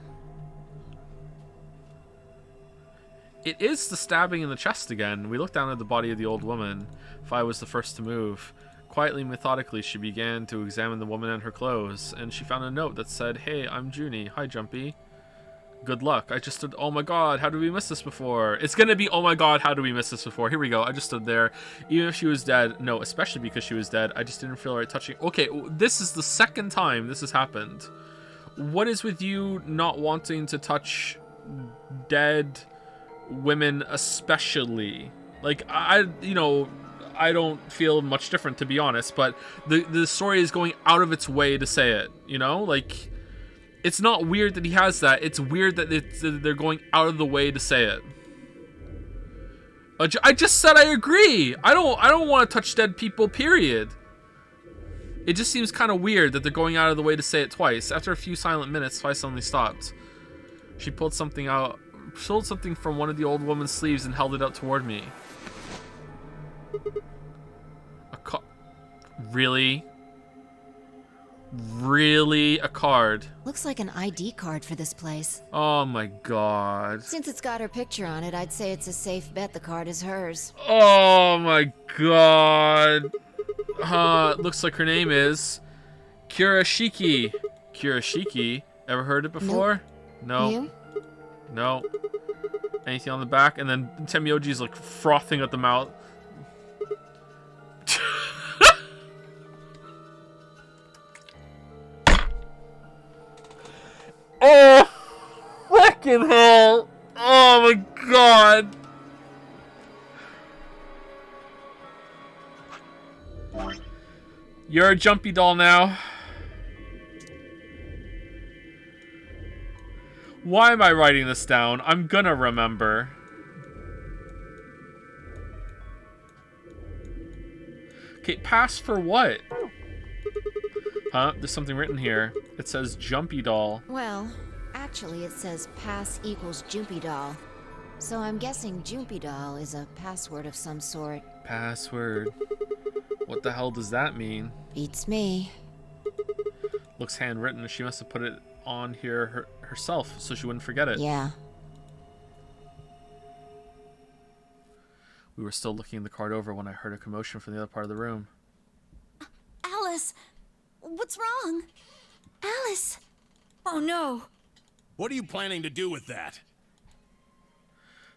It is the stabbing in the chest again. We looked down at the body of the old woman. Fi was the first to move. Quietly, methodically, she began to examine the woman and her clothes, and she found a note that said, "Hey, I'm Junie. Hi, Jumpy. Good luck." I just stood, oh my god, how did we miss this before? It's gonna be, oh my god, how did we miss this before? Here we go. I just stood there. Even if she was dead, no, especially because she was dead, I just didn't feel right touching. Okay, this is the second time this has happened. What is with you not wanting to touch dead women especially? Like, I don't feel much different, to be honest, but the story is going out of its way to say it, you know? Like, it's not weird that he has that. It's weird that they're going out of the way to say it. I just said I agree. I don't want to touch dead people, period. It just seems kind of weird that they're going out of the way to say it twice. After a few silent minutes, Twice suddenly stopped. She pulled something from one of the old woman's sleeves and held it out toward me. Really? Really? A card? Looks like an ID card for this place. Oh my god. Since it's got her picture on it, I'd say it's a safe bet the card is hers. Oh my god. Looks like her name is Kurashiki. Kurashiki? Ever heard it before? No. You? No. Anything on the back? And then Temioji's like frothing at the mouth. Oh, fucking hell! Oh my god! You're a Jumpy doll now. Why am I writing this down? I'm gonna remember. Okay, pass for what? Huh? There's something written here. It says Jumpy doll. Well, actually it says pass equals Jumpy doll. So I'm guessing Jumpy doll is a password of some sort. Password. What the hell does that mean? Beats me. Looks handwritten. She must have put it on here herself so she wouldn't forget it. Yeah. We were still looking the card over when I heard a commotion from the other part of the room. Alice! What's wrong? Alice! Oh no! What are you planning to do with that?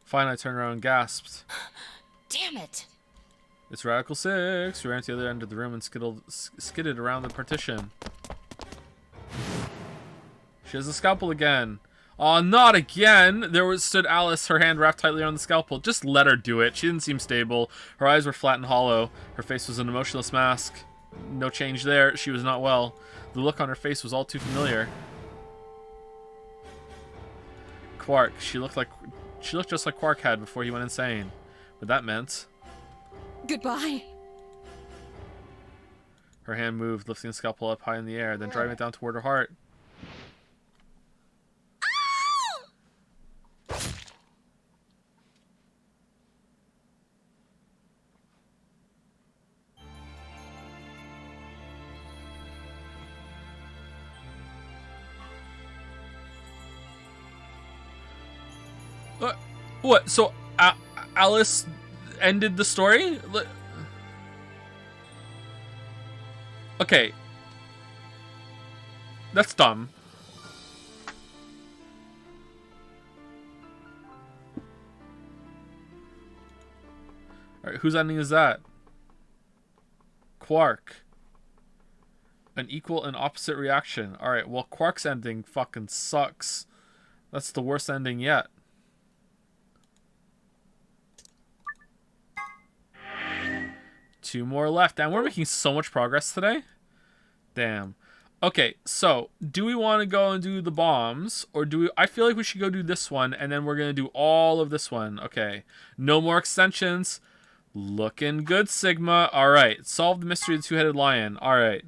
Fine, I turned around and gasped. Damn it! It's Radical 6. We ran to the other end of the room and skidded around the partition. She has a scalpel again. Aw, not again! Stood Alice, her hand wrapped tightly around the scalpel. Just let her do it. She didn't seem stable. Her eyes were flat and hollow. Her face was an emotionless mask. No change there. She was not well. The look on her face was all too familiar. Quark. She looked just like Quark had before he went insane. What that meant. Goodbye. Her hand moved, lifting the scalpel up high in the air, then driving it down toward her heart. What? So Alice ended the story? Okay. That's dumb. Alright, whose ending is that? Quark. An equal and opposite reaction. Alright, well, Quark's ending fucking sucks. That's the worst ending yet. Two more left. And we're making so much progress today. Damn. Okay, so do we want to go and do the bombs, or do we? I feel like we should go do this one, and then we're gonna do all of this one. Okay, no more extensions. Looking good, Sigma. All right, solve the mystery of the two-headed lion. All right.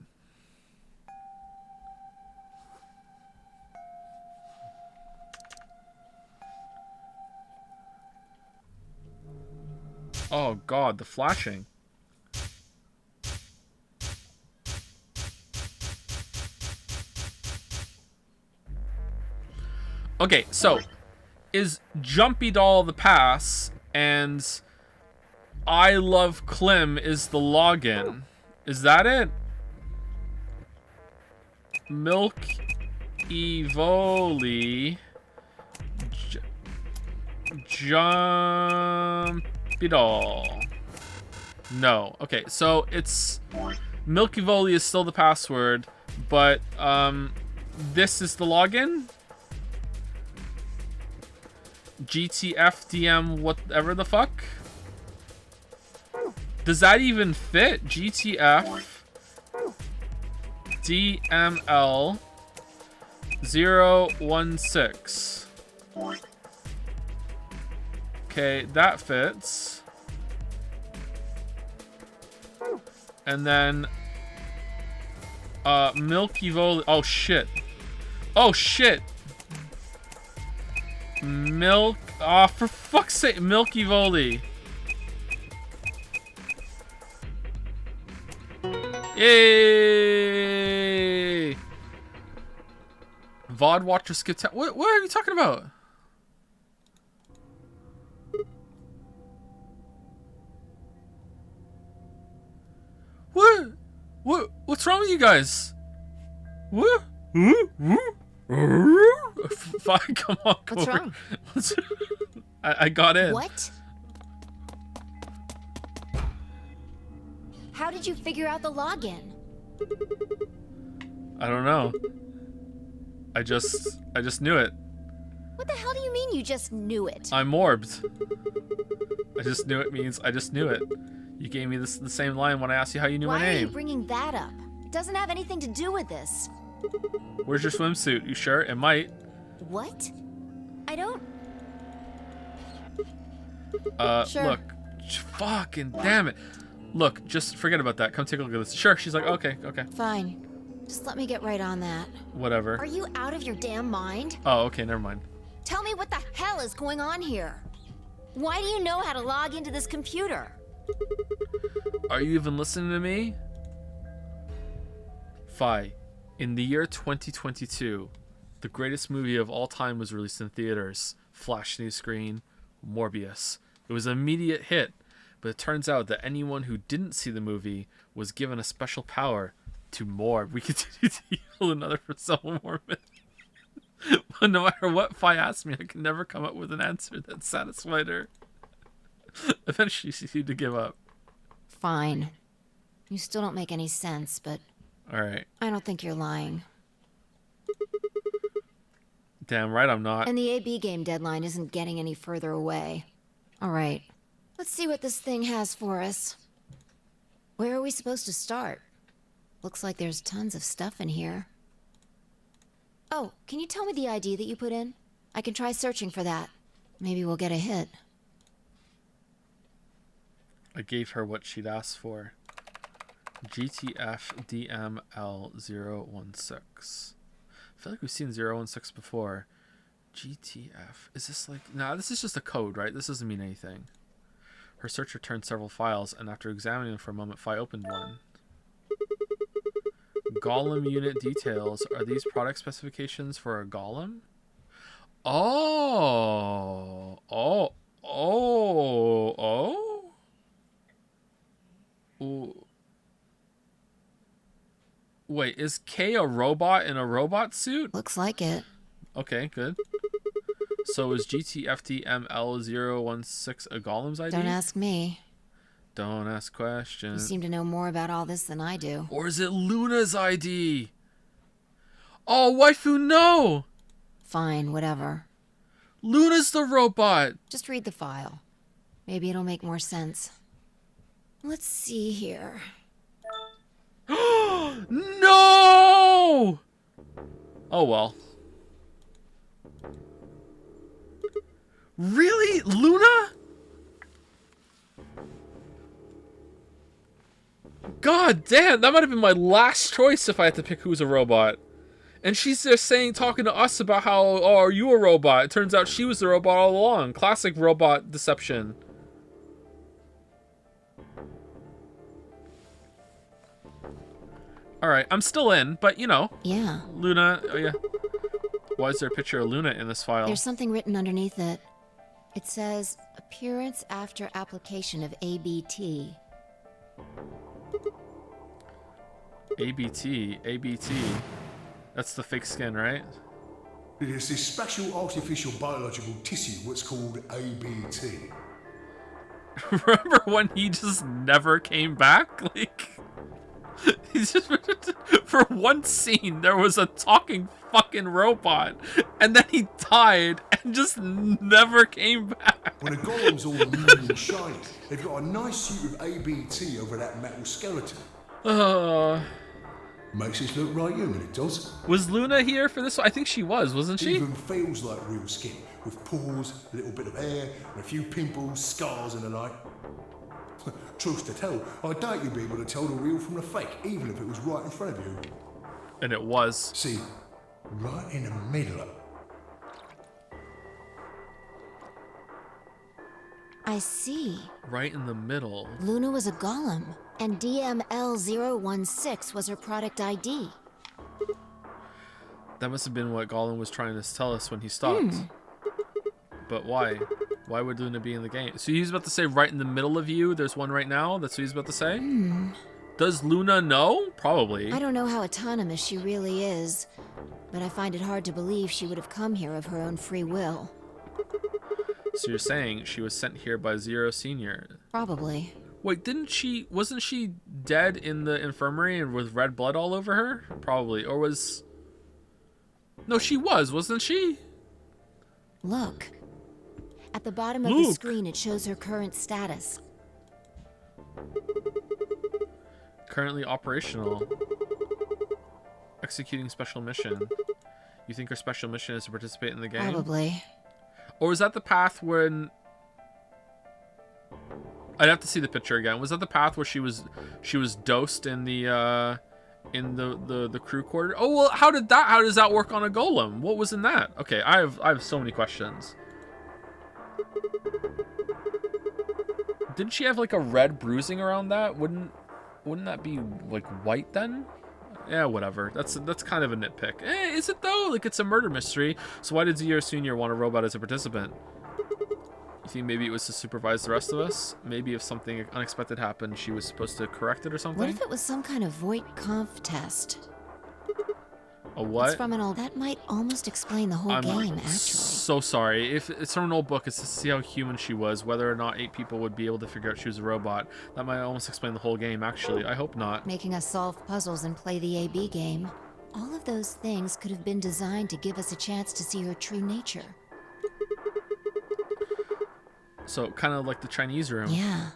Oh God, the flashing. Okay, so is Jumpy Doll the pass and I Love Clem is the login? Is that it? Milk Evoli Jumpy Doll. No. Okay, so it's Milk Evoli is still the password, but this is the login? GTFDM whatever the fuck? Does that even fit? GTF DML 016. Okay, that fits. And then Milky Voli. Oh shit. Oh shit. Milk. Oh, for fuck's sake, Milky Voli. Yay! VOD watcher skip town. What are you talking about? What's wrong with you guys? What? Fine, come on. What's wrong? I got in. What? How did you figure out the login? I don't know. I just knew it. What the hell do you mean you just knew it? I'm orbed. I just knew it means I just knew it. You gave me the same line when I asked you how you knew my Why are you name. bringing that up? It doesn't have anything to do with this. Where's your swimsuit? You sure? It might. What? I don't... Sure. Look. Fucking damn it. Look, just forget about that. Come take a look at this. Sure. She's like, okay. Fine. Just let me get right on that. Whatever. Are you out of your damn mind? Oh, okay. Never mind. Tell me what the hell is going on here. Why do you know how to log into this computer? Are you even listening to me? Fi, in the year 2022, the greatest movie of all time was released in theaters. Flash new screen, Morbius. It was an immediate hit, but it turns out that anyone who didn't see the movie was given a special power to morb. We continue to heal another for several more minutes. But no matter what Fi asked me, I could never come up with an answer that satisfied her. Eventually, she seemed to give up. Fine. You still don't make any sense, but... Alright. I don't think you're lying. Damn right I'm not. And the AB game deadline isn't getting any further away. Alright. Let's see what this thing has for us. Where are we supposed to start? Looks like there's tons of stuff in here. Oh, can you tell me the ID that you put in? I can try searching for that. Maybe we'll get a hit. I gave her what she'd asked for. GTF DML016. I feel like we've seen 016 before. GTF. Is this like... Nah, this is just a code, right? This doesn't mean anything. Her search returned several files, and after examining them for a moment, Fi opened one. Golem unit details. Are these product specifications for a golem? Oh. Oh. Oh. Oh. Ooh. Wait, is Kay a robot in a robot suit? Looks like it. Okay, good. So is GTFTML016 a Golem's ID? Don't ask me. Don't ask You questions. seem to know more about all this than I do. Or is it Luna's ID? Oh, waifu, no! Fine, whatever. Luna's the robot! Just read the file. Maybe it'll make more sense. Let's see here. No! Oh well. Really? Luna? God damn, that might have been my last choice if I had to pick who's a robot. And she's just talking to us about how, oh, are you a robot? It turns out she was the robot all along. Classic robot deception. Alright, I'm still in, but you know. Yeah. Luna, oh yeah. Why is there a picture of Luna in this file? There's something written underneath it. It says, appearance after application of ABT. ABT. That's the fake skin, right? It is this special artificial biological tissue what's called ABT. Remember when he just never came back? Like, he's just for one scene there was a talking fucking robot, and then he died and just never came back. When a golem's all new and shiny, they've got a nice suit of ABT over that metal skeleton. Makes it look right human, it does. Was Luna here for this one? I think she was, wasn't she? Even feels like real skin, with pores, a little bit of hair, and a few pimples, scars and the like. Truth to tell, I doubt you'd be able to tell the real from the fake, even if it was right in front of you. And it was. See, right in the middle. I see. Right in the middle. Luna was a golem, and DML016 was her product ID. That must have been what Gollum was trying to tell us when he stopped. But why? Why would Luna be in the game? So he's about to say right in the middle of you, there's one right now? That's what he's about to say? Does Luna know? Probably. I don't know how autonomous she really is, but I find it hard to believe she would have come here of her own free will. So you're saying she was sent here by Zero Senior? Probably. Wait, wasn't she dead in the infirmary and with red blood all over her? Probably. Or was... No, she wasn't she? Look. At the bottom of the screen, it shows her current status. Currently operational. Executing special mission. You think her special mission is to participate in the game? Probably. Or was that the path when... I'd have to see the picture again. Was that the path where she was dosed in the crew quarter? Oh well, how does that work on a golem? What was in that? Okay, I have so many questions. Didn't she have like a red bruising around that? Wouldn't that be like white then? Yeah, whatever. That's kind of a nitpick. Is it though? Like, it's a murder mystery. So why did Zero Senior want a robot as a participant? You think maybe it was to supervise the rest of us? Maybe if something unexpected happened, she was supposed to correct it or something? What if it was some kind of Voight-Kampff test? A what? It's from an old... That might almost explain the whole game, actually. So sorry. If it's from an old book, it's to see how human she was, whether or not 8 people would be able to figure out she was a robot. That might almost explain the whole game, actually. I hope not. Making us solve puzzles and play the AB game. All of those things could have been designed to give us a chance to see her true nature. So, kind of like the Chinese room. Yeah.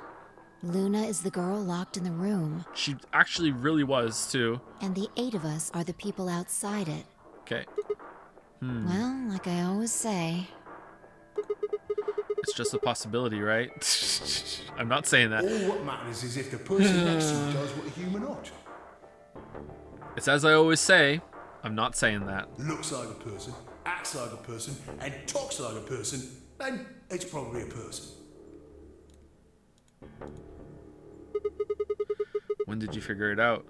Luna is the girl locked in the room. She actually really was, too. And the 8 of us are the people outside it. Okay. Well, like I always say... It's just a possibility, right? I'm not saying that. All what matters is if the person next to you does what a human ought. It's as I always say, I'm not saying that. Looks like a person, acts like a person, and talks like a person, then it's probably a person. When did you figure it out?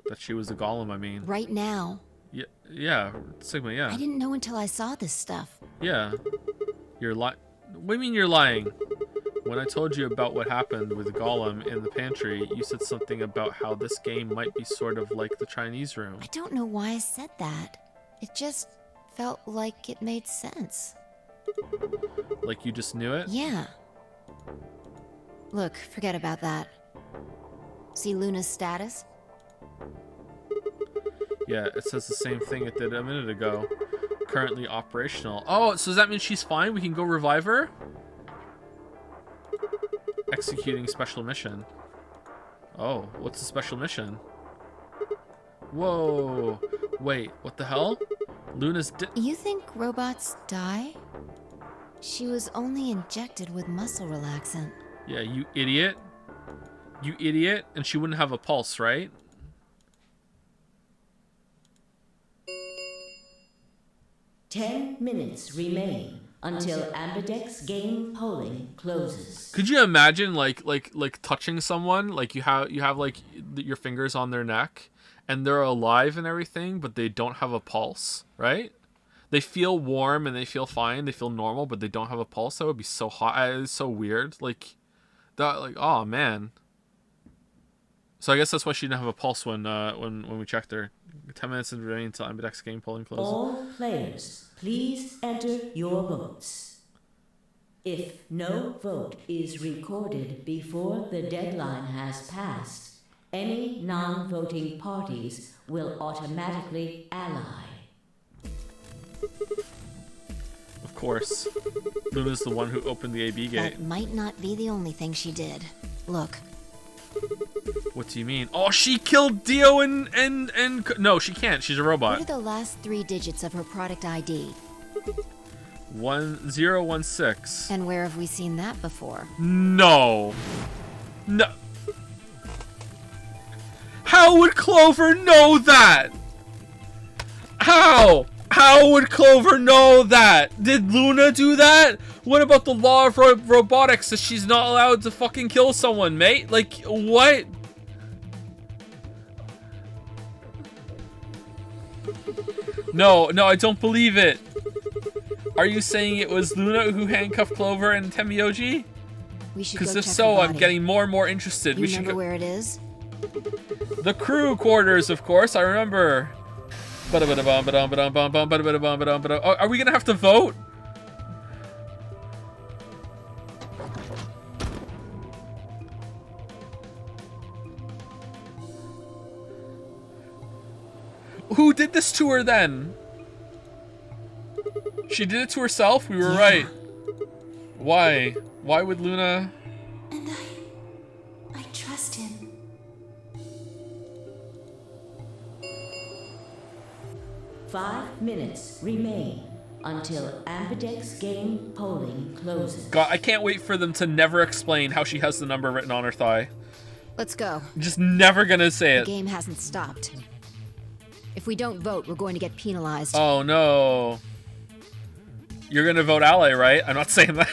That she was a golem, I mean. Right now. Yeah, Yeah, Sigma, yeah. I didn't know until I saw this stuff. Yeah. You're lying. What do you mean you're lying? When I told you about what happened with Gollum in the pantry, you said something about how this game might be sort of like the Chinese room. I don't know why I said that. It just felt like it made sense. Like you just knew it? Yeah. Look, forget about that. See Luna's status? Yeah, it says the same thing it did a minute ago. Currently operational. Oh, so does that mean she's fine? We can go revive her? Executing special mission. Oh, what's the special mission? Whoa. Wait, what the hell? Luna's You think robots die? She was only injected with muscle relaxant. Yeah, you idiot. You idiot. And she wouldn't have a pulse, right? Ten minutes remain until Ambidex game polling closes. Could you imagine like touching someone, like you have like your fingers on their neck and they're alive and everything, but they don't have a pulse, right? They feel warm and they feel fine, they feel normal, but they don't have a pulse. That would be so hot. It's so weird. Like that, like, oh man. So I guess that's why she didn't have a pulse when we checked her. 10 minutes remain until Ambidex game polling closes. All players, please enter your votes. If no vote is recorded before the deadline has passed, any non-voting parties will automatically ally. Of course. Luna's the one who opened the AB gate. That might not be the only thing she did. Look. What do you mean? Oh, she killed Dio and no, she can't. She's a robot. What are the last 3 digits of her product ID? 1016. And where have we seen that before? No. No. How would Clover know that? How? How would Clover know that? Did Luna do that? What about the law of robotics that she's not allowed to fucking kill someone, mate? Like, what? No, I don't believe it. Are you saying it was Luna who handcuffed Clover and Temioji? We should Because go if check so, her I'm body. getting more and more interested. You We should remember go. where it is? The crew quarters, of course. I remember. Oh, are we gonna have to vote? Who did this to her then? She did it to herself? We were right. Why? Why would Luna... And I trust him. Five minutes remain until Ambidex game polling closes. God, I can't wait for them to never explain how she has the number written on her thigh. Let's go. I'm just never gonna say The it. game hasn't stopped. If we don't vote, we're going to get penalized. Oh no. You're gonna vote ally, right? I'm not saying that.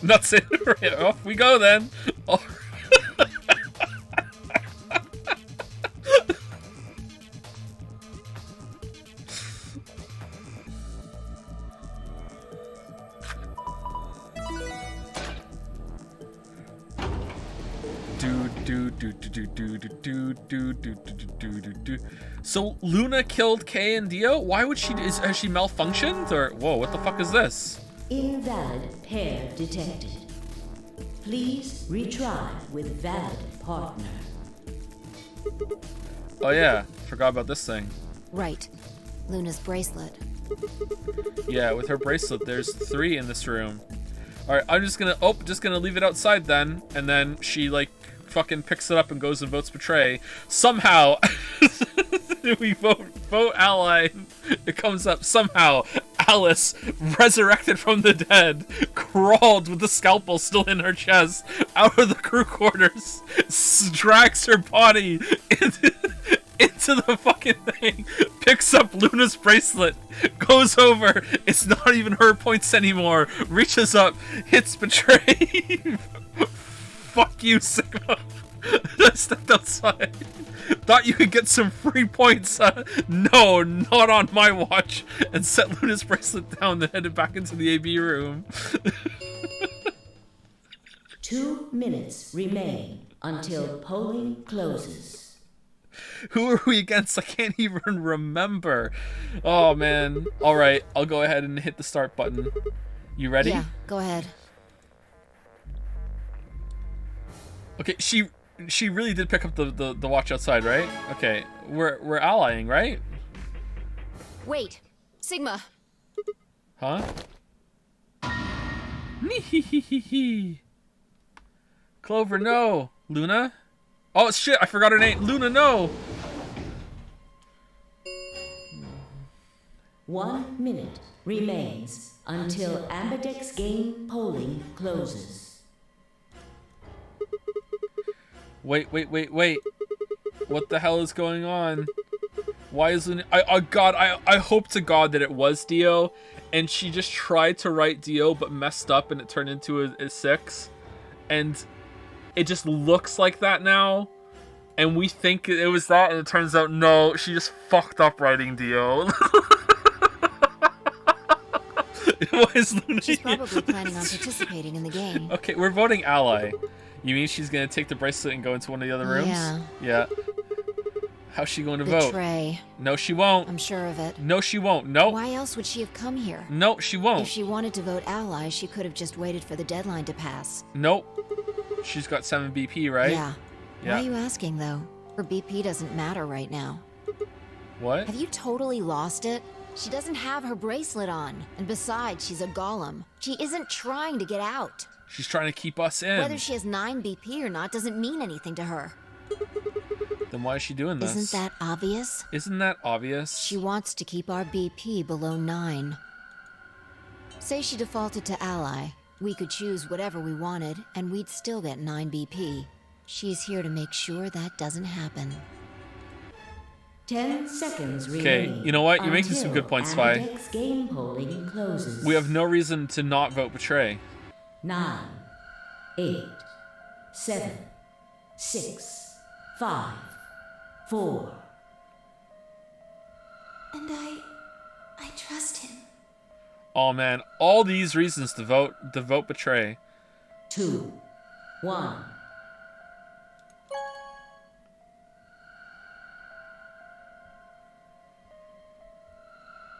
Not saying right. Off we go then. Oh. So Luna killed Kay and Dio? Why would she? Has she malfunctioned? Or whoa, what the fuck is this? Invalid pair detected. Please retry with valid partner. Oh yeah, forgot about this thing. Right. Luna's bracelet. Yeah, with her bracelet, there's 3 in this room. All right, I'm just gonna leave it outside then, and then she like fucking picks it up and goes and votes betray. Somehow, we vote ally. It comes up somehow. Alice, resurrected from the dead, crawled with the scalpel still in her chest out of the crew quarters, drags her body into the fucking thing, picks up Luna's bracelet, goes over, it's not even her points anymore, reaches up, hits betray. Fuck you, Sigma. Stepped outside. Thought you could get some free points. No, not on my watch. And set Luna's bracelet down and headed back into the AB room. 2 minutes remain until polling closes. Who are we against? I can't even remember. Oh, man. All right, I'll go ahead and hit the start button. You ready? Yeah, go ahead. Okay, she really did pick up the watch outside, right? Okay, we're allying, right? Wait, Sigma. Huh? Clover, no. Luna? Oh shit, I forgot her name. Luna, no. 1 minute remains until Ambidex game polling closes. Wait. What the hell is going on? Why is Luna... I hope to God that it was Dio, and she just tried to write Dio, but messed up, and it turned into a 6. And it just looks like that now. And we think it was that, and it turns out, no, she just fucked up writing Dio. Why is Luna... She's probably planning on participating in the game. Okay, we're voting ally. You mean she's gonna take the bracelet and go into one of the other rooms? Yeah. Yeah. How's she going to vote? Betray. No, she won't. I'm sure of it. No, she won't. No. Why else would she have come here? No, she won't. If she wanted to vote ally, she could have just waited for the deadline to pass. Nope. She's got 7 BP, right? Yeah. Yeah. Why are you asking, though? Her BP doesn't matter right now. What? Have you totally lost it? She doesn't have her bracelet on. And besides, she's a golem. She isn't trying to get out. She's trying to keep us in. Whether she has 9 BP or not doesn't mean anything to her. Then why is she doing this? Isn't that obvious? Isn't that obvious? She wants to keep our BP below 9. Say she defaulted to ally. We could choose whatever we wanted, and we'd still get 9 BP. She's here to make sure that doesn't happen. 10 seconds remain. Okay, you know what? You're making some good points, Spy. Ambidex game polling closes. We have no reason to not vote Betray. 9, 8, 7, 6, 5, 4. And I trust him. Oh man, all these reasons to vote Betray. 2, 1.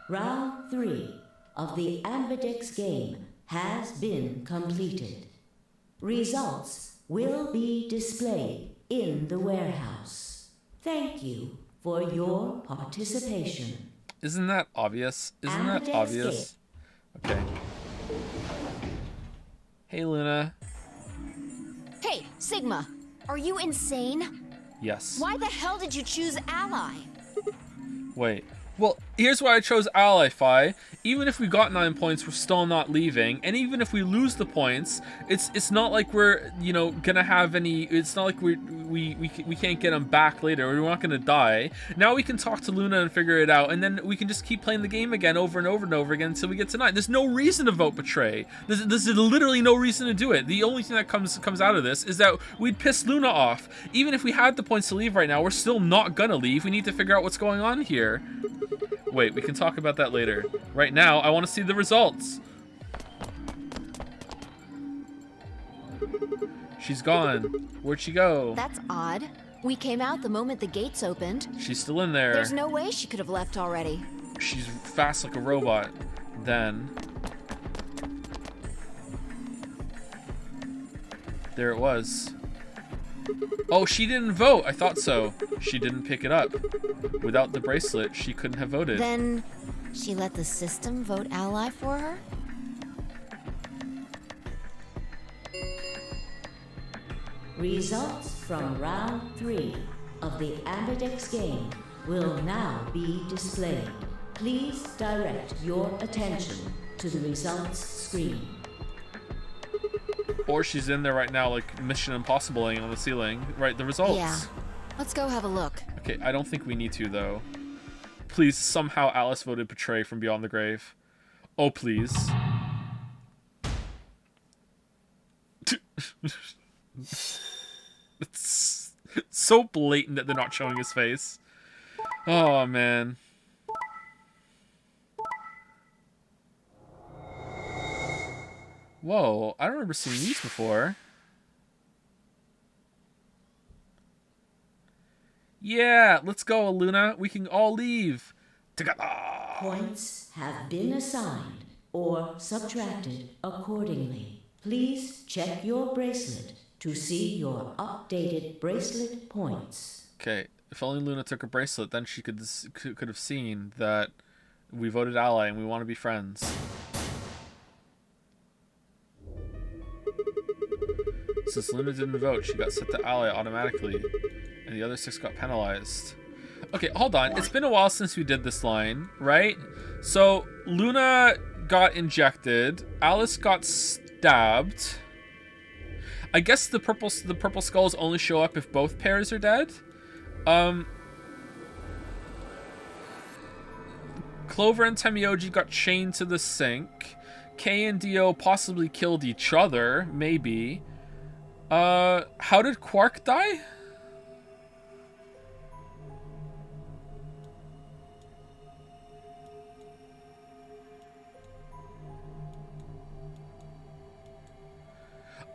Round 3 of the Ambidex game has been completed. Results will be displayed in the warehouse. Thank you for your participation. Isn't that obvious? Isn't that Ambidex obvious? Okay. Hey, Luna. Hey, Sigma! Are you insane? Yes. Why the hell did you choose ally? Wait. Well, here's why I chose Ally, Fi. Even if we got 9 points, we're still not leaving. And even if we lose the points, it's not like we're, you know, gonna have any... It's not like we can't get them back later. We're not gonna die. Now we can talk to Luna and figure it out. And then we can just keep playing the game again over and over and over again until we get to 9. There's no reason to vote Betray. There's literally no reason to do it. The only thing that comes out of this is that we'd piss Luna off. Even if we had the points to leave right now, we're still not gonna leave. We need to figure out what's going on here. Wait, we can talk about that later. Right now, I want to see the results. She's gone. Where'd she go? That's odd. We came out the moment the gates opened. She's still in there. There's no way she could have left already. She's fast like a robot. Then... there it was. Oh, she didn't vote. I thought so. She didn't pick it up. Without the bracelet, she couldn't have voted. Then she let the system vote ally for her? Results from round 3 of the Ambidex game will now be displayed. Please direct your attention to the results screen. Or she's in there right now, like Mission Impossible-ing on the ceiling. Right, the results. Yeah. Let's go have a look. Okay, I don't think we need to, though. Please, somehow Alice voted Betray from Beyond the Grave. Oh, please. It's... So blatant that they're not showing his face. Oh, man. Whoa, I don't remember seeing these before. Yeah, let's go, Luna. We can all leave. Together. Points have been assigned or subtracted accordingly. Please check your bracelet to see your updated bracelet points. Okay, if only Luna took her bracelet, then she could have seen that we voted ally and we want to be friends. Since Luna didn't vote, she got set to ally automatically, and the other 6 got penalized. Okay, hold on. It's been a while since we did this line, right? So, Luna got injected. Alice got stabbed. I guess the purple skulls only show up if both pairs are dead. Clover and Temioji got chained to the sink. Kay and Dio possibly killed each other, maybe. How did Quark die?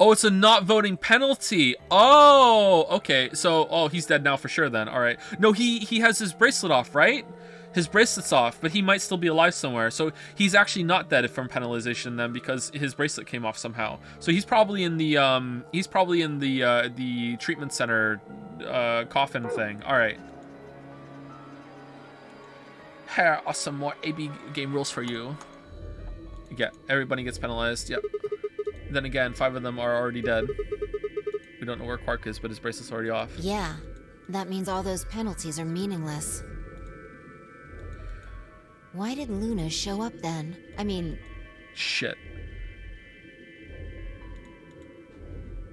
Oh, it's a not voting penalty. Oh, okay. So, oh, he's dead now for sure then. All right. No, he has his bracelet off, right? His bracelet's off, but he might still be alive somewhere. So he's actually not dead from penalization then because his bracelet came off somehow. So he's probably in the the treatment center coffin thing. All right. Here are some more AB game rules for you. Yeah, everybody gets penalized. Yep. Then again, 5 of them are already dead. We don't know where Quark is, but his bracelet's already off. Yeah, that means all those penalties are meaningless. Why did Luna show up then? I mean... Shit.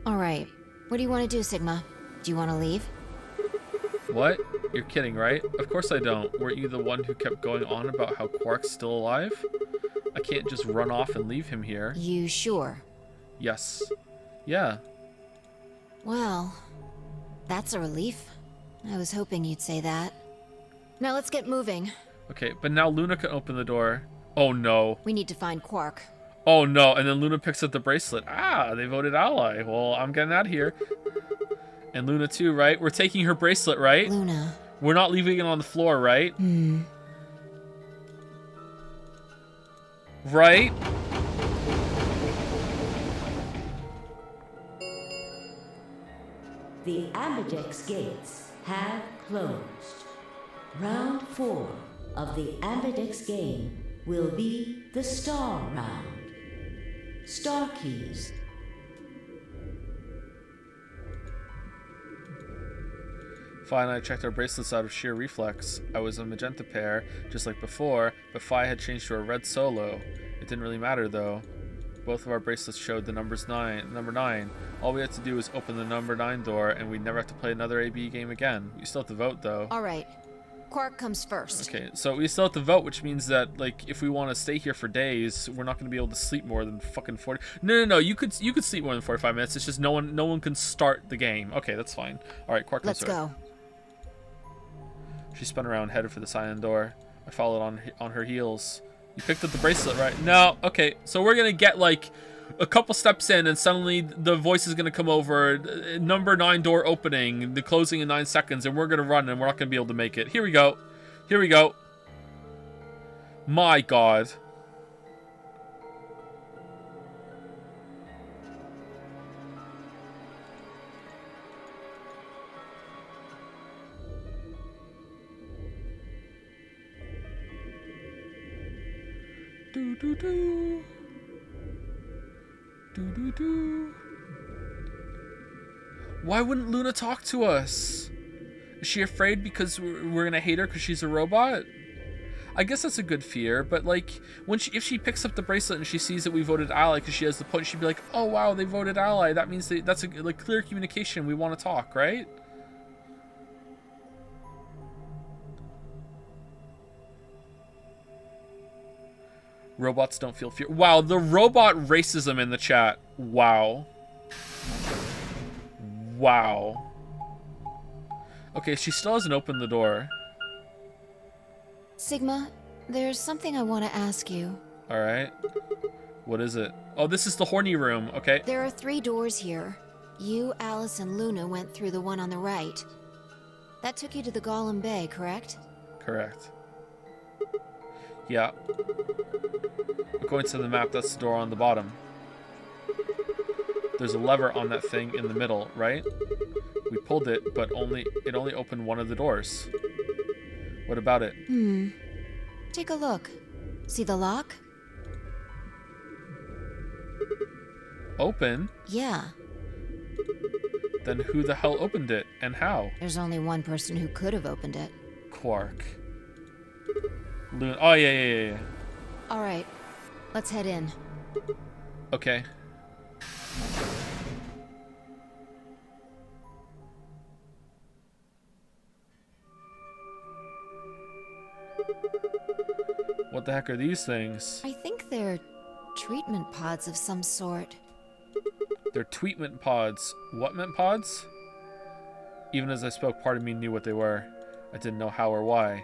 Alright, what do you want to do, Sigma? Do you want to leave? What? You're kidding, right? Of course I don't. Weren't you the one who kept going on about how Quark's still alive? I can't just run off and leave him here. You sure? Yes. Yeah. Well, that's a relief. I was hoping you'd say that. Now let's get moving. Okay, but now Luna can open the door. Oh no. We need to find Quark. Oh no, and then Luna picks up the bracelet. Ah, they voted ally. Well, I'm getting out of here. And Luna too, right? We're taking her bracelet, right? Luna. We're not leaving it on the floor, right? Right? The Ambidex gates have closed. Round 4 of the Ambidex game will be the Star Round. Star keys. Fi and I checked our bracelets out of sheer reflex. I was a magenta pair, just like before, but Fi had changed to a red solo. It didn't really matter though. Both of our bracelets showed the number 9. All we had to do was open the number 9 door, and we'd never have to play another AB game again. We still have to vote though. Alright. Quark comes first. Okay, so we still have to vote, which means that, like, if we want to stay here for days, we're not going to be able to sleep more than fucking 40. No. You could sleep more than 45 minutes. It's just no one can start the game. Okay, that's fine. All right, Quark comes first. Let's go. She spun around, headed for the silent door. I followed on her heels. You picked up the bracelet, right? No. Okay, so we're gonna get like a couple steps in, and suddenly the voice is gonna come over. Number 9 door opening, the closing in 9 seconds, and we're gonna run, and we're not gonna be able to make it. Here we go. Here we go. My God. Do do do. Do do do. Why wouldn't Luna talk to us? Is she afraid because we're gonna hate her because she's a robot? I guess that's a good fear, but like if she picks up the bracelet and she sees that we voted ally because she has the point, she'd be like, "Oh wow, they voted ally. That means that's a like clear communication. We want to talk, right?" Robots don't feel fear. Wow, the robot racism in the chat. Wow. Wow. Okay, she still hasn't opened the door. Sigma, there's something I want to ask you. Alright. What is it? Oh, this is the horny room. Okay. There are 3 doors here. You, Alice, and Luna went through the one on the right. That took you to the Golem Bay, correct? Correct. Yeah. According to the map, that's the door on the bottom. There's a lever on that thing in the middle, right? We pulled it, but it only opened one of the doors. What about it? Take a look. See the lock? Open? Yeah. Then who the hell opened it, and how? There's only one person who could have opened it. Quark. Luna. Oh, yeah. All right. Let's head in. Okay. What the heck are these things? I think they're treatment pods of some sort. They're tweetment pods. Whatment pods? Even as I spoke, part of me knew what they were. I didn't know how or why,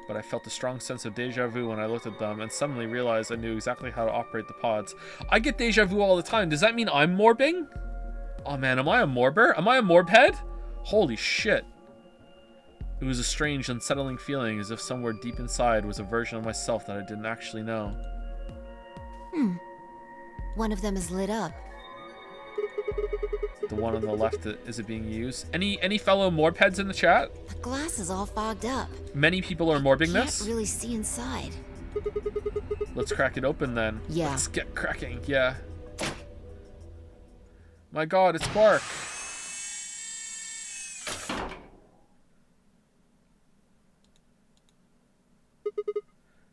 but I felt a strong sense of deja vu when I looked at them and suddenly realized I knew exactly how to operate the pods. I get deja vu all the time. Does that mean I'm morbing? Oh man, am I a morber? Am I a morbhead? Holy shit. It was a strange, unsettling feeling, as if somewhere deep inside was a version of myself that I didn't actually know. One of them is lit up. The one on the left, is it being used? Any fellow morbheads in the chat? The glass is all fogged up. Many people are morbing this? Can't really see inside. Let's crack it open then. Yeah. Let's get cracking, yeah. My god, it's Quark.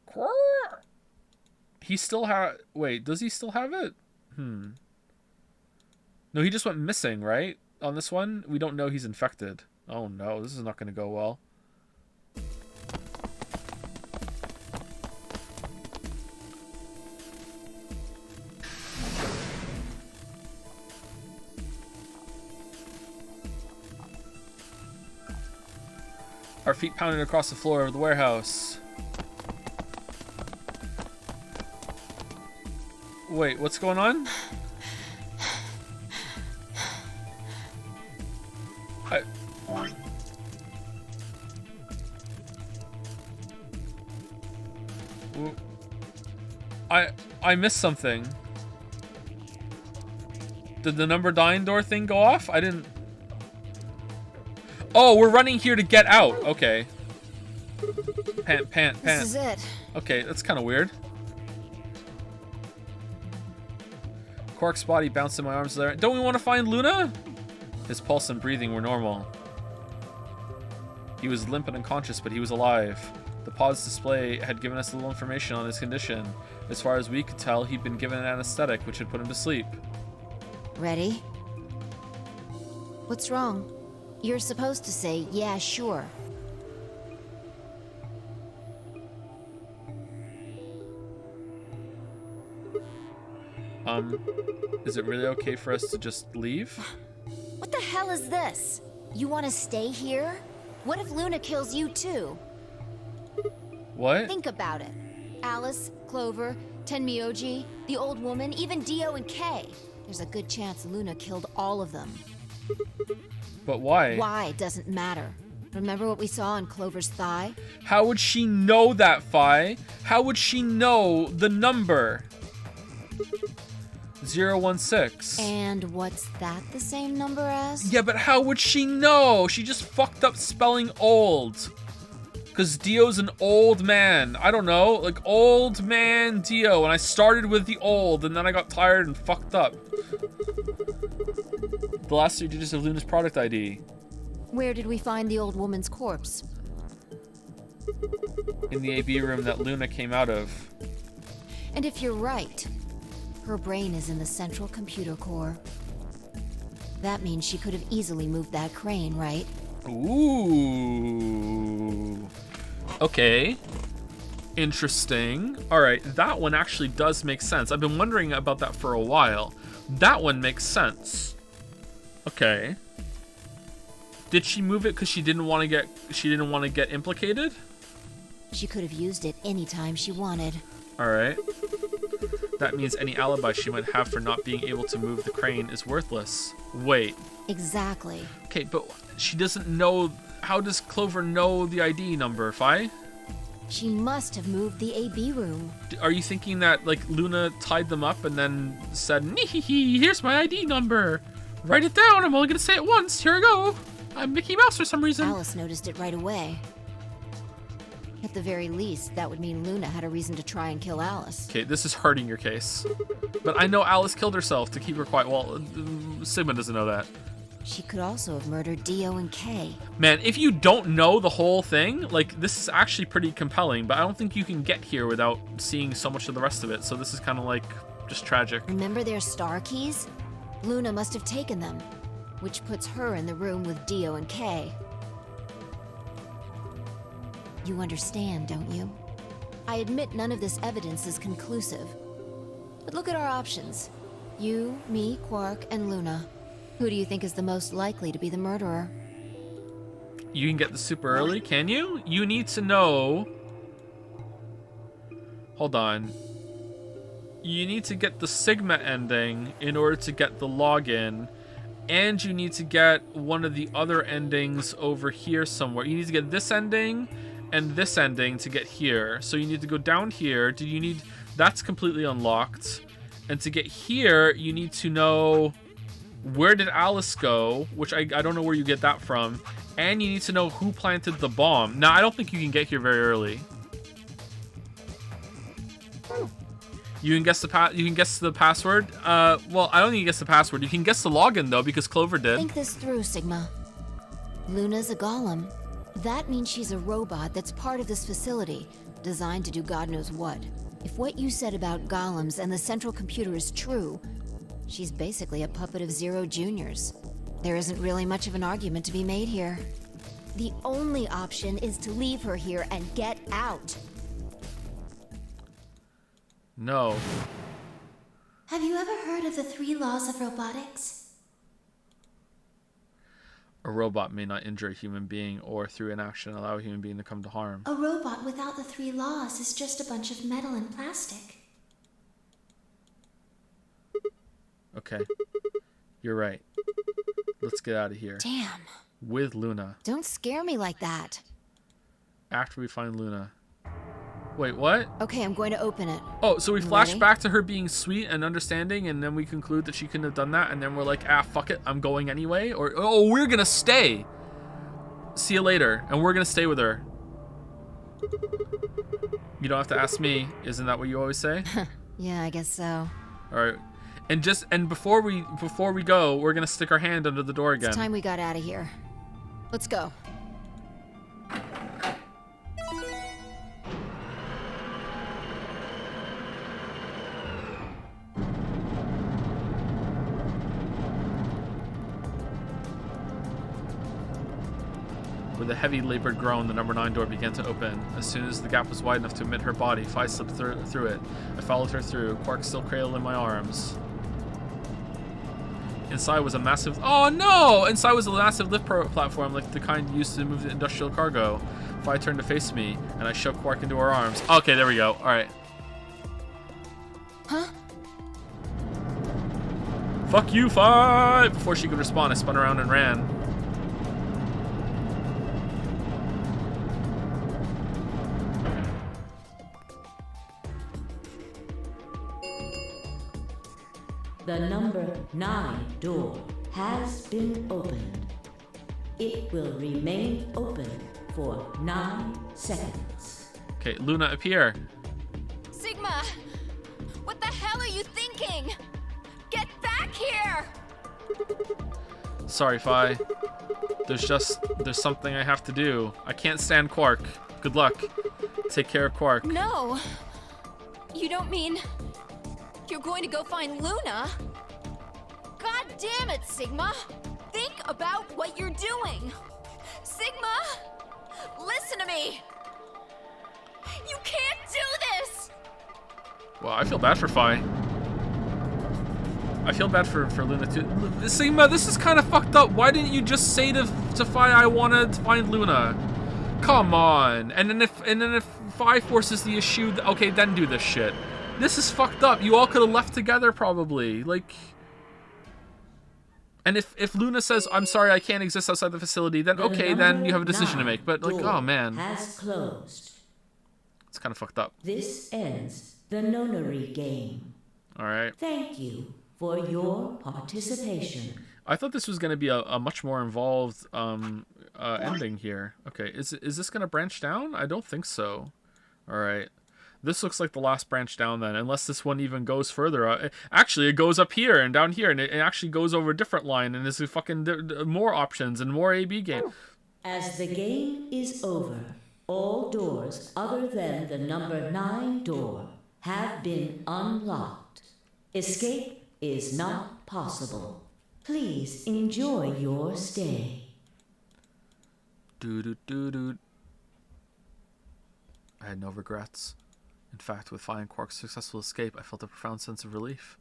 Quark! He still wait, does he still have it? No, he just went missing, right? On this one? We don't know he's infected. Oh no, this is not going to go well. Our feet pounding across the floor of the warehouse. Wait, what's going on? I missed something. Did the number 9 door thing go off? I didn't... Oh, we're running here to get out. Okay. Pant. This is it. Okay, that's kind of weird. Quark's body bounced in my arms there. Don't we want to find Luna? His pulse and breathing were normal. He was limp and unconscious, but he was alive. The pod's display had given us little information on his condition. As far as we could tell, he'd been given an anesthetic, which had put him to sleep. Ready? What's wrong? You're supposed to say, yeah, sure. Is it really okay for us to just leave? What the hell is this? You want to stay here? What if Luna kills you too? What? Think about it. Alice, Clover, Tenmyoji, the old woman, even Dio and Kay. There's a good chance Luna killed all of them. But why? Why doesn't matter. Remember what we saw on Clover's thigh? How would she know that, Fi? How would she know the number? 016. And what's that the same number as? Yeah, but how would she know? She just fucked up spelling old. Because Dio's an old man. I don't know. Like, old man Dio. And I started with the old, and then I got tired and fucked up. The last 3 digits of Luna's product ID. Where did we find the old woman's corpse? In the AB room that Luna came out of. And if you're right, her brain is in the central computer core. That means she could have easily moved that crane, right? Ooh. Okay. Interesting. Alright, that one actually does make sense. I've been wondering about that for a while. That one makes sense. Okay. Did she move it because she didn't want to get implicated? She could have used it anytime she wanted. All right. That means any alibi she might have for not being able to move the crane is worthless. Wait. Exactly. Okay, but she doesn't know. How does Clover know the ID number, Fi? She must have moved the AB room. Are you thinking that, like, Luna tied them up and then said, "Nee-hee-hee, here's my ID number. Write it down. I'm only going to say it once. Here I go. I'm Mickey Mouse for some reason." Alice noticed it right away. At the very least, that would mean Luna had a reason to try and kill Alice. Okay, this is hurting your case. But I know Alice killed herself to keep her quiet. Well, Sigma doesn't know that. She could also have murdered Dio and Kay. Man, if you don't know the whole thing, like, this is actually pretty compelling, but I don't think you can get here without seeing so much of the rest of it, so this is kind of, like, just tragic. Remember their star keys? Luna must have taken them, which puts her in the room with Dio and Kay. You understand, don't you? I admit none of this evidence is conclusive. But look at our options. You, me, Quark, and Luna. Who do you think is the most likely to be the murderer? You can get this super early, can you? You need to know... Hold on. You need to get the Sigma ending in order to get the login. And you need to get one of the other endings over here somewhere. You need to get this ending and this ending to get here. So you need to go down here. Do you need... That's completely unlocked. And to get here, you need to know... Where did Alice go? Which I don't know where you get that from. And you need to know who planted the bomb. Now, I don't think you can get here very early. You can guess the password. Well, I don't think you can guess the password. You can guess the login though, because Clover did. Think this through, Sigma. Luna's a golem. That means she's a robot that's part of this facility, designed to do God knows what. If what you said about golems and the central computer is true, she's basically a puppet of Zero Junior's. There isn't really much of an argument to be made here. The only option is to leave her here and get out. No. Have you ever heard of the 3 laws of robotics? A robot may not injure a human being or through inaction allow a human being to come to harm. A robot without the 3 laws is just a bunch of metal and plastic. Okay. You're right. Let's get out of here. Damn. With Luna. Don't scare me like that. After we find Luna. Wait, what? Okay, I'm going to open it. Oh, so we flash Ready? back to her being sweet and understanding, and then we conclude that she couldn't have done that, and then we're like, ah, fuck it, I'm going anyway? Or, oh, we're gonna stay! See you later, and we're gonna stay with her. You don't have to ask me, isn't that what you always say? Yeah, I guess so. Alright. And before we go, we're gonna stick our hand under the door again. It's time we got out of here. Let's go. With a heavy labored groan, the number 9 door began to open. As soon as the gap was wide enough to admit her body, Fi slipped through it. I followed her through, Quark still cradled in my arms. Inside was a massive... Oh no! Inside was a massive lift platform like the kind used to move the industrial cargo. Fi turned to face me, and I shoved Quark into her arms. Okay, there we go. Alright. Huh? Fuck you, Fi! Before she could respond, I spun around and ran. The number 9 door has been opened. It will remain open for 9 seconds. Okay, Luna, appear. Sigma! What the hell are you thinking? Get back here! Sorry, Fi. There's something I have to do. I can't stand Quark. Good luck. Take care of Quark. No! You don't mean... You're going to go find Luna? God damn it, Sigma! Think about what you're doing! Sigma! Listen to me! You can't do this! Well, I feel bad for Fi. I feel bad for Luna too. Sigma, this is kind of fucked up. Why didn't you just say to Fi I wanted to find Luna? Come on. And then if Fi forces the issue, okay, then do this shit. This is fucked up. You all could have left together probably. Like, and if Luna says, I'm sorry, I can't exist outside the facility, then okay, then you have a decision to make. But like, oh man. Has closed. It's kind of fucked up. This ends the nonary game. All right. Thank you for your participation. I thought this was going to be a much more involved ending here. Okay, is this going to branch down? I don't think so. All right. This looks like the last branch down then, unless this one even goes further. Actually, it goes up here and down here, and it actually goes over a different line, and there's fucking more options and more AB game. As the game is over, all doors other than the number 9 door have been unlocked. Escape is not possible. Please enjoy your stay. I had no regrets. In fact, with Fi and Quark's successful escape, I felt a profound sense of relief.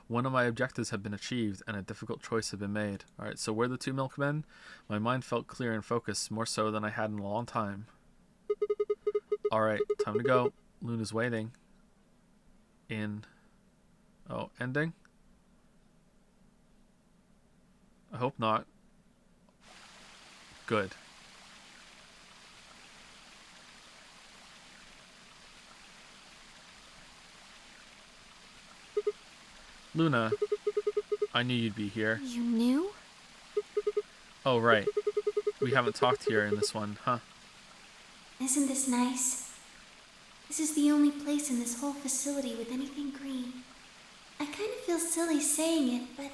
One of my objectives had been achieved, and a difficult choice had been made. Alright, so we're the 2 milkmen? My mind felt clear and focused, more so than I had in a long time. Alright, time to go. Luna's waiting. Oh, ending? I hope not. Good. Luna, I knew you'd be here. You knew? Oh, right. We haven't talked here in this one, huh? Isn't this nice? This is the only place in this whole facility with anything green. I kind of feel silly saying it, but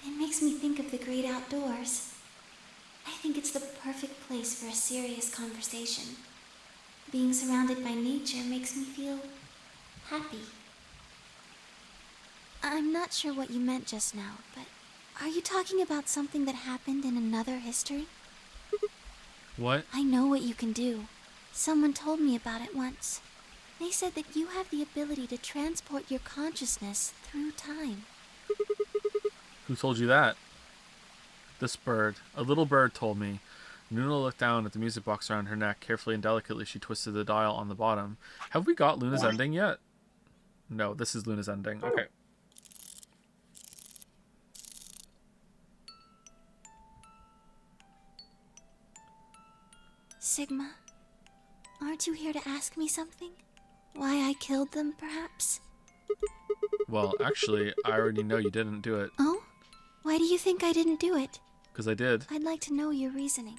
it makes me think of the great outdoors. I think it's the perfect place for a serious conversation. Being surrounded by nature makes me feel happy. I'm not sure what you meant just now, but are you talking about something that happened in another history? What? I know what you can do. Someone told me about it once. They said that you have the ability to transport your consciousness through time. Who told you that? This bird. A little bird told me. Luna looked down at the music box around her neck. Carefully and delicately, she twisted the dial on the bottom. Have we got Luna's ending yet? No, this is Luna's ending. Okay. Sigma, aren't you here to ask me something? Why I killed them, perhaps? Well, actually, I already know you didn't do it. Oh? Why do you think I didn't do it? Because I did. I'd like to know your reasoning.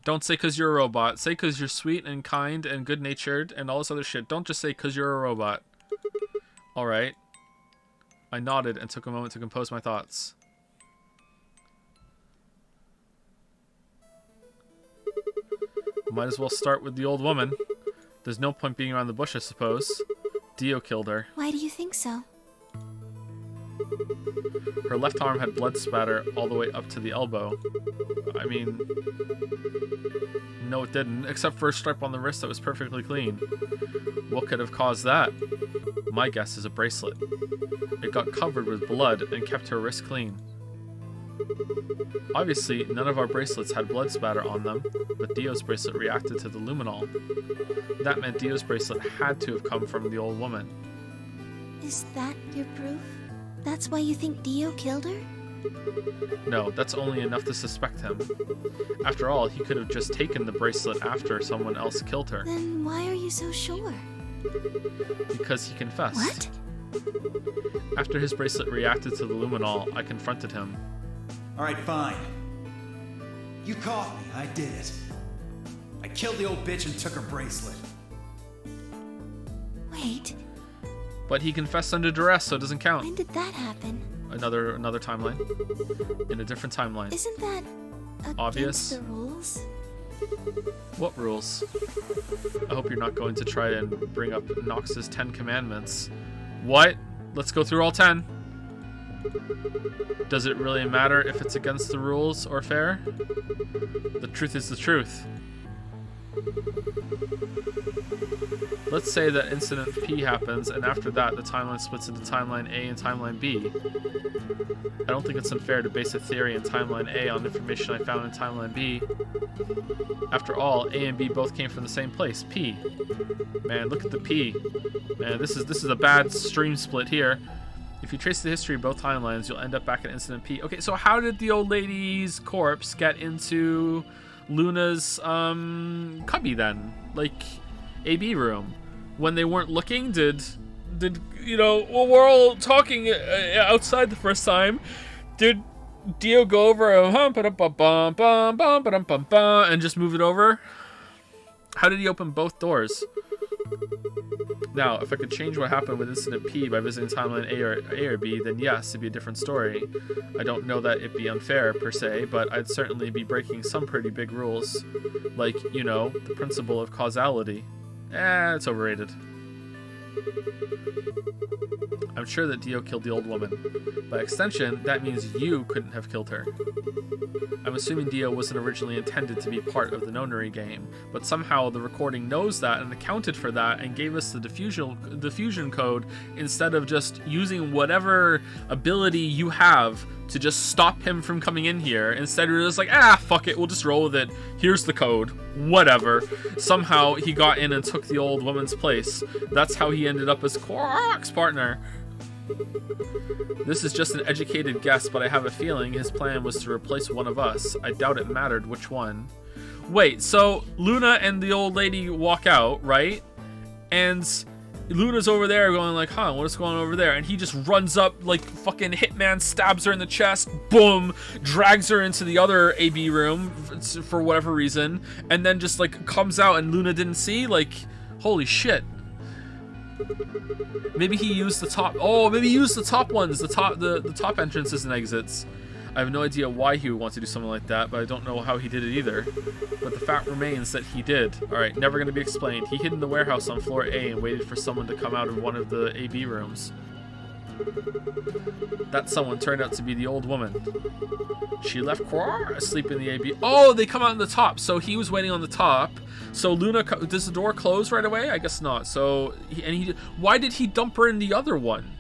Don't say because you're a robot. Say because you're sweet and kind and good-natured and all this other shit. Don't just say because you're a robot. Alright. I nodded and took a moment to compose my thoughts. Might as well start with the old woman. There's no point being around the bush, I suppose. Dio killed her. Why do you think so? Her left arm had blood spatter all the way up to the elbow. I mean... No, it didn't, except for a stripe on the wrist that was perfectly clean. What could have caused that? My guess is a bracelet. It got covered with blood and kept her wrist clean. Obviously, none of our bracelets had blood spatter on them, but Dio's bracelet reacted to the luminol. That meant Dio's bracelet had to have come from the old woman. Is that your proof? That's why you think Dio killed her? No, that's only enough to suspect him. After all, he could have just taken the bracelet after someone else killed her. Then why are you so sure? Because he confessed. What? After his bracelet reacted to the luminol, I confronted him. Alright, fine. You caught me, I did it. I killed the old bitch and took her bracelet. Wait. But he confessed under duress, so it doesn't count. When did that happen? Another timeline. In a different timeline. Isn't that obvious? Against the rules? What rules? I hope you're not going to try and bring up Nox's 10 commandments. What? Let's go through all 10. Does it really matter if it's against the rules or fair? The truth is the truth. Let's say that incident P happens, and after that, the timeline splits into timeline A and timeline B. I don't think it's unfair to base a theory in timeline A on information I found in timeline B. After all, A and B both came from the same place, P. Man, look at the P. Man, this is a bad stream split here. If you trace the history of both timelines, you'll end up back at incident P. Okay, so how did the old lady's corpse get into Luna's cubby then? Like, AB room? When they weren't looking, did you know, well, we're all talking outside the first time, did Dio go over and just move it over? How did he open both doors? Now, if I could change what happened with Incident P by visiting timeline A or B, then yes, it'd be a different story. I don't know that it'd be unfair, per se, but I'd certainly be breaking some pretty big rules. Like, you know, the principle of causality. It's overrated. I'm sure that Dio killed the old woman. By extension, that means you couldn't have killed her. I'm assuming Dio wasn't originally intended to be part of the nonary game, but somehow the recording knows that and accounted for that and gave us the diffusion code instead of just using whatever ability you have to just stop him from coming in here. Instead, we're just like, fuck it, we'll just roll with it. Here's the code. Whatever. Somehow he got in and took the old woman's place. That's how he ended up as Quark's partner. This is just an educated guess, but I have a feeling his plan was to replace one of us. I doubt it mattered which one. Wait, so Luna and the old lady walk out, right? And Luna's over there going like, what's going on over there? And he just runs up like fucking Hitman, stabs her in the chest, boom, drags her into the other AB room for whatever reason, and then just like comes out and Luna didn't see. Like, holy shit. Maybe he used the top. Oh, maybe he used the top ones, the top entrances and exits. I have no idea why he would want to do something like that, but I don't know how he did it either. But the fact remains that he did. Alright, never going to be explained. He hid in the warehouse on floor A and waited for someone to come out of one of the AB rooms. That someone turned out to be the old woman. She left Quar asleep in the AB. Oh, they come out on the top. So he was waiting on the top. So Luna, does the door close right away? I guess not. So, why did he dump her in the other one?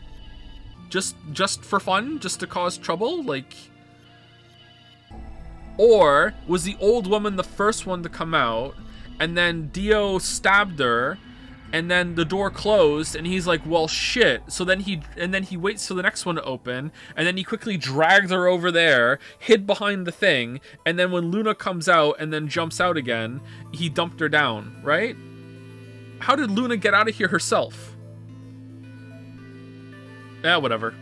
Just for fun? Just to cause trouble? Like... Or was the old woman the first one to come out, and then Dio stabbed her, and then the door closed, and he's like, well, shit. So then he waits for the next one to open, and then he quickly dragged her over there, hid behind the thing, and then when Luna comes out and then jumps out again, he dumped her down, right? How did Luna get out of here herself? Whatever.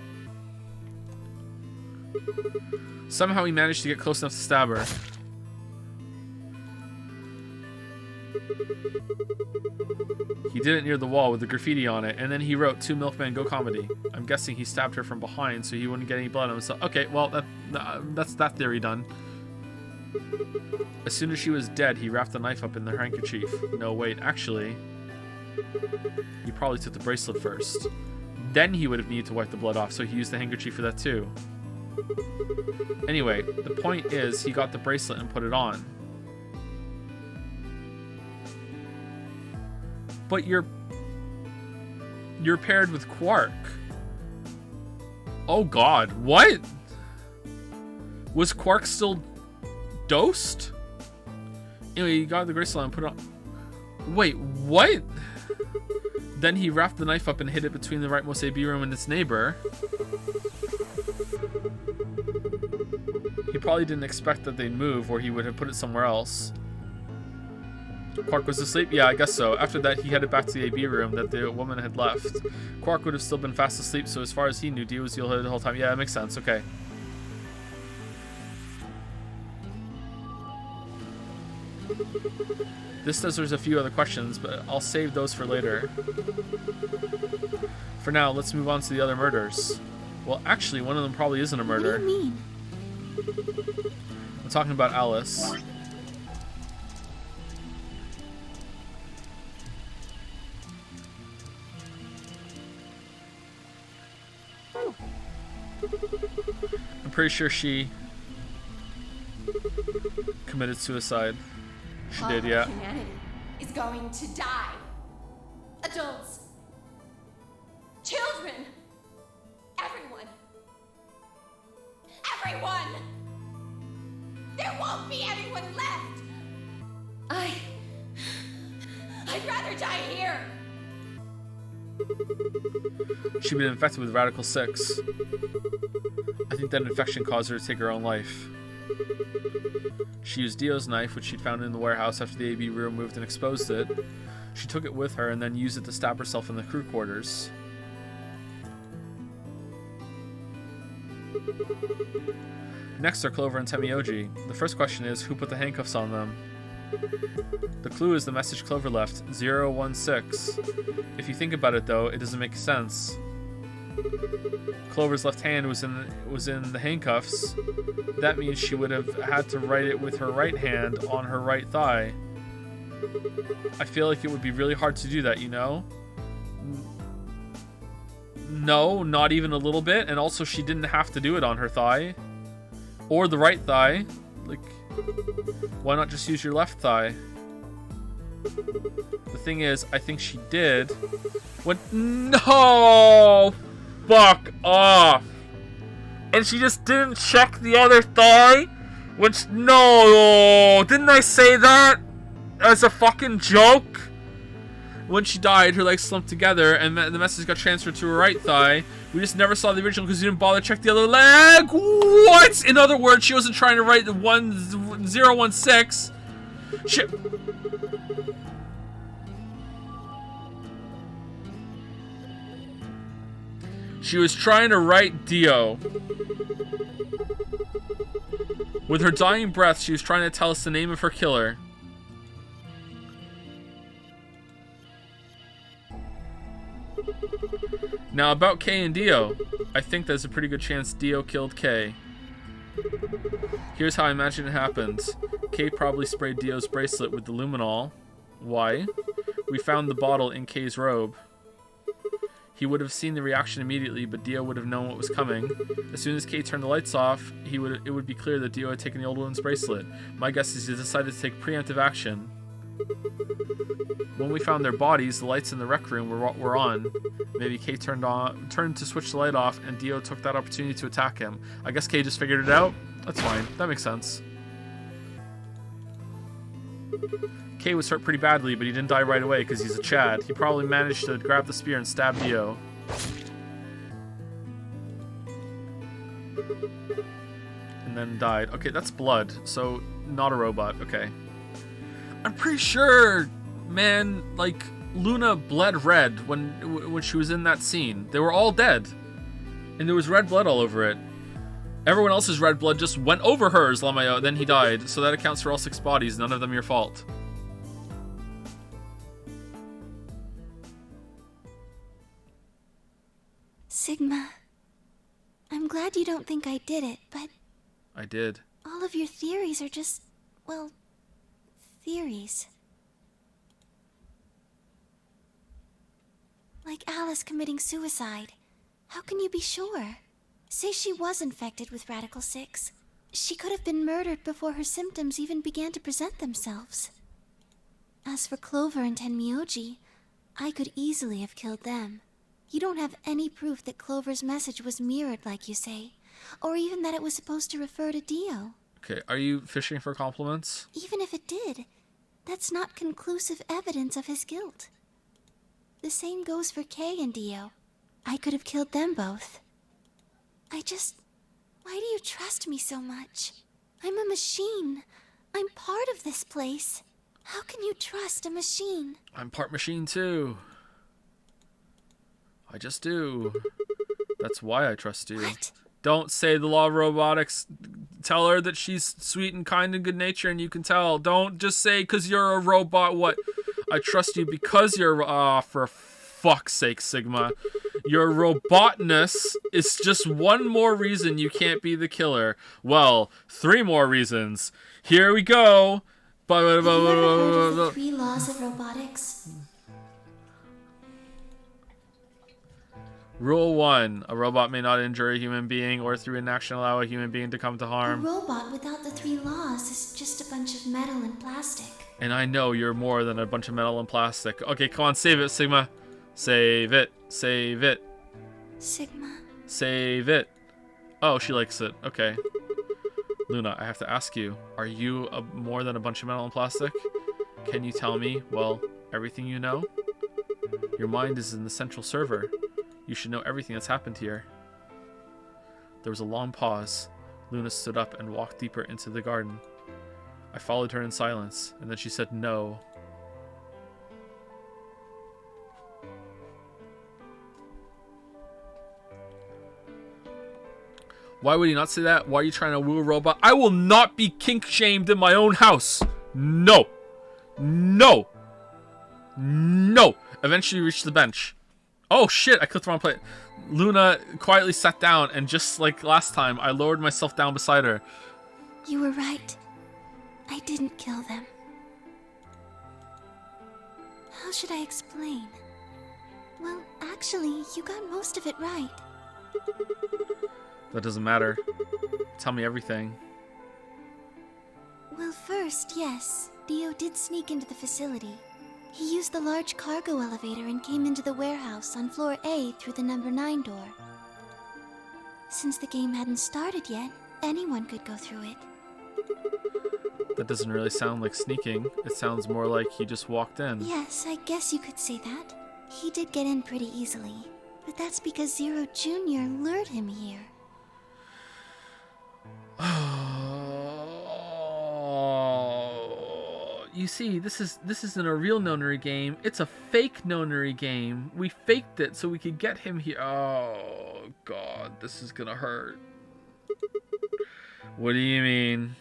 Somehow he managed to get close enough to stab her. He did it near the wall with the graffiti on it, and then he wrote 2 Milkman Go Comedy. I'm guessing he stabbed her from behind so he wouldn't get any blood on himself. Okay, well, that's that theory done. As soon as she was dead, he wrapped the knife up in her handkerchief. No, wait, actually, he probably took the bracelet first. Then he would have needed to wipe the blood off, so he used the handkerchief for that too. Anyway, the point is he got the bracelet and put it on. But you're paired with Quark. Oh god, what? Was Quark still dosed? Anyway, he got the bracelet and put it on. Wait, what? Then he wrapped the knife up and hid it between the rightmost AB room and its neighbor. He probably didn't expect that they'd move, or he would have put it somewhere else. Quark was asleep? Yeah, I guess so. After that, he headed back to the AB room that the woman had left. Quark would have still been fast asleep, so as far as he knew, Dio was the whole time. Yeah, that makes sense. Okay. This says there's a few other questions, but I'll save those for later. For now, let's move on to the other murders. Well, actually, one of them probably isn't a murder. What do you mean? I'm talking about Alice. I'm pretty sure she committed suicide. She did, yeah. Humanity. going to die. Adults. Children. Everyone. Everyone! There won't be anyone left! I'd rather die here! She'd been infected with Radical 6. I think that infection caused her to take her own life. She used Dio's knife, which she'd found in the warehouse after the AB room moved and exposed it. She took it with her and then used it to stab herself in the crew quarters. Next are Clover and Temioji. The first question is, who put the handcuffs on them? The clue is the message Clover left, 016. If you think about it though, it doesn't make sense. Clover's left hand was in the handcuffs. That means she would have had to write it with her right hand on her right thigh. I feel like it would be really hard to do that, you know? No, not even a little bit. And also she didn't have to do it on her thigh. Or the right thigh. Like, why not just use your left thigh? The thing is, I think she did. What? No! Fuck off! And she just didn't check the other thigh? Which, no! Didn't I say that as a fucking joke? When she died, her legs slumped together and the message got transferred to her right thigh. We just never saw the original because you didn't bother to check the other leg. What? In other words, she wasn't trying to write the 1016. Shit. She was trying to write Dio. With her dying breath, she was trying to tell us the name of her killer. Now about Kay and Dio. I think there's a pretty good chance Dio killed Kay. Here's how I imagine it happened. Kay probably sprayed Dio's bracelet with the luminol. Why? We found the bottle in Kay's robe. He would have seen the reaction immediately, but Dio would have known what was coming. As soon as Kay turned the lights off, it would be clear that Dio had taken the old woman's bracelet. My guess is he decided to take preemptive action. When we found their bodies, the lights in the rec room were on. Maybe Kay turned to switch the light off, and Dio took that opportunity to attack him. I guess Kay just figured it out. That's fine. That makes sense. Kay was hurt pretty badly, but he didn't die right away because he's a Chad. He probably managed to grab the spear and stab Dio. And then died. Okay, that's blood, so not a robot. Okay. I'm pretty sure, man, like, Luna bled red when she was in that scene. They were all dead. And there was red blood all over it. Everyone else's red blood just went over hers, Lamayo, then he died. So that accounts for all 6 bodies, none of them your fault. Sigma, I'm glad you don't think I did it, but... I did. All of your theories are just, well, theories. Like Alice committing suicide. How can you be sure? Say she was infected with Radical 6. She could have been murdered before her symptoms even began to present themselves. As for Clover and Tenmyoji, I could easily have killed them. You don't have any proof that Clover's message was mirrored like you say, or even that it was supposed to refer to Dio. Okay, are you fishing for compliments? Even if it did, that's not conclusive evidence of his guilt. The same goes for Kay and Dio. I could have killed them both. Why do you trust me so much? I'm a machine. I'm part of this place. How can you trust a machine? I'm part machine too. I just do. That's why I trust you. What? Don't say the law of robotics. Tell her that she's sweet and kind and good natured and you can tell. Don't just say because you're a robot what. I trust you because you're... for fuck's sake, Sigma. Your robotness is just one more reason you can't be the killer. Well, 3 more reasons. Here we go. Have you ever heard of the 3 laws of robotics? Rule 1. A robot may not injure a human being or through inaction allow a human being to come to A harm. robot without the 3 laws is just a bunch of metal and plastic. And I know you're more than a bunch of metal and plastic. Okay, come on, save it, Sigma. Save it. Save it. Sigma. Save it. Oh, she likes it. Okay. Luna, I have to ask you, are you more than a bunch of metal and plastic? Can you tell me, well, everything you know? Your mind is in the central server. You should know everything that's happened here. There was a long pause. Luna stood up and walked deeper into the garden. I followed her in silence, and then she said no. Why would he not say that? Why are you trying to woo a robot? I will not be kink-shamed in my own house. No. No. No. Eventually reached the bench. Oh shit, I clicked the wrong plate. Luna quietly sat down, and just like last time, I lowered myself down beside her. You were right. I didn't kill them. How should I explain? Well, actually, you got most of it right. That doesn't matter. Tell me everything. Well, first, yes, Dio did sneak into the facility. He used the large cargo elevator and came into the warehouse on floor A through the number 9 door. Since the game hadn't started yet, anyone could go through it. That doesn't really sound like sneaking. It sounds more like he just walked in. Yes, I guess you could say that. He did get in pretty easily. But that's because Zero Jr. lured him here. You see, this isn't a real nonary game. It's a fake nonary game. We faked it so we could get him here. Oh, God, this is gonna hurt. What do you mean?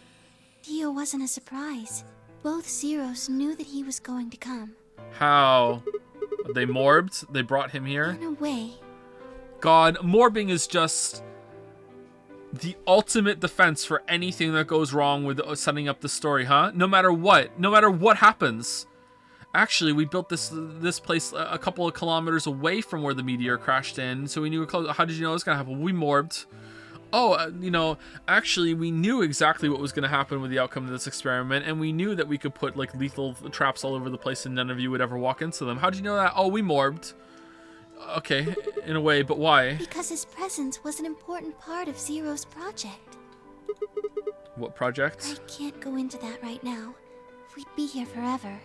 Dio wasn't a surprise. Both Zeros knew that he was going to come. How? They morbed? They brought him here? In a way. God, morbing is just the ultimate defense for anything that goes wrong with setting up the story, huh? No matter what happens. Actually, we built this place a couple of kilometers away from where the meteor crashed in, so we knew close. How did you know it was gonna happen? We morbed. Oh, actually, we knew exactly what was gonna happen with the outcome of this experiment, and we knew that we could put like lethal traps all over the place, and none of you would ever walk into them. How did you know that? Oh, we morbed. Okay, in a way, but why? Because his presence was an important part of Zero's project. What project? I can't go into that right now. We'd be here forever.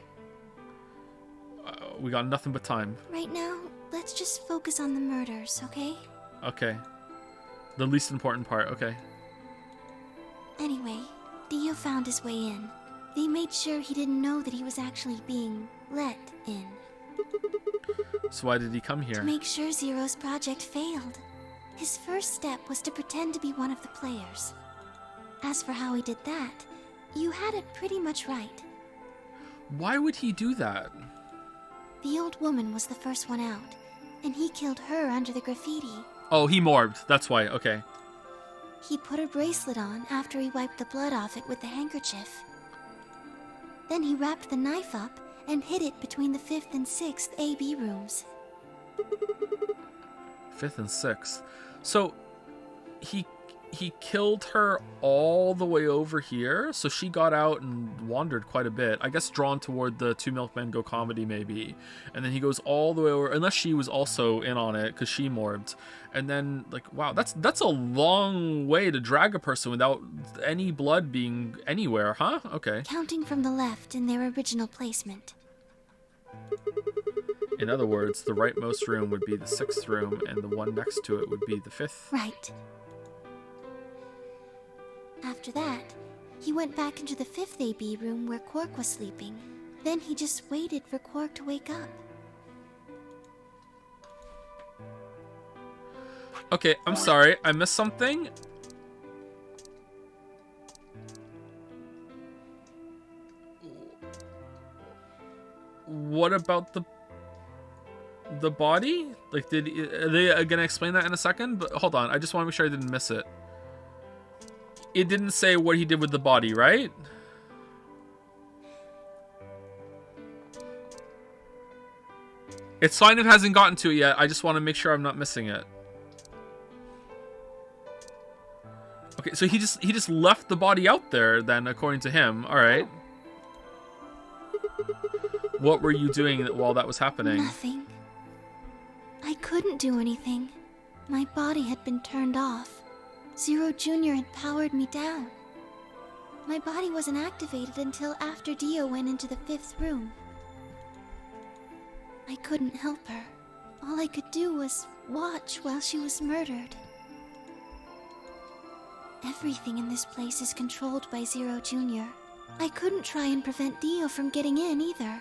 We got nothing but time. Right now, let's just focus on the murders, okay? Okay. The least important part, okay. Anyway, Dio found his way in. They made sure he didn't know that he was actually being let in. So why did he come here? To make sure Zero's project failed. His first step was to pretend to be one of the players. As for how he did that, you had it pretty much right. Why would he do that? The old woman was the first one out, and he killed her under the graffiti. Oh, he morbed. That's why. Okay. He put her bracelet on after he wiped the blood off it with the handkerchief. Then he wrapped the knife up and hid it between the 5th and 6th AB rooms. 5th and 6th. So he killed her all the way over here, so she got out and wandered quite a bit. I guess drawn toward the Two Milkmen Go comedy maybe. And then he goes all the way over, unless she was also in on it because she morbed. And then like, wow, that's a long way to drag a person without any blood being anywhere, huh? Okay. Counting from the left in their original placement. In other words, the rightmost room would be the 6th room and the one next to it would be the 5th. Right. After that, he went back into the 5th AB room where Quark was sleeping. Then he just waited for Quark to wake up. Okay, I'm sorry. I missed something. What about the body? Like, are they gonna explain that in a second? But hold on, I just want to make sure I didn't miss it. It didn't say what he did with the body, right? It's fine if it hasn't gotten to it yet. I just want to make sure I'm not missing it. Okay, so he just left the body out there then, according to him. All right. What were you doing while that was happening? Nothing. I couldn't do anything. My body had been turned off. Zero Jr. had powered me down. My body wasn't activated until after Dio went into the 5th room. I couldn't help her. All I could do was watch while she was murdered. Everything in this place is controlled by Zero Jr. I couldn't try and prevent Dio from getting in either.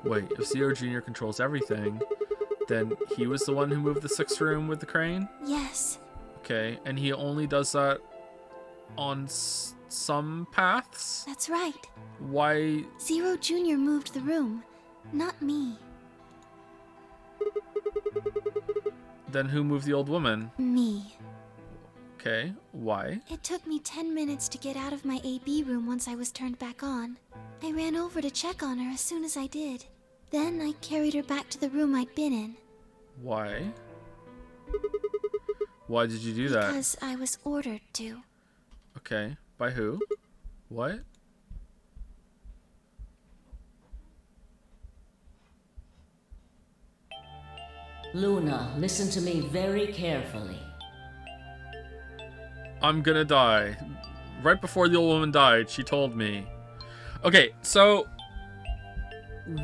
Wait, if Zero Jr. controls everything, then he was the one who moved the 6th room with the crane? Yes. Okay, and he only does that on some paths? That's right. Why? Zero Jr. moved the room, not me. Then who moved the old woman? Me. Okay, why? It took me 10 minutes to get out of my AB room once I was turned back on. I ran over to check on her as soon as I did. Then I carried her back to the room I'd been in. Why? Why did you do that? Because I was ordered to. Okay, by who? What? Luna, listen to me very carefully. I'm gonna die. Right before the old woman died, she told me. Okay, so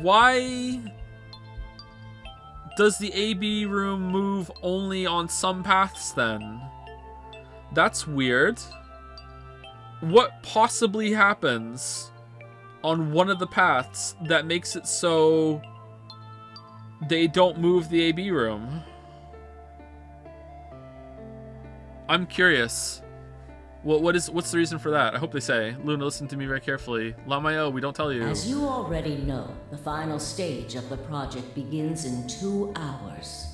why does the AB room move only on some paths then? That's weird. What possibly happens on one of the paths that makes it so they don't move the AB room? I'm curious. What's the reason for that? I hope they say. Luna, listen to me very carefully. Lamayo, we don't tell you. As you already know, the final stage of the project begins in 2 hours.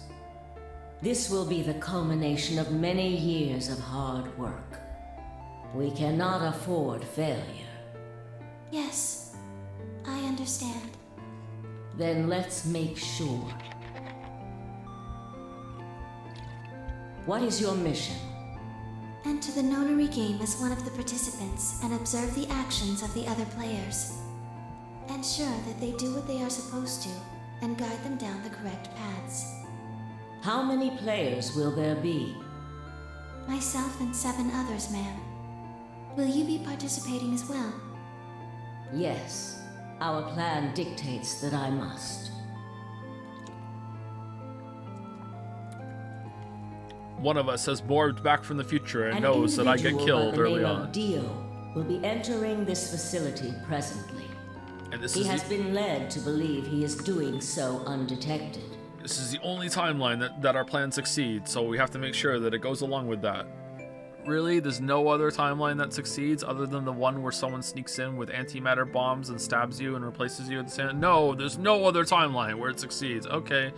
This will be the culmination of many years of hard work. We cannot afford failure. Yes, I understand. Then let's make sure. What is your mission? Enter the nonary game as one of the participants and observe the actions of the other players. Ensure that they do what they are supposed to and guide them down the correct paths. How many players will there be? Myself and 7 others, ma'am. Will you be participating as well? Yes. Our plan dictates that I must. One of us has morphed back from the future and knows that I get killed early on. Dio will be entering this facility presently. And he has been led to believe he is doing so undetected. This is the only timeline that our plan succeeds, so we have to make sure that it goes along with that. Really? There's no other timeline that succeeds other than the one where someone sneaks in with antimatter bombs and stabs you and replaces you at the same... No, there's no other timeline where it succeeds. Okay.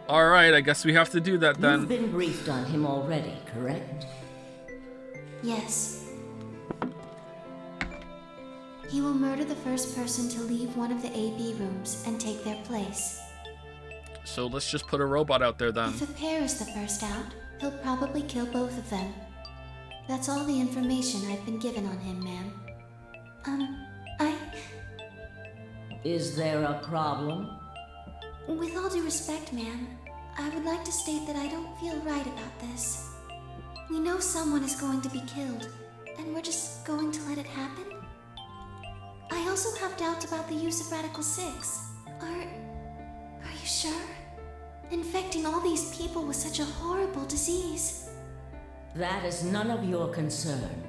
Alright, I guess we have to do that then. You've been briefed on him already, correct? Yes. He will murder the first person to leave one of the AB rooms and take their place. So let's just put a robot out there then. If a pair is the first out, he'll probably kill both of them. That's all the information I've been given on him, ma'am. Is there a problem? With all due respect, ma'am, I would like to state that I don't feel right about this. We know someone is going to be killed, and we're just going to let it happen? I also have doubts about the use of Radical 6. Are you sure? Infecting all these people with such a horrible disease. That is none of your concern.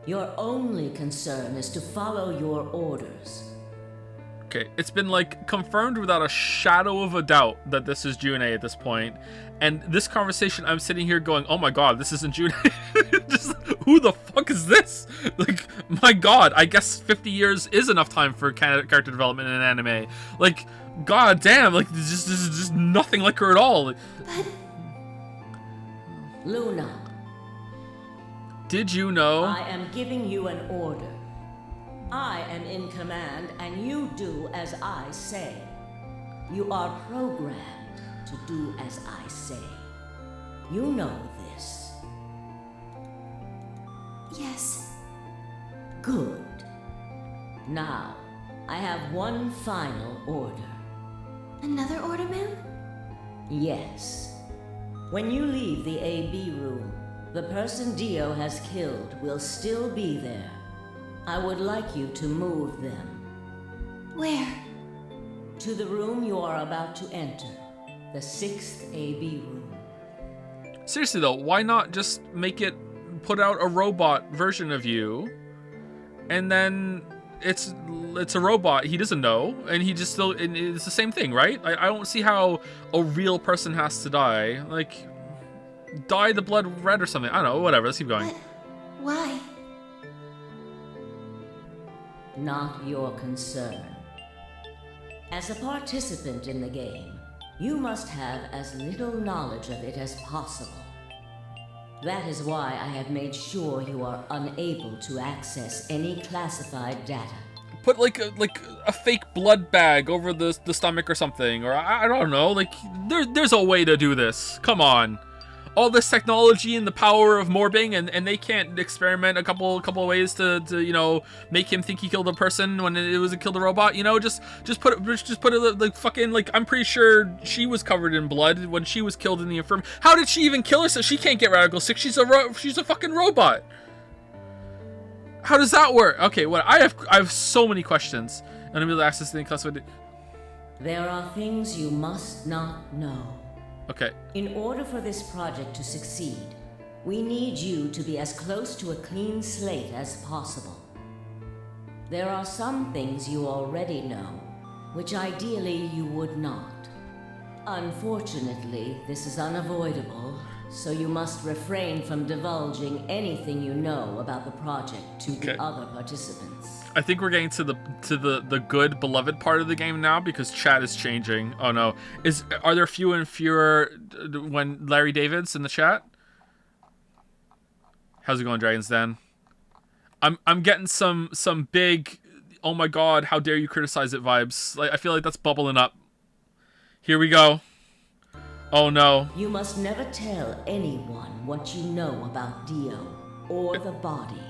Your only concern is to follow your orders. Okay, it's been like confirmed without a shadow of a doubt that this is June at this point. And this conversation, I'm sitting here going, oh my god, this isn't June. Just, who the fuck is this? Like, my god, I guess 50 years is enough time for character development in an anime. Like, god damn, like, this is just nothing like her at all. But... Luna. Did you know? I am giving you an order. I am in command, and you do as I say. You are programmed to do as I say. You know this. Yes. Good. Now, I have one final order. Another order, ma'am? Yes. When you leave the AB room, the person Dio has killed will still be there. I would like you to move them. Where? To the room you are about to enter. The 6th AB room. Seriously though, why not just make it put out a robot version of you, and then it's a robot. He doesn't know, and he just still. And it's the same thing, right? I don't see how a real person has to die. Like, dye the blood red or something. I don't know. Whatever. Let's keep going. But why? Not your concern. As a participant in the game, you must have as little knowledge of it as possible. That is why I have made sure you are unable to access any classified data. Put like a fake blood bag over the stomach or something, or I don't know. Like there's a way to do this. Come on. All this technology and the power of morbing, and they can't experiment a couple of ways to you know, make him think he killed a person when it was a killed a robot. You know, just put it like fucking, like, I'm pretty sure she was covered in blood when she was killed in the infirmary. How did she even kill herself? She can't get radical sick. She's a fucking robot. How does that work? Okay, what I have so many questions. And I'm able to access the classified. There are things you must not know. Okay. In order for this project to succeed, we need you to be as close to a clean slate as possible. There are some things you already know, which ideally you would not. Unfortunately, this is unavoidable, so you must refrain from divulging anything you know about the project to the other participants. I think we're getting to the good beloved part of the game now, because chat is changing. Oh no, are there fewer and fewer when Larry David's in the chat? How's it going, Dragon's Den? I'm getting some big, oh my god, how dare you criticize it vibes. Like, I feel like that's bubbling up. Here we go. Oh no. You must never tell anyone what you know about Dio or the body,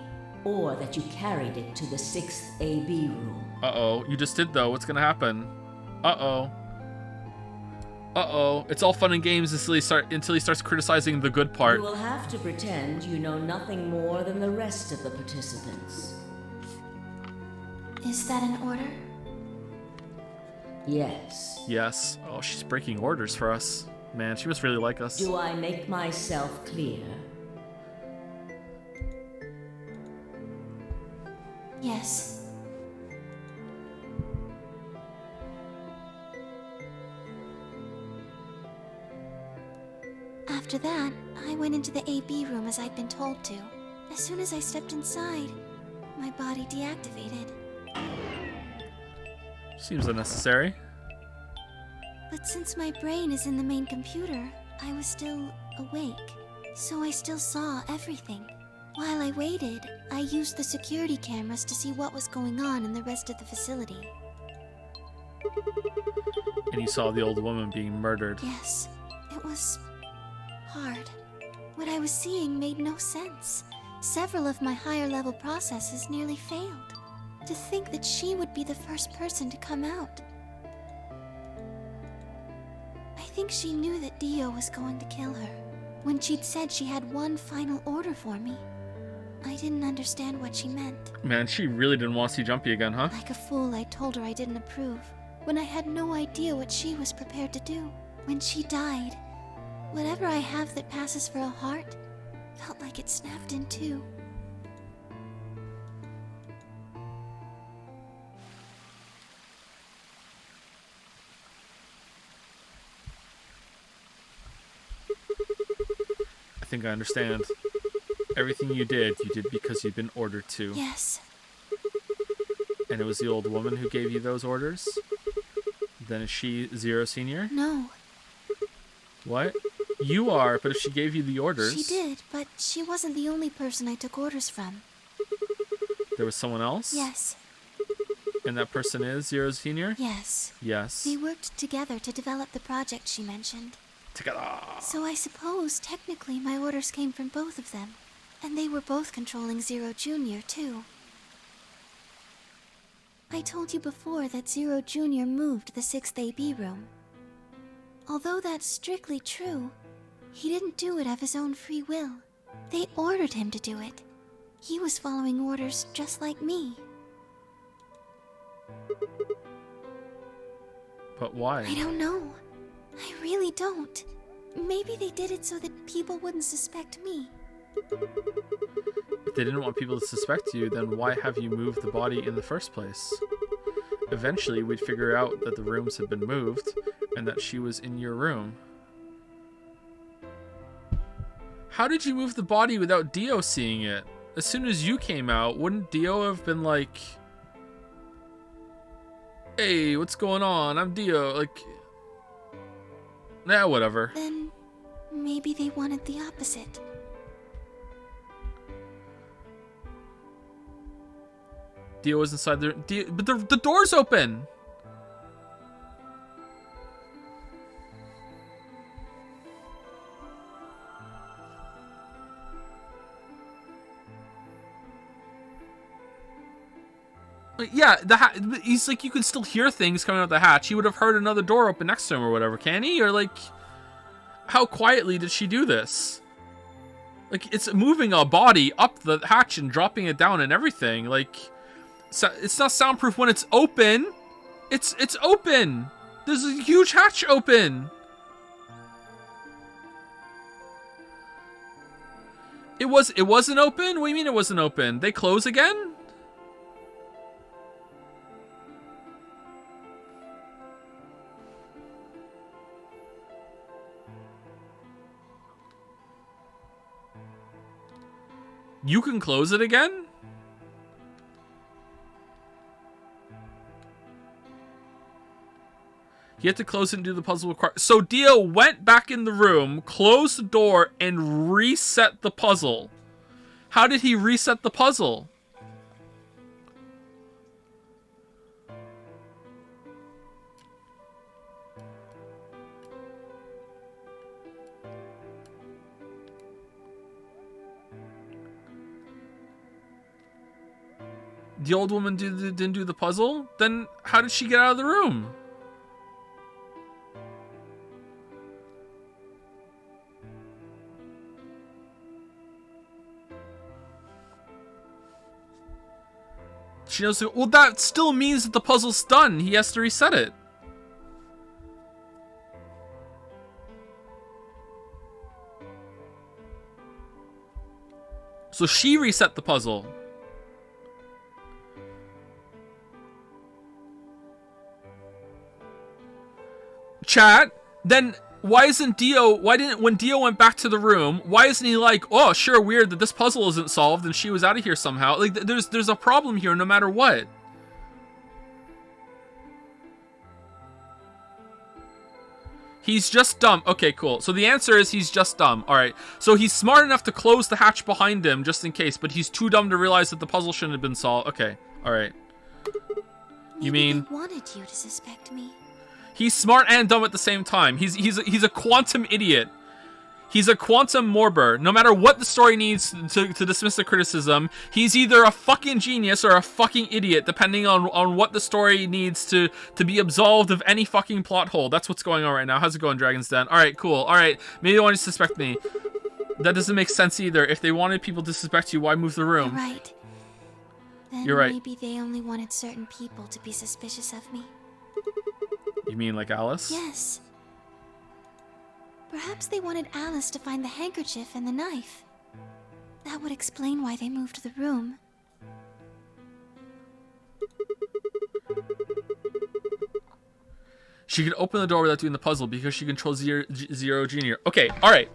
or that you carried it to the 6th AB room. Uh-oh. You just did, though. What's gonna happen? Uh-oh. Uh-oh. It's all fun and games until he starts criticizing the good part. You will have to pretend you know nothing more than the rest of the participants. Is that an order? Yes. Yes. Oh, she's breaking orders for us. Man, she must really like us. Do I make myself clear? Yes. After that, I went into the AB room as I'd been told to. As soon as I stepped inside, my body deactivated. Seems unnecessary. But since my brain is in the main computer, I was still awake, so I still saw everything. While I waited, I used the security cameras to see what was going on in the rest of the facility. And you saw the old woman being murdered. Yes, it was hard. What I was seeing made no sense. Several of my higher level processes nearly failed. To think that she would be the first person to come out. I think she knew that Dio was going to kill her. When she'd said she had one final order for me, I didn't understand what she meant. Man, she really didn't want to see Jumpy again, huh? Like a fool, I told her I didn't approve, when I had no idea what she was prepared to do. When she died, whatever I have that passes for a heart felt like it snapped in two. I think I understand. Everything you did because you'd been ordered to. Yes. And it was the old woman who gave you those orders? Then is she Zero Senior? No. What? You are, but if she gave you the orders... She did, but she wasn't the only person I took orders from. There was someone else? Yes. And that person is Zero Junior? Yes. Yes. They worked together to develop the project she mentioned. Together. So I suppose, technically, my orders came from both of them. And they were both controlling Zero Junior, too. I told you before that Zero Junior moved the 6th AB room. Although that's strictly true, he didn't do it of his own free will. They ordered him to do it. He was following orders just like me. But why? I don't know. I really don't. Maybe they did it so that people wouldn't suspect me. If they didn't want people to suspect you, then why have you moved the body in the first place? Eventually, we'd figure out that the rooms had been moved, and that she was in your room. How did you move the body without Dio seeing it? As soon as you came out, wouldn't Dio have been like, hey, what's going on? I'm Dio. Like, nah, whatever. Then maybe they wanted the opposite. Dio was inside there, but the door's open. Yeah, he's like, you can still hear things coming out the hatch. He would have heard another door open next to him or whatever, can he? Or like, how quietly did she do this? Like, it's moving a body up the hatch and dropping it down and everything. Like, so it's not soundproof when it's open. It's open. There's a huge hatch open. It wasn't open? What do you mean it wasn't open? They close again? You can close it again? You have to close it and do the puzzle required. So Dio went back in the room, closed the door, and reset the puzzle. How did he reset the puzzle? The old woman didn't do the puzzle? Then how did she get out of the room? She knows. Well, that still means that the puzzle's done. He has to reset it. So she reset the puzzle. Chat, then why isn't Dio, when Dio went back to the room, why isn't he like, oh, sure, weird that this puzzle isn't solved and she was out of here somehow? Like, there's a problem here no matter what. He's just dumb. Okay, cool. So the answer is he's just dumb. All right. So he's smart enough to close the hatch behind him just in case, but he's too dumb to realize that the puzzle shouldn't have been solved. Okay. All right. You mean they wanted you to suspect me? He's smart and dumb at the same time. He's a quantum idiot. He's a quantum morber. No matter what the story needs to dismiss the criticism, he's either a fucking genius or a fucking idiot, depending on what the story needs to be absolved of any fucking plot hole. That's what's going on right now. How's it going, Dragon's Den? All right, cool. All right, maybe they want to suspect me. That doesn't make sense either. If they wanted people to suspect you, why move the room? You're right. Then You're right. Maybe they only wanted certain people to be suspicious of me. You mean like Alice? Yes. Perhaps they wanted Alice to find the handkerchief and the knife. That would explain why they moved the room. She can open the door without doing the puzzle because she controls Zero Junior. Okay, all right.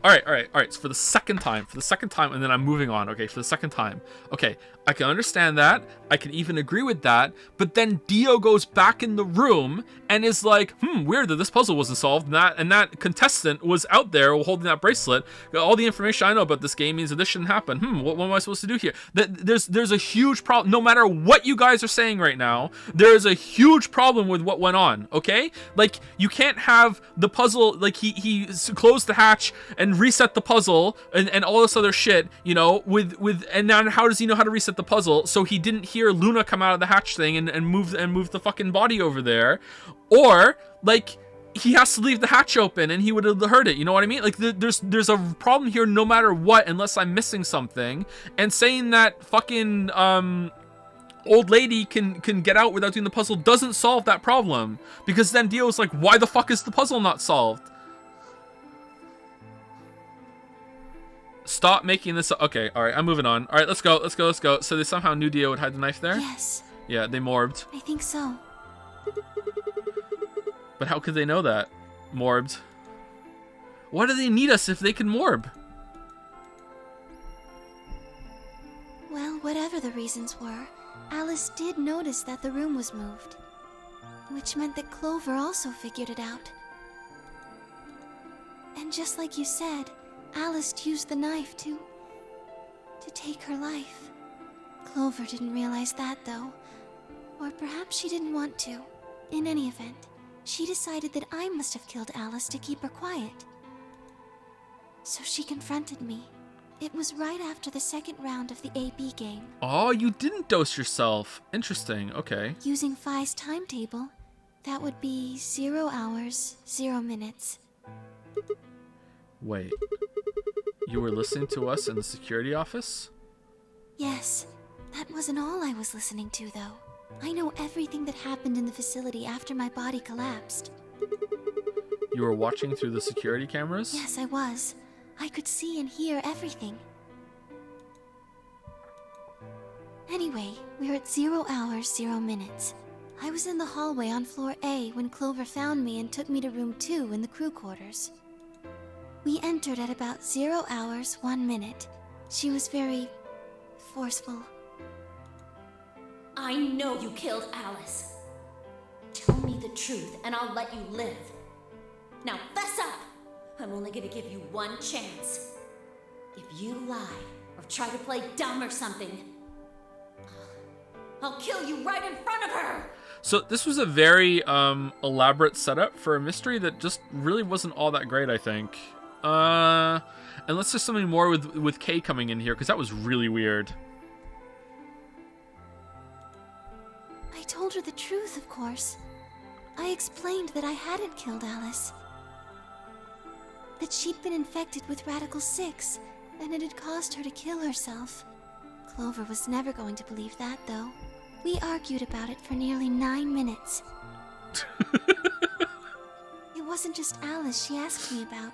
So for the second time, and then I'm moving on. Okay, for the second time. Okay, I can understand that. I can even agree with that. But then Dio goes back in the room and is like, weird that this puzzle wasn't solved, and that contestant was out there holding that bracelet. All the information I know about this game means that this shouldn't happen. What am I supposed to do here? There's a huge problem. No matter what you guys are saying right now, there is a huge problem with what went on, okay? Like, you can't have the puzzle, like, he closed the hatch and reset the puzzle and all this other shit, you know, and now how does he know how to reset the puzzle? So he didn't hear Luna come out of the hatch thing and move the fucking body over there. Or, like, he has to leave the hatch open and he would have heard it, you know what I mean? Like, there's a problem here no matter what, unless I'm missing something. And saying that fucking old lady can get out without doing the puzzle doesn't solve that problem. Because then Dio's like, why the fuck is the puzzle not solved? Stop making this up. Okay, alright, I'm moving on. Alright, let's go. So they somehow knew Dio would hide the knife there? Yes. Yeah, they morbed. I think so. But how could they know that? Morbed. Why do they need us if they can morb? Well, whatever the reasons were, Alice did notice that the room was moved. Which meant that Clover also figured it out. And just like you said, Alice used the knife to take her life. Clover didn't realize that, though. Or perhaps she didn't want to. In any event, she decided that I must have killed Alice to keep her quiet. So she confronted me. It was right after the second round of the AB game. Oh, you didn't dose yourself. Interesting, okay. Using Phi's timetable, that would be 0 hours, 0 minutes. Wait. You were listening to us in the security office? Yes. That wasn't all I was listening to, though. I know everything that happened in the facility after my body collapsed. You were watching through the security cameras? Yes, I was. I could see and hear everything. Anyway, we're at 0 hours, 0 minutes. I was in the hallway on floor A when Clover found me and took me to room 2 in the crew quarters. We entered at about 0 hours, 1 minute. She was very forceful. I know you killed Alice. Tell me the truth and I'll let you live. Now fess up! I'm only gonna give you one chance. If you lie or try to play dumb or something, I'll kill you right in front of her! So this was a very elaborate setup for a mystery that just really wasn't all that great, I think. Unless there's something more with Kay coming in here, because that was really weird. I told her the truth, of course. I explained that I hadn't killed Alice. That she'd been infected with Radical 6, and it had caused her to kill herself. Clover was never going to believe that, though. We argued about it for nearly 9 minutes. It wasn't just Alice she asked me about.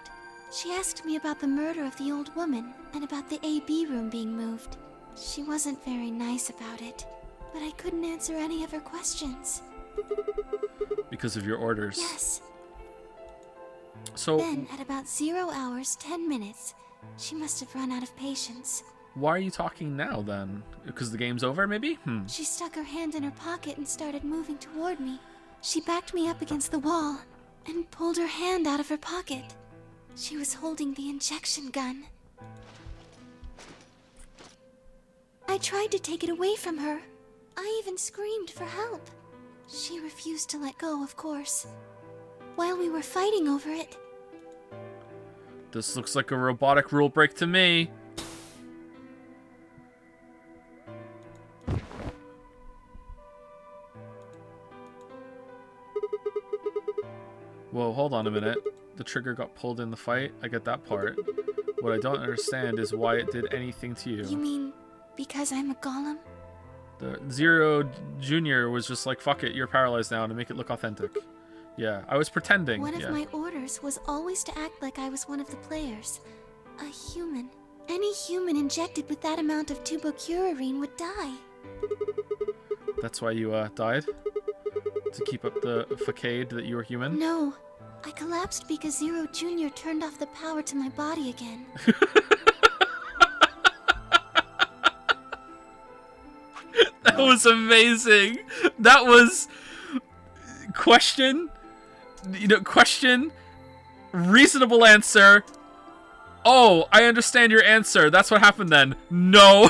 She asked me about the murder of the old woman, and about the AB room being moved. She wasn't very nice about it, but I couldn't answer any of her questions. Because of your orders. Yes. So then, at about 0 hours, 10 minutes, she must have run out of patience. Why are you talking now, then? Because the game's over, maybe? She stuck her hand in her pocket and started moving toward me. She backed me up against the wall and pulled her hand out of her pocket. She was holding the injection gun. I tried to take it away from her. I even screamed for help. She refused to let go, of course. While we were fighting over it. This looks like a robotic rule break to me. Whoa, hold on a minute. The trigger got pulled in the fight. I get that part. What I don't understand is why it did anything to you. You mean because I'm a golem? The Zero Jr. was just like, fuck it, you're paralyzed now, to make it look authentic. Yeah, I was pretending. One of my orders was always to act like I was one of the players. A human. Any human injected with that amount of tubocurarine would die. That's why you died? To keep up the facade that you were human? No. I collapsed because Zero Jr. turned off the power to my body again. That was amazing. That was question, reasonable answer. Oh, I understand your answer. That's what happened then. No.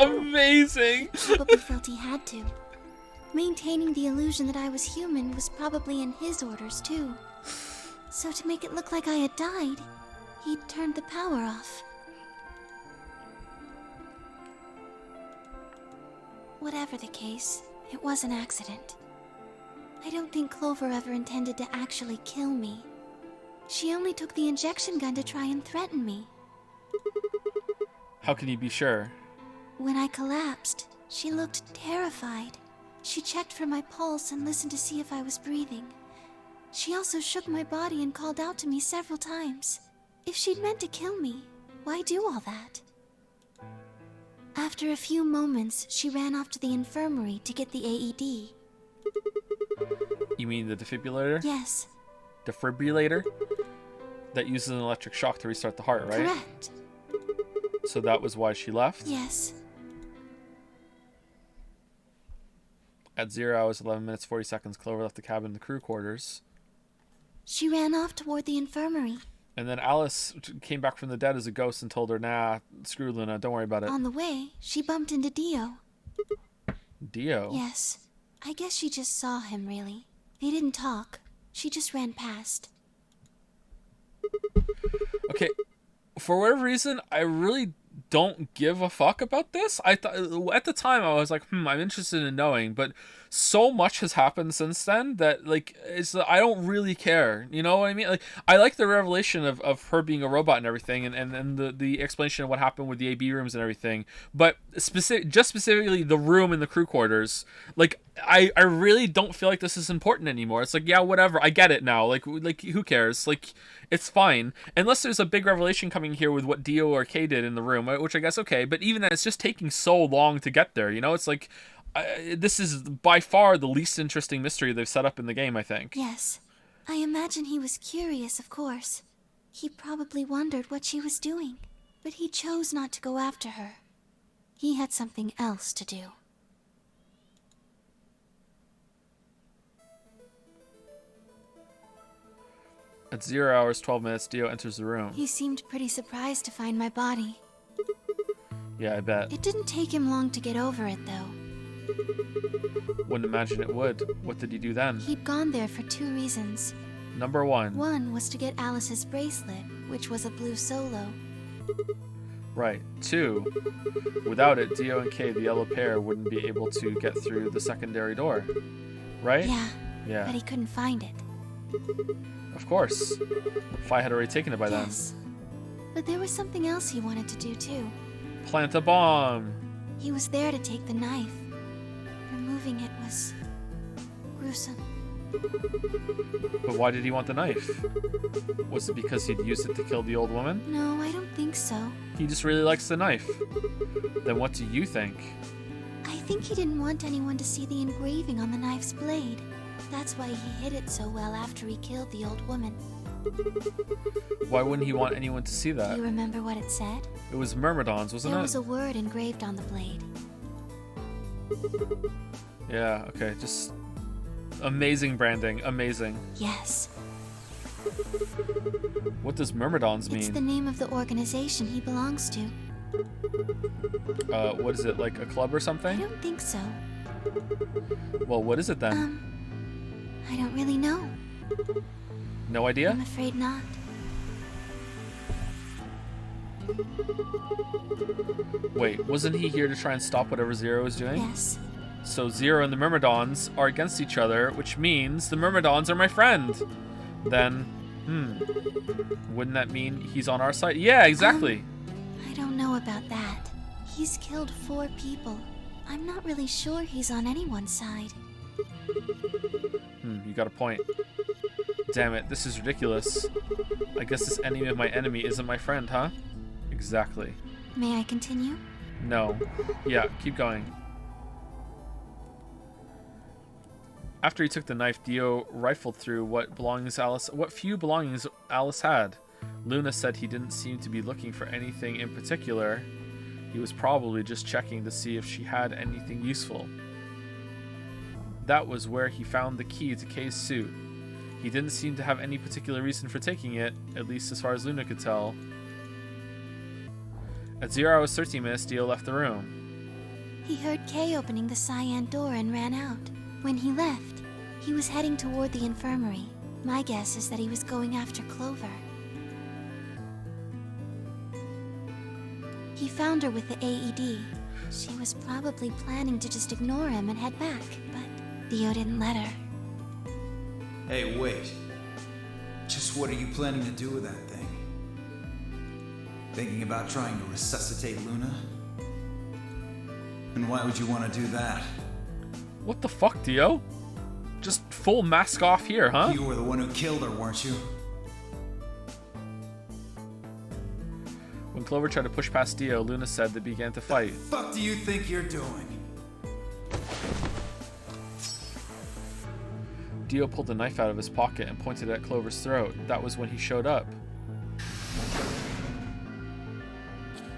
Amazing. Probably felt he had to. Maintaining the illusion that I was human was probably in his orders, too. So to make it look like I had died, he turned the power off. Whatever the case, it was an accident. I don't think Clover ever intended to actually kill me. She only took the injection gun to try and threaten me. How can you be sure? When I collapsed, she looked terrified. She checked for my pulse and listened to see if I was breathing. She also shook my body and called out to me several times. If she'd meant to kill me, why do all that? After a few moments, she ran off to the infirmary to get the AED. You mean the defibrillator? Yes. Defibrillator? That uses an electric shock to restart the heart, right? Correct. So that was why she left? Yes. At 0 hours, 11 minutes, 40 seconds, Clover left the cabin in the crew quarters. She ran off toward the infirmary. And then Alice came back from the dead as a ghost and told her, nah, screw Luna, don't worry about it. On the way, she bumped into Dio. Dio? Yes. I guess she just saw him, really. They didn't talk. She just ran past. Okay, for whatever reason, I really don't give a fuck about this. I thought at the time I was like, I'm interested in knowing, but so much has happened since then that like I don't really care. You know what I mean? Like I like the revelation of her being a robot and everything, and the explanation of what happened with the AB rooms and everything. But specifically the room in the crew quarters, like I really don't feel like this is important anymore. It's like, yeah, whatever. I get it now. Like who cares? Like it's fine. Unless there's a big revelation coming here with what Dio or Kay did in the room, which I guess okay. But even then, it's just taking so long to get there. You know, it's like this is by far the least interesting mystery they've set up in the game, I think. Yes. I imagine he was curious, of course. He probably wondered what she was doing. But he chose not to go after her. He had something else to do. At 0 hours, 12 minutes, Dio enters the room. He seemed pretty surprised to find my body. Yeah, I bet. It didn't take him long to get over it, though. Wouldn't imagine it would. What did he do then? He'd gone there for 2 reasons. Number 1. One was to get Alice's bracelet, which was a blue solo. Right. 2. Without it, Dio and Kay, the yellow pair, wouldn't be able to get through the secondary door. Right? Yeah. But he couldn't find it. Of course. Fi had already taken it by then. Yes. But there was something else he wanted to do, too. Plant a bomb! He was there to take the knife. Removing it was gruesome. But why did he want the knife? Was it because he'd used it to kill the old woman? No, I don't think so. He just really likes the knife. Then what do you think? I think he didn't want anyone to see the engraving on the knife's blade. That's why he hid it so well after he killed the old woman. Why wouldn't he want anyone to see that? Do you remember what it said? It was Myrmidons, wasn't it? There was a word engraved on the blade. Yeah, okay, just amazing branding, amazing. Yes. What does Myrmidons mean? It's the name of the organization he belongs to. What is it, like a club or something? I don't think so. Well, what is it then? I don't really know. No idea? I'm afraid not. Wait, wasn't he here to try and stop whatever Zero was doing? Yes. So Zero and the Myrmidons are against each other, which means the Myrmidons are my friend. Then, wouldn't that mean he's on our side? Yeah, exactly. I don't know about that. He's killed 4 people. I'm not really sure he's on anyone's side. You got a point. Damn it, this is ridiculous. I guess this enemy of my enemy isn't my friend, huh? Exactly. May I continue? No. Yeah, keep going. After he took the knife, Dio rifled through what few belongings Alice had. Luna said he didn't seem to be looking for anything in particular. He was probably just checking to see if she had anything useful. That was where he found the key to Kay's suit. He didn't seem to have any particular reason for taking it, at least as far as Luna could tell. At 0 hours 13 minutes, Dio left the room. He heard Kay opening the cyan door and ran out. When he left, he was heading toward the infirmary. My guess is that he was going after Clover. He found her with the AED. She was probably planning to just ignore him and head back, but Dio didn't let her. Hey, wait. Just what are you planning to do with that thing? Thinking about trying to resuscitate Luna? And why would you want to do that? What the fuck, Dio? Just full mask off here, huh? You were the one who killed her, weren't you? When Clover tried to push past Dio, Luna said they began to fight. The fuck do you think you're doing? Dio pulled a knife out of his pocket and pointed it at Clover's throat. That was when he showed up.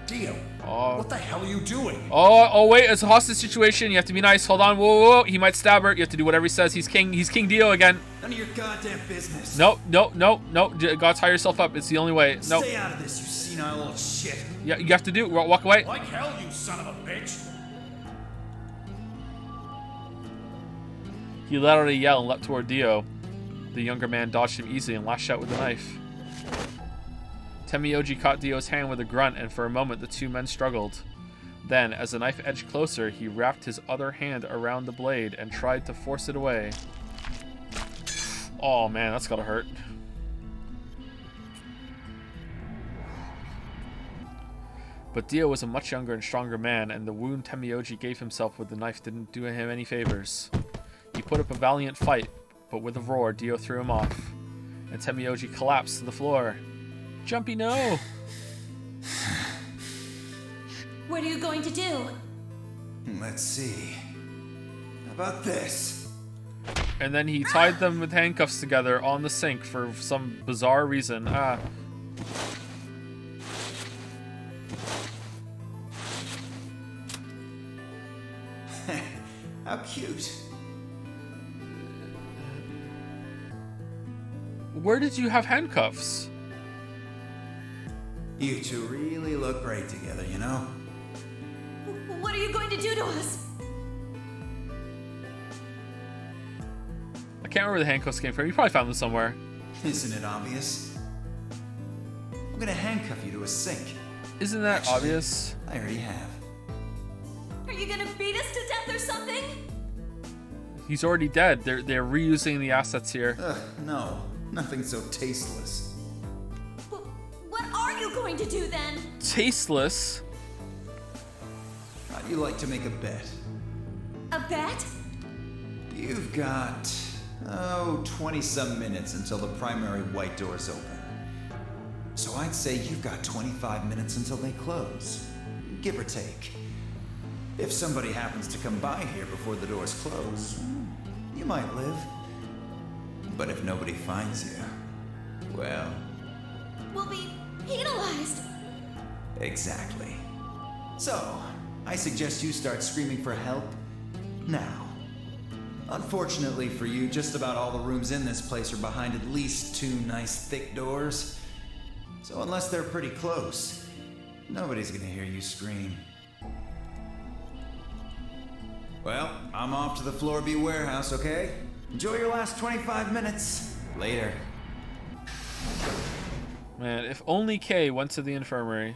Dio, Oh. what the hell are you doing? Oh, wait, it's a hostage situation. You have to be nice. Hold on. Whoa, whoa, whoa. He might stab her. You have to do whatever he says. He's King Dio again. None of your goddamn business. No. Gotta tie yourself up. It's the only way. No. Stay out of this, you senile old shit. Yeah, you have to do. Walk away. Like hell, you son of a bitch. He let out a yell and leapt toward Dio. The younger man dodged him easily and lashed out with the knife. Temioji caught Dio's hand with a grunt, and for a moment the two men struggled. Then, as the knife edged closer, he wrapped his other hand around the blade and tried to force it away. Oh man, that's gotta hurt. But Dio was a much younger and stronger man, and the wound Temioji gave himself with the knife didn't do him any favors. He put up a valiant fight, but with a roar, Dio threw him off, and Temioji collapsed to the floor. Jumpy, no! What are you going to do? Let's see. How about this? And then he tied them with handcuffs together on the sink for some bizarre reason. How cute. Where did you have handcuffs? You two really look great together, you know? What are you going to do to us? I can't remember where the handcuffs came from. You probably found them somewhere. Isn't it obvious? I'm gonna handcuff you to a sink. Isn't that obvious? I already have. Are you gonna beat us to death or something? He's already dead. They're reusing the assets here. No. Nothing so tasteless. What are you going to do then? Tasteless? How'd you like to make a bet? A bet? You've got, 20-some minutes until the primary white doors open. So I'd say you've got 25 minutes until they close, give or take. If somebody happens to come by here before the doors close, you might live. But if nobody finds you, well... We'll be penalized. Exactly. So, I suggest you start screaming for help now. Unfortunately for you, just about all the rooms in this place are behind at least 2 nice thick doors. So unless they're pretty close, nobody's gonna hear you scream. Well, I'm off to the Floor B warehouse, okay? Enjoy your last 25 minutes. Later. Man, if only Kay went to the infirmary.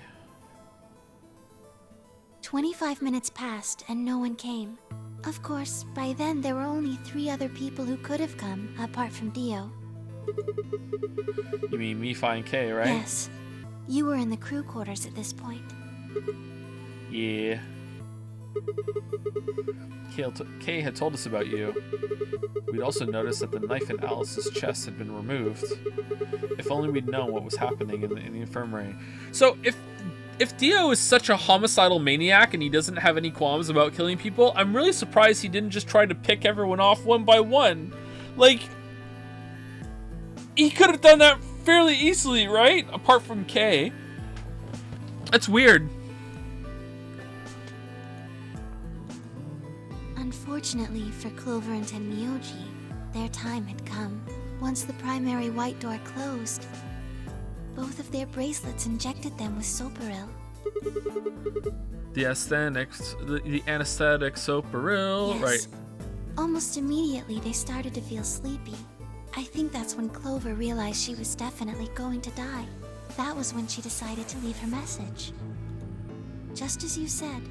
25 minutes passed and no one came. Of course, by then there were only 3 other people who could have come, apart from Dio. You mean me, Fi, and Kay, right? Yes. You were in the crew quarters at this point. Yeah. Kay had told us about you. We'd also noticed that the knife in Alice's chest had been removed. If only we'd known what was happening in the infirmary. So if Dio is such a homicidal maniac and he doesn't have any qualms about killing people, I'm really surprised he didn't just try to pick everyone off one by one. Like, he could have done that fairly easily, right? Apart from Kay. That's weird. Unfortunately for Clover and Tenmyoji, their time had come. Once the primary white door closed, both of their bracelets injected them with soparil. The anesthetic soparil, Yes. right? Almost immediately, they started to feel sleepy. I think that's when Clover realized she was definitely going to die. That was when she decided to leave her message. Just as you said,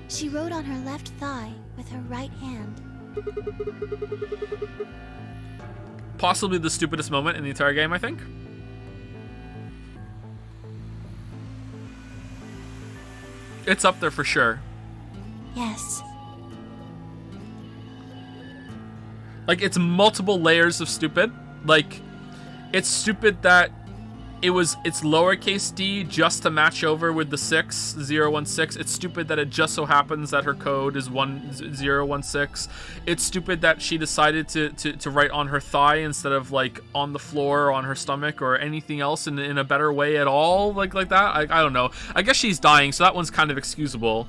she wrote on her left thigh with her right hand. Possibly the stupidest moment in the entire game, I think. It's up there for sure. Yes. Like, it's multiple layers of stupid. Like, it's stupid that it's lowercase d just to match over with the 6016. It's stupid that it just so happens that her code is 1016. It's stupid that she decided to write on her thigh instead of like on the floor or on her stomach or anything else in a better way at all, like that. I don't know. I guess she's dying, so that one's kind of excusable.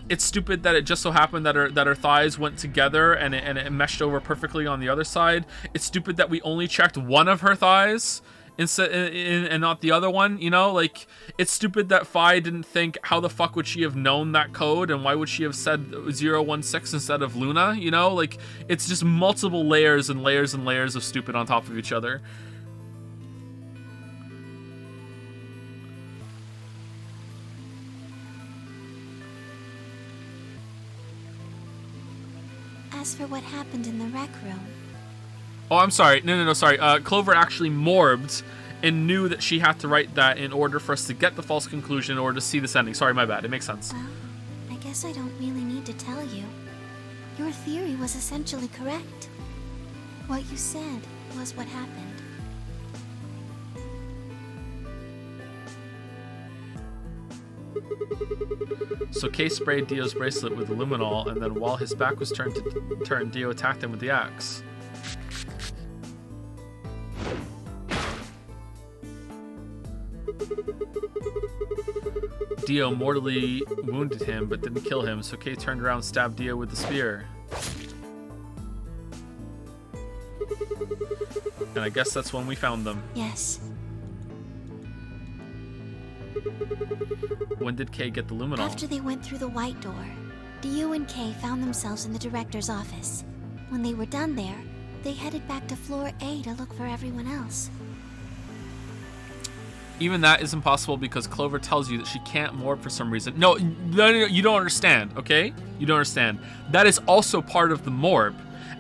It's stupid that it just so happened that her thighs went together and it meshed over perfectly on the other side. It's stupid that we only checked one of her thighs instead and not the other one, you know? Like, it's stupid that Fi didn't think, how the fuck would she have known that code, and why would she have said 016 instead of Luna, you know? Like, it's just multiple layers and layers and layers of stupid on top of each other. As for what happened in the rec room, Oh, I'm sorry. No, sorry. Clover actually morbed and knew that she had to write that in order for us to get the false conclusion or to see this ending. Sorry, my bad. It makes sense. well, I guess I don't really need to tell you. Your theory was essentially correct. What you said was what happened. So Kay sprayed Dio's bracelet with luminol, and then while his back was turned, Dio attacked him with the axe. Dio mortally wounded him, but didn't kill him, so Kay turned around and stabbed Dio with the spear. And I guess that's when we found them. Yes. When did Kay get the luminol? After they went through the white door, Dio and Kay found themselves in the director's office. When they were done there, they headed back to floor A to look for everyone else. Even that is impossible because Clover tells you that she can't morb for some reason. No, you don't understand, okay? You don't understand. That is also part of the morb.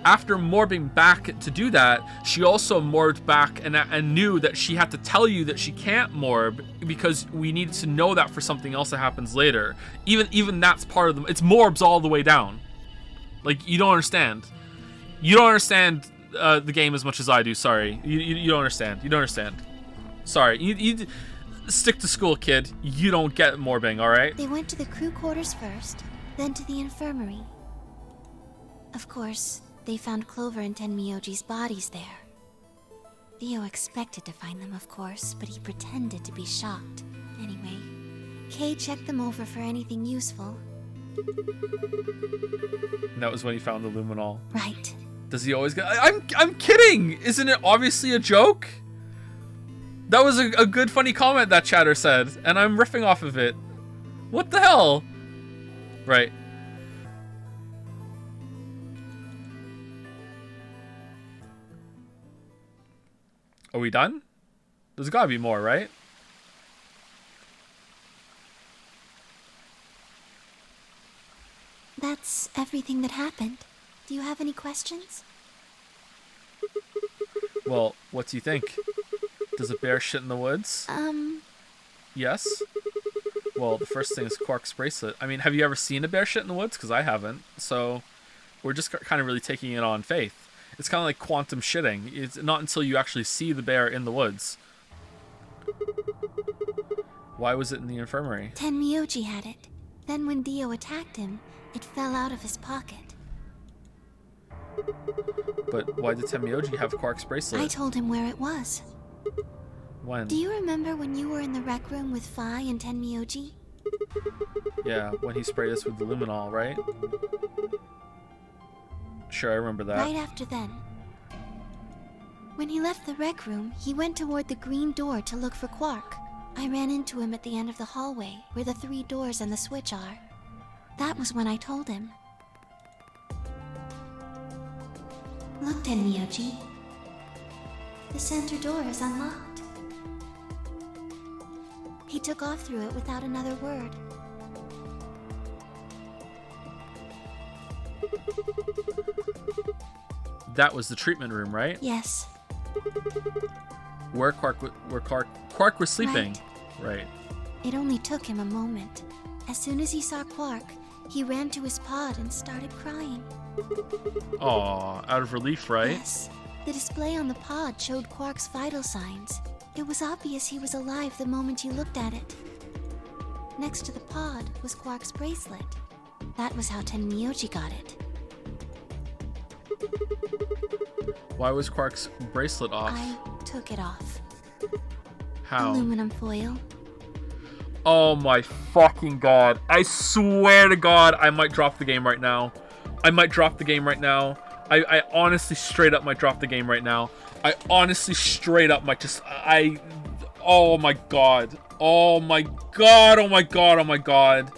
After morbing back to do that, she also morbed back and knew that she had to tell you that she can't morb because we needed to know that for something else that happens later. Even that's part of the... It's morbs all the way down. Like, you don't understand. You don't understand the game as much as I do, sorry. You don't understand. You don't understand. Sorry, you stick to school, kid. You don't get morbing, alright? They went to the crew quarters first, then to the infirmary. Of course, they found Clover and Tenmyoji's bodies there. Dio expected to find them, of course, but he pretended to be shocked. Anyway, Kay checked them over for anything useful. And that was when he found the luminol. Right. Does he always get... I'm kidding! Isn't it obviously a joke? That was a good funny comment that chatter said, and I'm riffing off of it. What the hell? Right. Are we done? There's gotta be more, right? That's everything that happened. Do you have any questions? Well, what do you think? Does a bear shit in the woods? Yes? Well, the first thing is Quark's bracelet. I mean, have you ever seen a bear shit in the woods? Because I haven't. So, we're just kind of really taking it on faith. It's kind of like quantum shitting. It's not until you actually see the bear in the woods. Why was it in the infirmary? Tenmyoji had it. Then when Dio attacked him, it fell out of his pocket. But why did Tenmyoji have Quark's bracelet? I told him where it was. When? Do you remember when you were in the rec room with Fi and Tenmyoji? Yeah, when he sprayed us with the luminol, right? Sure, I remember that. Right after then. When he left the rec room, he went toward the green door to look for Quark. I ran into him at the end of the hallway, where the 3 doors and the switch are. That was when I told him. Look, Tenmyoji. The center door is unlocked. He took off through it without another word. That was the treatment room, right? Yes. Where Quark was sleeping. Right. It only took him a moment. As soon as he saw Quark, he ran to his pod and started crying. Aw, out of relief, right? Yes. The display on the pod showed Quark's vital signs. It was obvious he was alive the moment you looked at it. Next to the pod was Quark's bracelet. That was how Tenmyoji got it. Why was Quark's bracelet off? I took it off. How? Aluminum foil. Oh my fucking god. I swear to god, I might drop the game right now. I might drop the game right now. I honestly straight up might drop the game right now. I honestly straight up might just... Oh my god. Oh my god. Oh my god. Oh my god.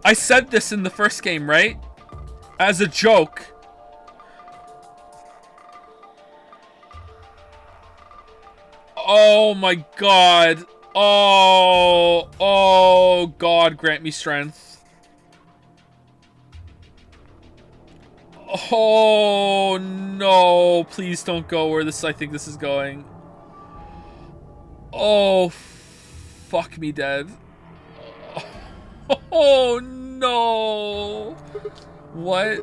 I said this in the first game, right? As a joke. Oh my god. Oh god, grant me strength. Oh no, please don't go where I think this is going. Oh, fuck me dead. Oh no. What?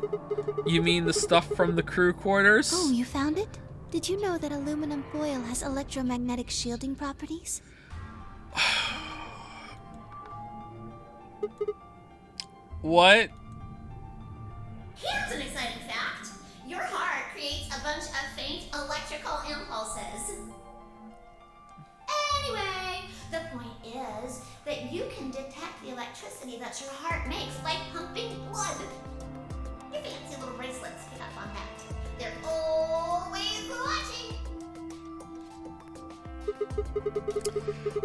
You mean the stuff from the crew quarters? Oh, you found it? Did you know that aluminum foil has electromagnetic shielding properties? What? Here's an exciting fact. Your heart creates a bunch of faint electrical impulses. Anyway, the point is that you can detect the electricity that your heart makes by pumping blood. Your fancy little bracelets pick up on that. They're always watching.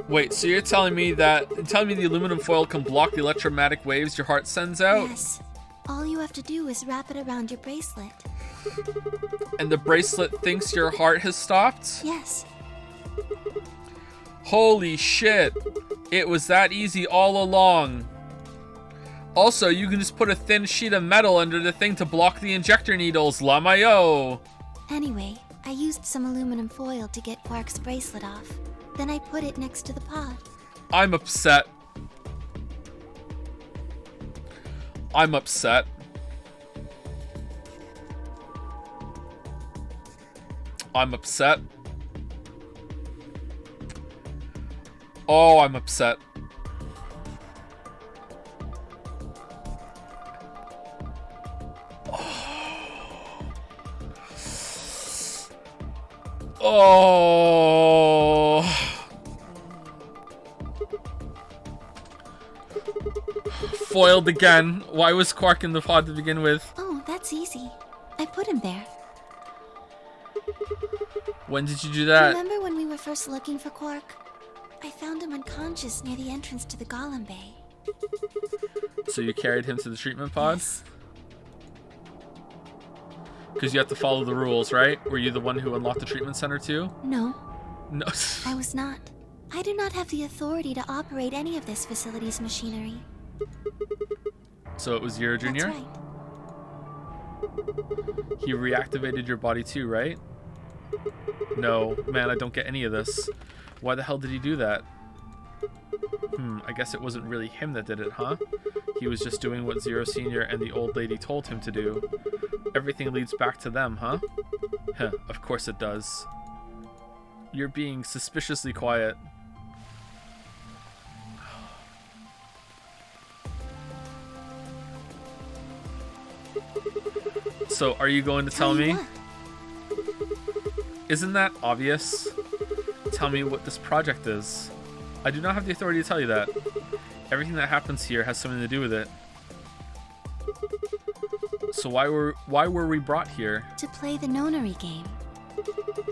Wait, so you're telling me the aluminum foil can block the electromagnetic waves your heart sends out? Yes. All you have to do is wrap it around your bracelet. And the bracelet thinks your heart has stopped? Yes. Holy shit. It was that easy all along. Also, you can just put a thin sheet of metal under the thing to block the injector needles. Lamayo. Anyway, I used some aluminum foil to get Quark's bracelet off. Then I put it next to the pod. I'm upset. I'm upset. I'm upset. Oh, I'm upset. Oh. Foiled again. Why was Quark in the pod to begin with? Oh, that's easy. I put him there. When did you do that? Remember when we were first looking for Quark? I found him unconscious near the entrance to the Golem Bay. So you carried him to the treatment pod? Yes. Because you have to follow the rules, right? Were you the one who unlocked the treatment center too? No. No. I was not. I do not have the authority to operate any of this facility's machinery. So it was Zero Jr.? That's right. He reactivated your body too, right? No. Man, I don't get any of this. Why the hell did he do that? I guess it wasn't really him that did it, huh? He was just doing what Zero Sr. and the old lady told him to do. Everything leads back to them, huh? Huh, of course it does. You're being suspiciously quiet. So, are you going to tell me? What? Isn't that obvious? Tell me what this project is. I do not have the authority to tell you that. Everything that happens here has something to do with it. So why were we brought here? To play the nonary game.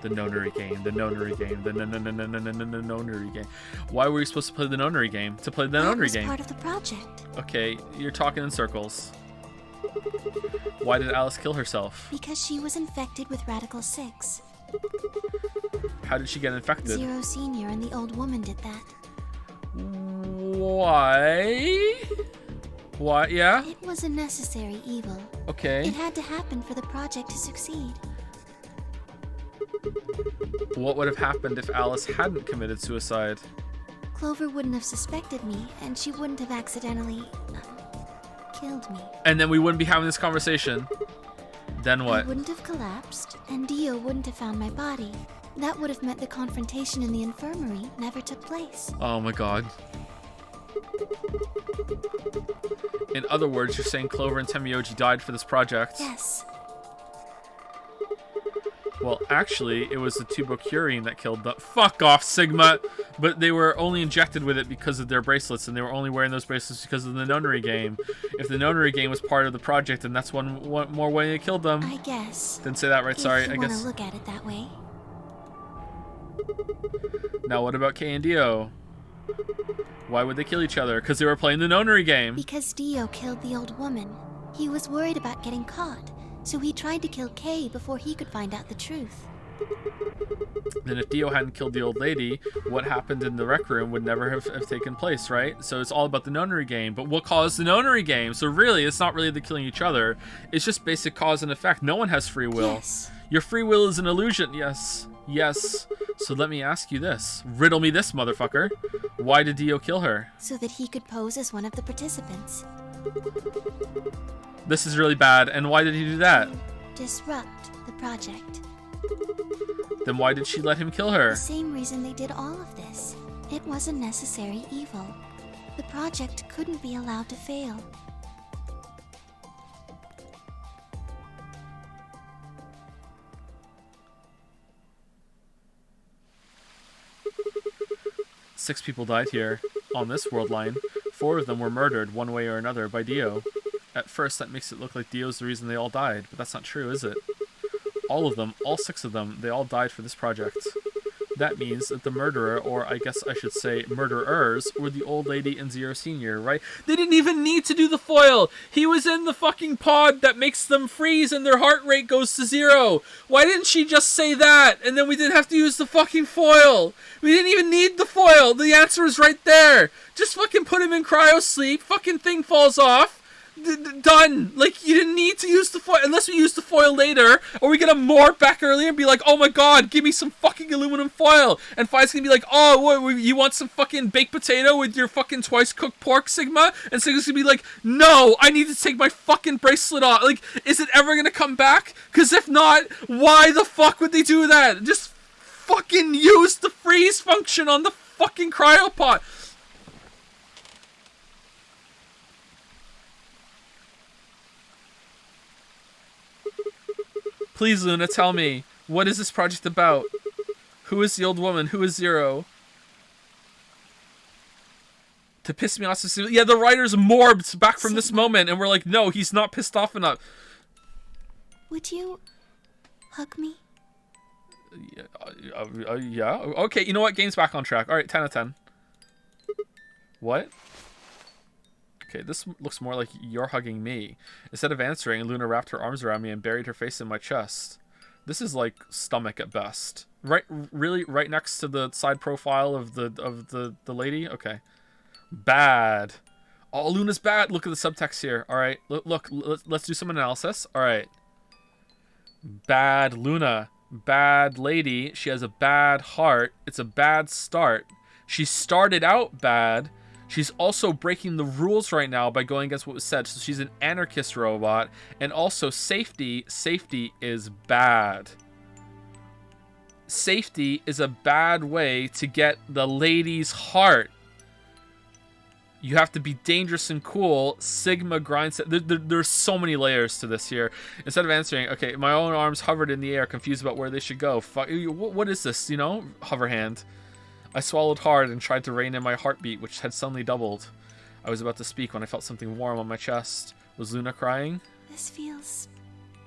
The nonary game. The nonary game. The nonary game. Why were you supposed to play the nonary game? To play the That nonary was game. part of the project. Okay, you're talking in circles. Why did Alice kill herself? Because she was infected with Radical 6. How did she get infected? Zero Senior and the old woman did that. Why? What? Yeah? It was a necessary evil. Okay. It had to happen for the project to succeed. What would have happened if Alice hadn't committed suicide? Clover wouldn't have suspected me, and she wouldn't have accidentally killed me. And then we wouldn't be having this conversation. Then I what? wouldn't have collapsed, and Dio wouldn't have found my body. That would have meant the confrontation in the infirmary never took place. Oh my god. In other words, you're saying Clover and Temioji died for this project? Yes. Well, actually, it was the tubocurine that killed them. Fuck off, Sigma! But they were only injected with it because of their bracelets, and they were only wearing those bracelets because of the nonary game. If the nonary game was part of the project, then that's one more way they killed them. I guess. Didn't say that right, sorry. If you I want guess. to look at it that way. Now, what about Kay and Dio? Why would they kill each other? Because they were playing the nonary game. Because Dio killed the old woman. He was worried about getting caught, so he tried to kill Kay before he could find out the truth. Then if Dio hadn't killed the old lady, what happened in the rec room would never have taken place, right? So it's all about the nonary game. But what caused the nonary game? So really, it's not really the killing each other. It's just basic cause and effect. No one has free will. Yes. Your free will is an illusion. Yes. Yes. So let me ask you this. Riddle me this, motherfucker. Why did Dio kill her? So that he could pose as one of the participants. This is really bad. And why did he do that? Disrupt the project. Then why did she let him kill her? The same reason they did all of this. It was a necessary evil. The project couldn't be allowed to fail. Six people died here, on this world line. 4 of them were murdered, one way or another, by Dio. At first, that makes it look like Dio's the reason they all died, but that's not true, is it? All of them, all 6 of them, they all died for this project. That means that the murderer, or I guess I should say murderers, were the old lady and Zero Senior, right? They didn't even need to do the foil! He was in the fucking pod that makes them freeze and their heart rate goes to 0! Why didn't she just say that? And then we didn't have to use the fucking foil! We didn't even need the foil! The answer is right there! Just fucking put him in cryo sleep, fucking thing falls off, done. Like, you didn't need to use the foil unless we use the foil later, or we get a morph back earlier and be like, oh my god, give me some fucking aluminum foil. And Fi's gonna be like, oh, what, you want some fucking baked potato with your fucking twice cooked pork, Sigma? And Sigma's gonna be like, no, I need to take my fucking bracelet off. Like, is it ever gonna come back? Because if not, why the fuck would they do that? Just fucking use the freeze function on the fucking cryopod. Please, Luna, tell me, what is this project about? Who is the old woman? Who is Zero? To piss me off specifically. Yeah, the writers morbed back from this moment, and we're like, no, he's not pissed off enough. Would you hug me? Yeah. Okay, you know what? Game's back on track. All right, 10 out of 10. What? Okay, this looks more like you're hugging me. Instead of answering, Luna wrapped her arms around me and buried her face in my chest. This is like stomach at best. Really, right next to the side profile of the lady. Okay, bad. Oh, Luna's bad. Look at the subtext here. All right, look. Let's do some analysis. All right. Bad Luna, bad lady. She has a bad heart. It's a bad start. She started out bad. She's also breaking the rules right now by going against what was said. So she's an anarchist robot. And also safety is bad. Safety is a bad way to get the lady's heart. You have to be dangerous and cool. Sigma grinds. There's so many layers to this here. Instead of answering, okay, my own arms hovered in the air, confused about where they should go. Fuck, what is this, you know? Hover hand. I swallowed hard and tried to rein in my heartbeat, which had suddenly doubled. I was about to speak when I felt something warm on my chest. Was Luna crying? This feels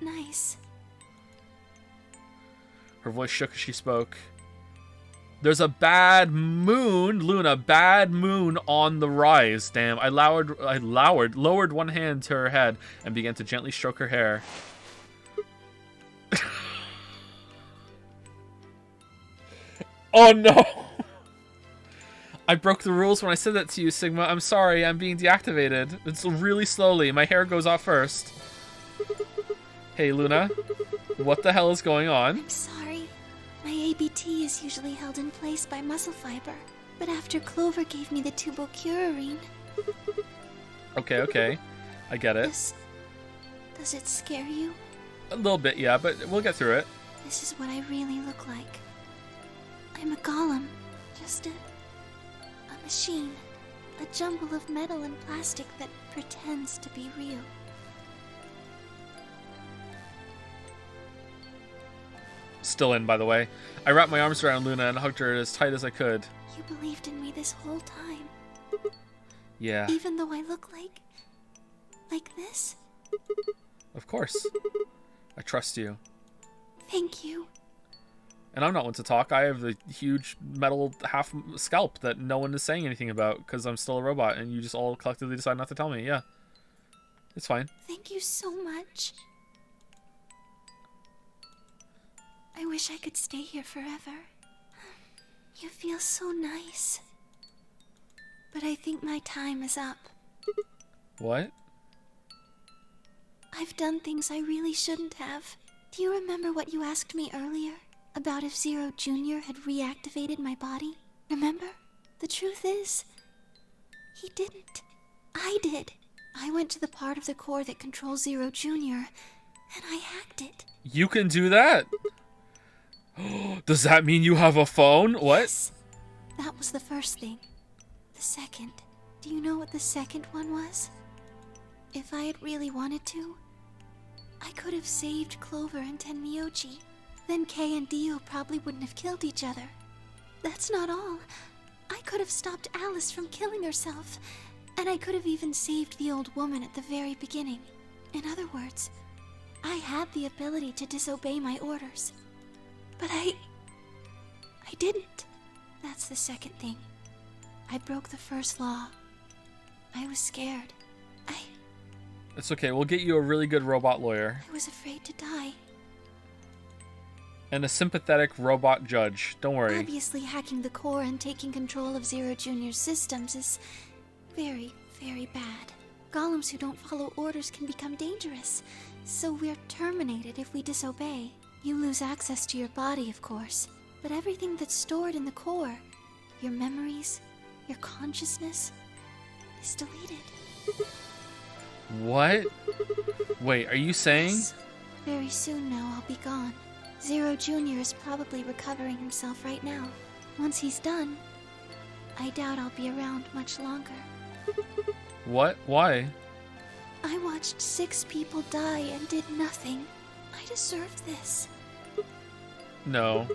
nice. Her voice shook as she spoke. There's a bad moon, Luna, bad moon on the rise. Damn, I lowered one hand to her head and began to gently stroke her hair. Oh no! I broke the rules when I said that to you, Sigma. I'm sorry, I'm being deactivated. It's really slowly. My hair goes off first. Hey, Luna. What the hell is going on? I'm sorry. My ABT is usually held in place by muscle fiber. But after Clover gave me the tubocurarine... Okay. I get it. Does it scare you? A little bit, yeah, but we'll get through it. This is what I really look like. I'm a golem. Just a machine. A jumble of metal and plastic that pretends to be real. Still in, by the way. I wrapped my arms around Luna and hugged her as tight as I could. You believed in me this whole time. Yeah. Even though I look like this? Of course. I trust you. Thank you. And I'm not one to talk. I have the huge metal half scalp that no one is saying anything about because I'm still a robot and you just all collectively decide not to tell me. Yeah. It's fine. Thank you so much. I wish I could stay here forever. You feel so nice. But I think my time is up. What? I've done things I really shouldn't have. Do you remember what you asked me earlier? About if Zero Jr. had reactivated my body? Remember? The truth is, he didn't. I did. I went to the part of the core that controls Zero Jr. and I hacked it. You can do that? Does that mean you have a phone? What? Yes. That was the first thing. The second. Do you know what the second one was? If I had really wanted to, I could have saved Clover and Tenmyoji. Then Kei and Dio probably wouldn't have killed each other. That's not all. I could have stopped Alice from killing herself, and I could have even saved the old woman at the very beginning. In other words, I had the ability to disobey my orders. But I didn't. That's the second thing. I broke the first law. I was scared. It's okay. We'll get you a really good robot lawyer. I was afraid to die. And a sympathetic robot judge. Don't worry. Obviously, hacking the core and taking control of Zero Jr.'s systems is very, very bad. Golems who don't follow orders can become dangerous, so we're terminated if we disobey. You lose access to your body, of course, but everything that's stored in the core, your memories, your consciousness, is deleted. What? Wait, are you saying? Yes. Very soon now, I'll be gone. Zero Jr. is probably recovering himself right now. Once he's done, I doubt I'll be around much longer. What? Why? I watched 6 people die and did nothing. I deserve this. No.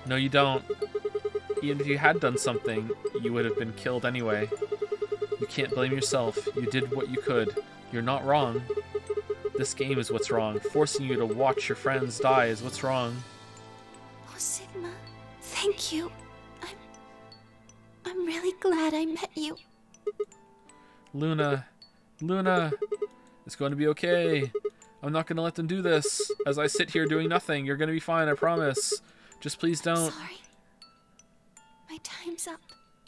No, you don't. Even if you had done something, you would have been killed anyway. You can't blame yourself. You did what you could. You're not wrong. This game is what's wrong. Forcing you to watch your friends die is what's wrong. Oh, Sigma, thank you. I'm really glad I met you. Luna. Luna. It's going to be okay. I'm not going to let them do this. As I sit here doing nothing, you're going to be fine, I promise. Just please don't. Sorry. My time's up.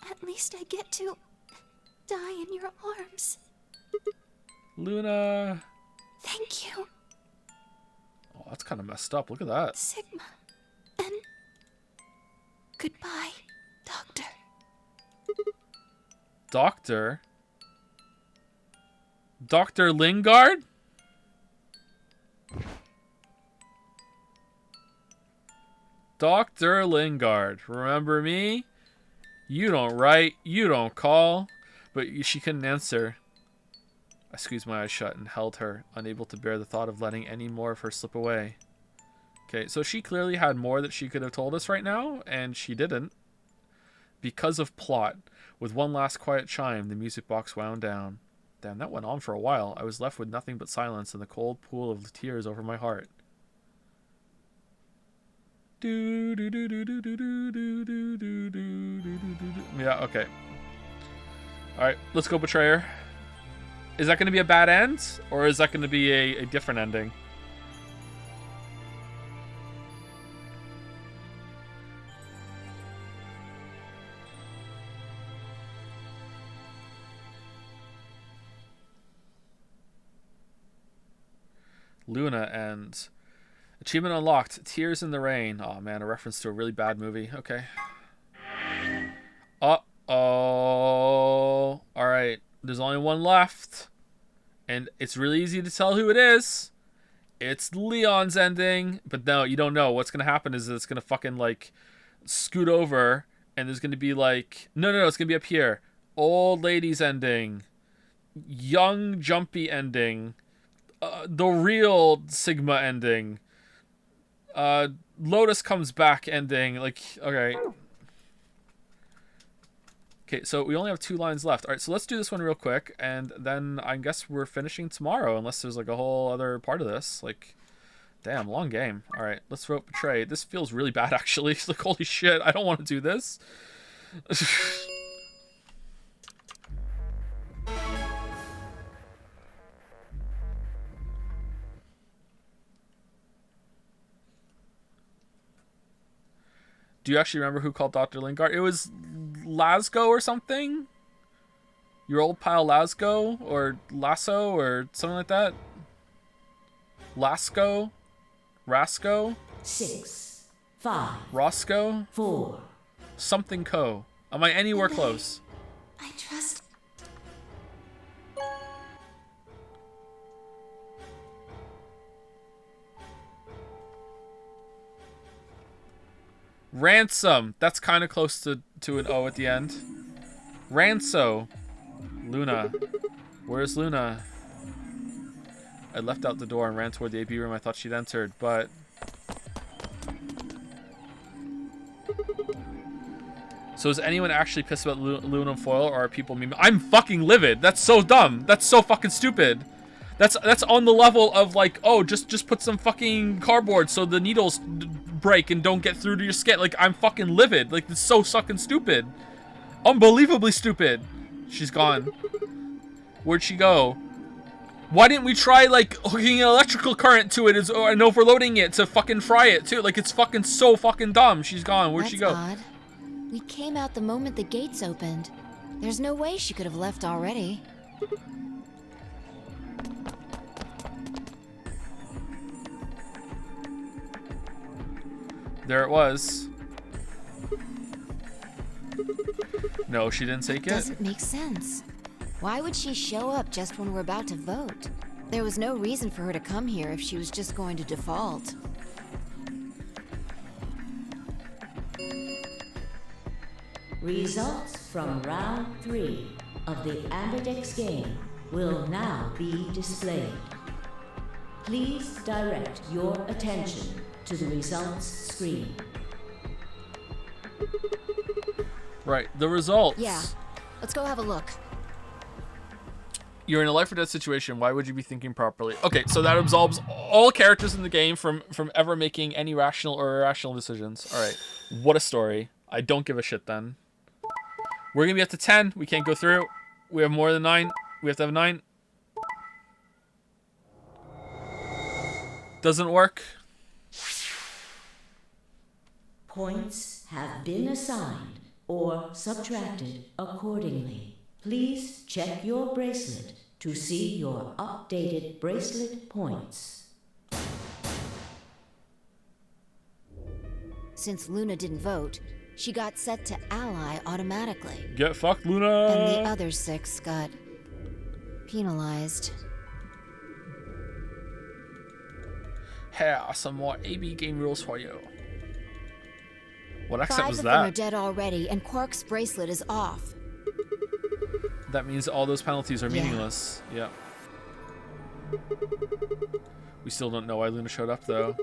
At least I get to die in your arms. Luna. Thank you. Oh, that's kind of messed up. Look at that. Sigma. And goodbye, Doctor. Doctor? Dr. Lingard? Dr. Lingard. Remember me? You don't write, you don't call. But she couldn't answer. I squeezed my eyes shut and held her, unable to bear the thought of letting any more of her slip away. Okay, so she clearly had more that she could have told us right now, and she didn't. Because of plot. With one last quiet chime, the music box wound down. Damn, that went on for a while. I was left with nothing but silence and the cold pool of tears over my heart. Yeah, okay. Alright, let's go, Betrayer. Is that going to be a bad end? Or is that going to be a different ending? Luna and achievement unlocked. Tears in the Rain. Oh man, a reference to a really bad movie. Okay. Uh-oh. Alright. There's only one left. And it's really easy to tell who it is. It's Leon's ending. But no, you don't know. What's going to happen is it's going to fucking like scoot over. And there's going to be like... No, it's going to be up here. Old lady's ending. Young jumpy ending. The real Sigma ending. Lotus comes back ending. Like, okay. Okay, so we only have 2 lines left. Alright, so let's do this one real quick. And then I guess we're finishing tomorrow. Unless there's like a whole other part of this. Like, damn, long game. Alright, let's vote Betray. This feels really bad, actually. Like, holy shit, I don't want to do this. Do you actually remember who called Dr. Lingard? It was Lasgo or something? Your old pal Lasgo? Or Lasso? Or something like that? Lasco? Rasco? 6, 5, Roscoe? 4. Something Co. Am I anywhere close? I trust. Ransom. That's kind of close to an O at the end. Ranso. Luna. Where's Luna? I left out the door and ran toward the AB room. I thought she'd entered, but... So is anyone actually pissed about aluminum foil, or are people meme? I'm fucking livid. That's so dumb. That's so fucking stupid. That's on the level of like, oh, just put some fucking cardboard so the needles break and don't get through to your skin. Like, I'm fucking livid. Like, it's so fucking stupid. Unbelievably stupid. She's gone. Where'd she go? Why didn't we try, like, hooking an electrical current to it and overloading it to fucking fry it, too? Like, it's fucking so fucking dumb. She's gone. Where'd she go? Odd. We came out the moment the gates opened. There's no way she could have left already. There it was. No, she didn't take it. Doesn't make sense. Why would she show up just when we're about to vote? There was no reason for her to come here if she was just going to default. Results from round 3 of the Amberdex game will now be displayed. Please direct your attention to the results screen. Right, the results. Yeah, let's go have a look. You're in a life or death situation. Why would you be thinking properly? Okay, so that absolves all characters in the game from ever making any rational or irrational decisions. All right, what a story. I don't give a shit then. We're going to be up to 10. We can't go through. We have more than 9. We have to have 9. Doesn't work. Points have been assigned or subtracted accordingly. Please check your bracelet to see your updated bracelet points. Since Luna didn't vote, she got set to ally automatically. Get fucked, Luna! And the other 6 got penalized. Here are some more AB game rules for you. What accent 5 was of them are that? dead already, and Quark's bracelet is off. That means all those penalties are meaningless. Yeah. We still don't know why Luna showed up, though.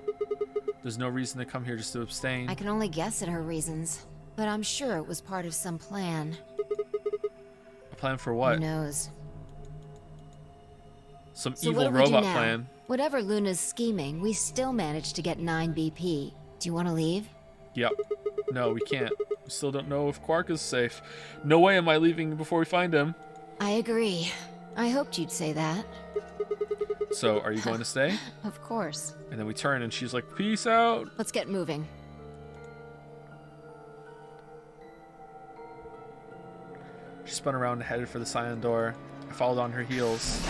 There's no reason to come here just to abstain. I can only guess at her reasons, but I'm sure it was part of some plan. A plan for what? Who knows? Some So evil what do we do robot now? plan. Whatever Luna's scheming, we still managed to get 9 BP. Do you want to leave? Yep. No, we can't. We still don't know if Quark is safe. No way am I leaving before we find him. I agree. I hoped you'd say that. So, are you going to stay? Of course. And then we turn and she's like, peace out. Let's get moving. She spun around and headed for the silent door. I followed on her heels.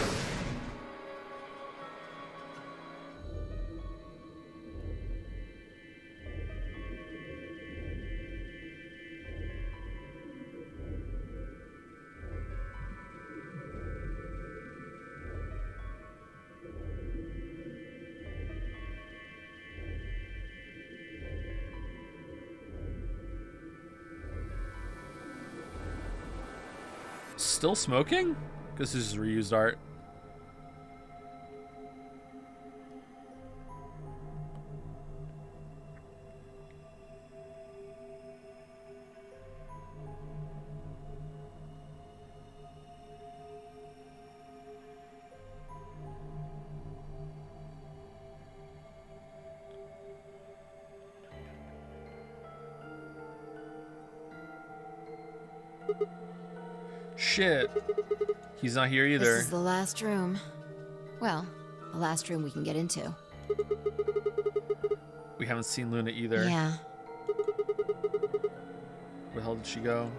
Still smoking? This is reused art. Shit. He's not here either. This is the last room. Well, the last room we can get into. We haven't seen Luna either. Yeah. Where the hell did she go?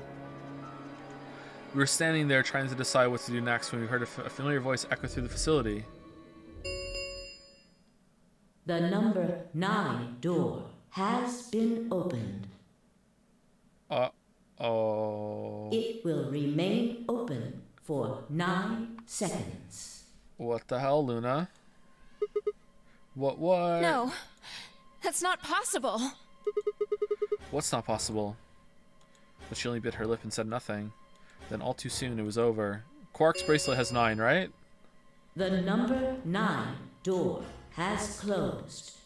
We were standing there trying to decide what to do next when we heard a familiar voice echo through the facility. The number 9 door has been opened. Uh-oh. It will remain open for 9 seconds. What the hell, Luna? What? No, that's not possible. What's not possible? But she only bit her lip and said nothing. Then all too soon it was over. Quark's bracelet has 9, right? The number 9 door has closed.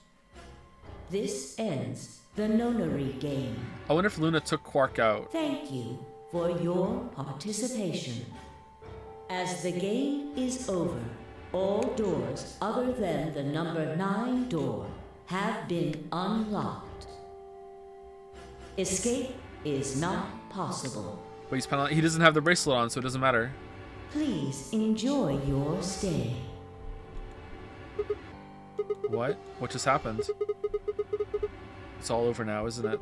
This ends the nonary game. I wonder if Luna took Quark out. Thank you for your participation. As the game is over, all doors other than the number 9 door have been unlocked. Escape is not possible. But he doesn't have the bracelet on, so it doesn't matter. Please enjoy your stay. What? What just happened? It's all over now, isn't it?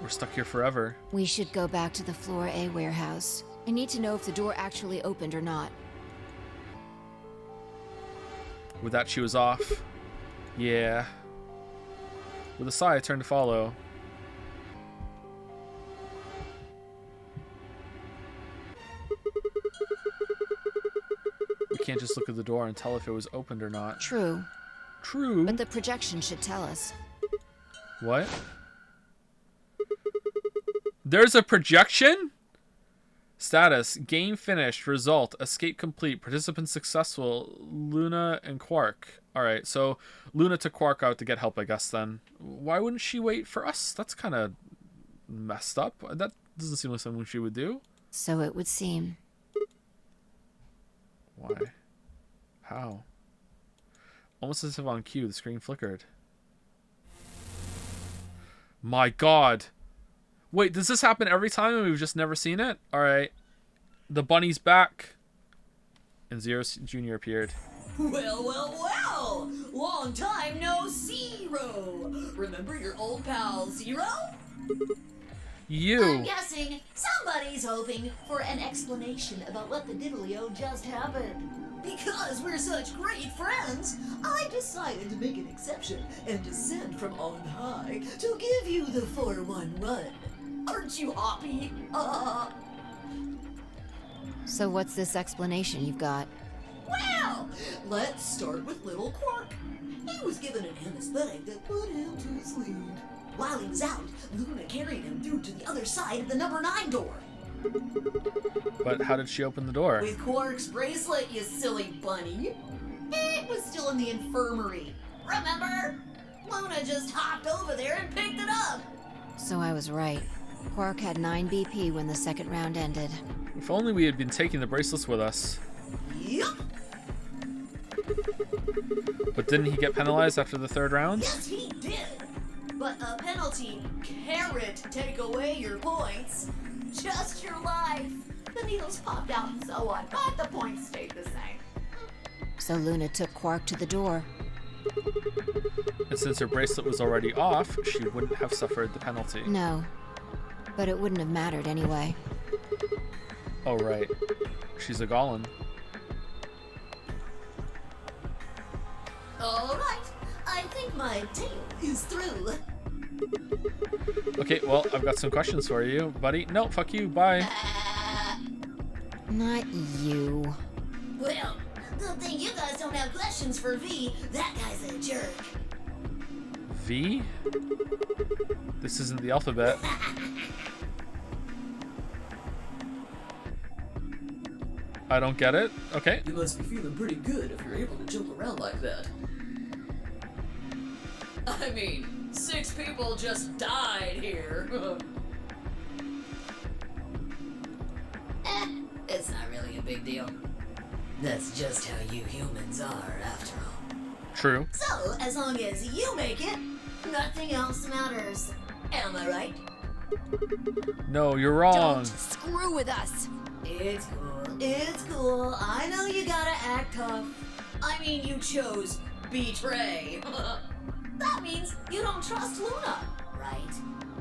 We're stuck here forever. We should go back to the Floor A warehouse. I need to know if the door actually opened or not. With that, she was off. Yeah. With a sigh, I turned to follow. We can't just look at the door and tell if it was opened or not. True. True. But the projection should tell us. What? There's a projection? Status. Game finished. Result. Escape complete. Participants successful. Luna and Quark. Alright, so Luna took Quark out to get help, I guess, then. Why wouldn't she wait for us? That's kind of messed up. That doesn't seem like something she would do. So it would seem. Why? How? Almost as if on cue, the screen flickered. My god. Wait, does this happen every time and we've just never seen it? Alright. The bunny's back. And Zero Jr. appeared. Well, well, well! Long time no Zero! Remember your old pal Zero? You. I'm guessing somebody's hoping for an explanation about what the diddly-o just happened. Because we're such great friends, I decided to make an exception and descend from on high to give you the 4-1 run. Aren't you happy? So what's this explanation you've got? Well, let's start with little Quark. He was given an anesthetic that put him to sleep. While he was out, Luna carried him through to the other side of the number 9 door. But how did she open the door? With Quark's bracelet, you silly bunny. It was still in the infirmary. Remember? Luna just hopped over there and picked it up. So I was right. Quark had 9 BP when the second round ended. If only we had been taking the bracelets with us. Yep. But didn't he get penalized after the 3rd round? Yes, he did. But a penalty can't take away your points. Just your life. The needles popped out and so on, but the points stayed the same. So Luna took Quark to the door. And since her bracelet was already off, she wouldn't have suffered the penalty. No, but it wouldn't have mattered anyway. Oh, right. She's a Golem. All right, I think my tale is through. Okay, well, I've got some questions for you, buddy. No, fuck you. Bye. Not you. Well, good thing you guys don't have questions for V. That guy's a jerk. V? This isn't the alphabet. I don't get it. Okay. You must be feeling pretty good if you're able to joke around like that. I mean, 6 people just died here. It's not really a big deal. That's just how you humans are, after all. True. So, as long as you make it, nothing else matters. Am I right? No, you're wrong. Don't screw with us. It's cool. It's cool. I know you gotta act tough. I mean, you chose betray. That means you don't trust Luna, right?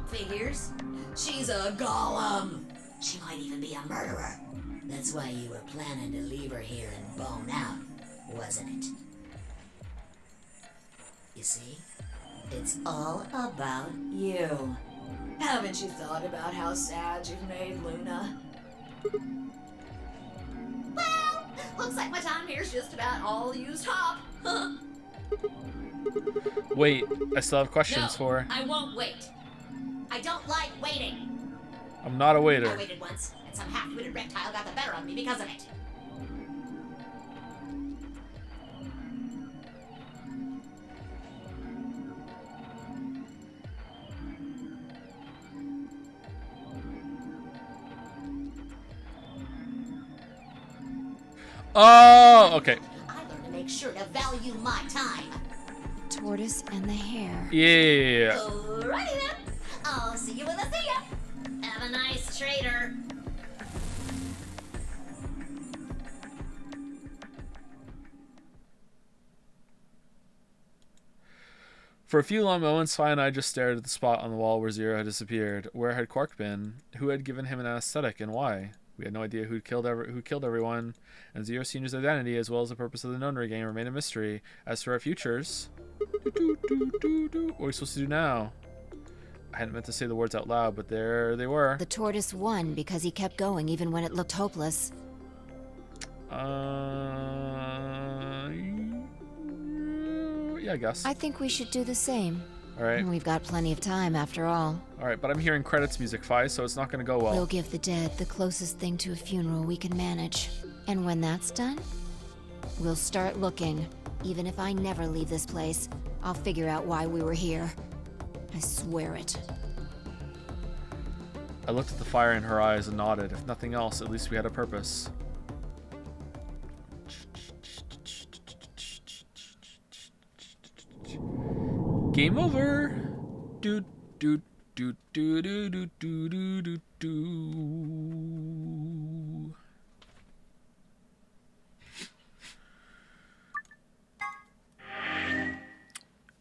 Figures. She's a golem. She might even be a murderer. That's why you were planning to leave her here and bone out, wasn't it? You see? It's all about you. Haven't you thought about how sad you've made Luna? Well, looks like my time here's just about all used up. Wait, I still have questions No, for her. I won't wait. I don't like waiting. I'm not a I waiter. waited once, and some half-witted reptile got the better of me because of it. Oh, okay. I learned to make sure to value my time. Tortoise and the hare. Yeah. Alrighty then. I'll see you when I see ya. Have a nice trader. For a few long moments, Fi and I just stared at the spot on the wall where Zero had disappeared. Where had Quark been? Who had given him an anesthetic, and why? We had no idea who killed everyone, and Zero Senior's identity, as well as the purpose of the Nonary game, remained a mystery. As for our futures, what are we supposed to do now? I hadn't meant to say the words out loud, but there they were. The tortoise won because he kept going even when it looked hopeless. Yeah, I guess. I think we should do the same. All right. We've got plenty of time after all. All right, but I'm hearing credits music, Fi, so it's not going to go well. We'll give the dead the closest thing to a funeral we can manage. And when that's done, we'll start looking. Even if I never leave this place, I'll figure out why we were here. I swear it. I looked at the fire in her eyes and nodded. If nothing else, at least we had a purpose. Game over. Do do do do do do do do do.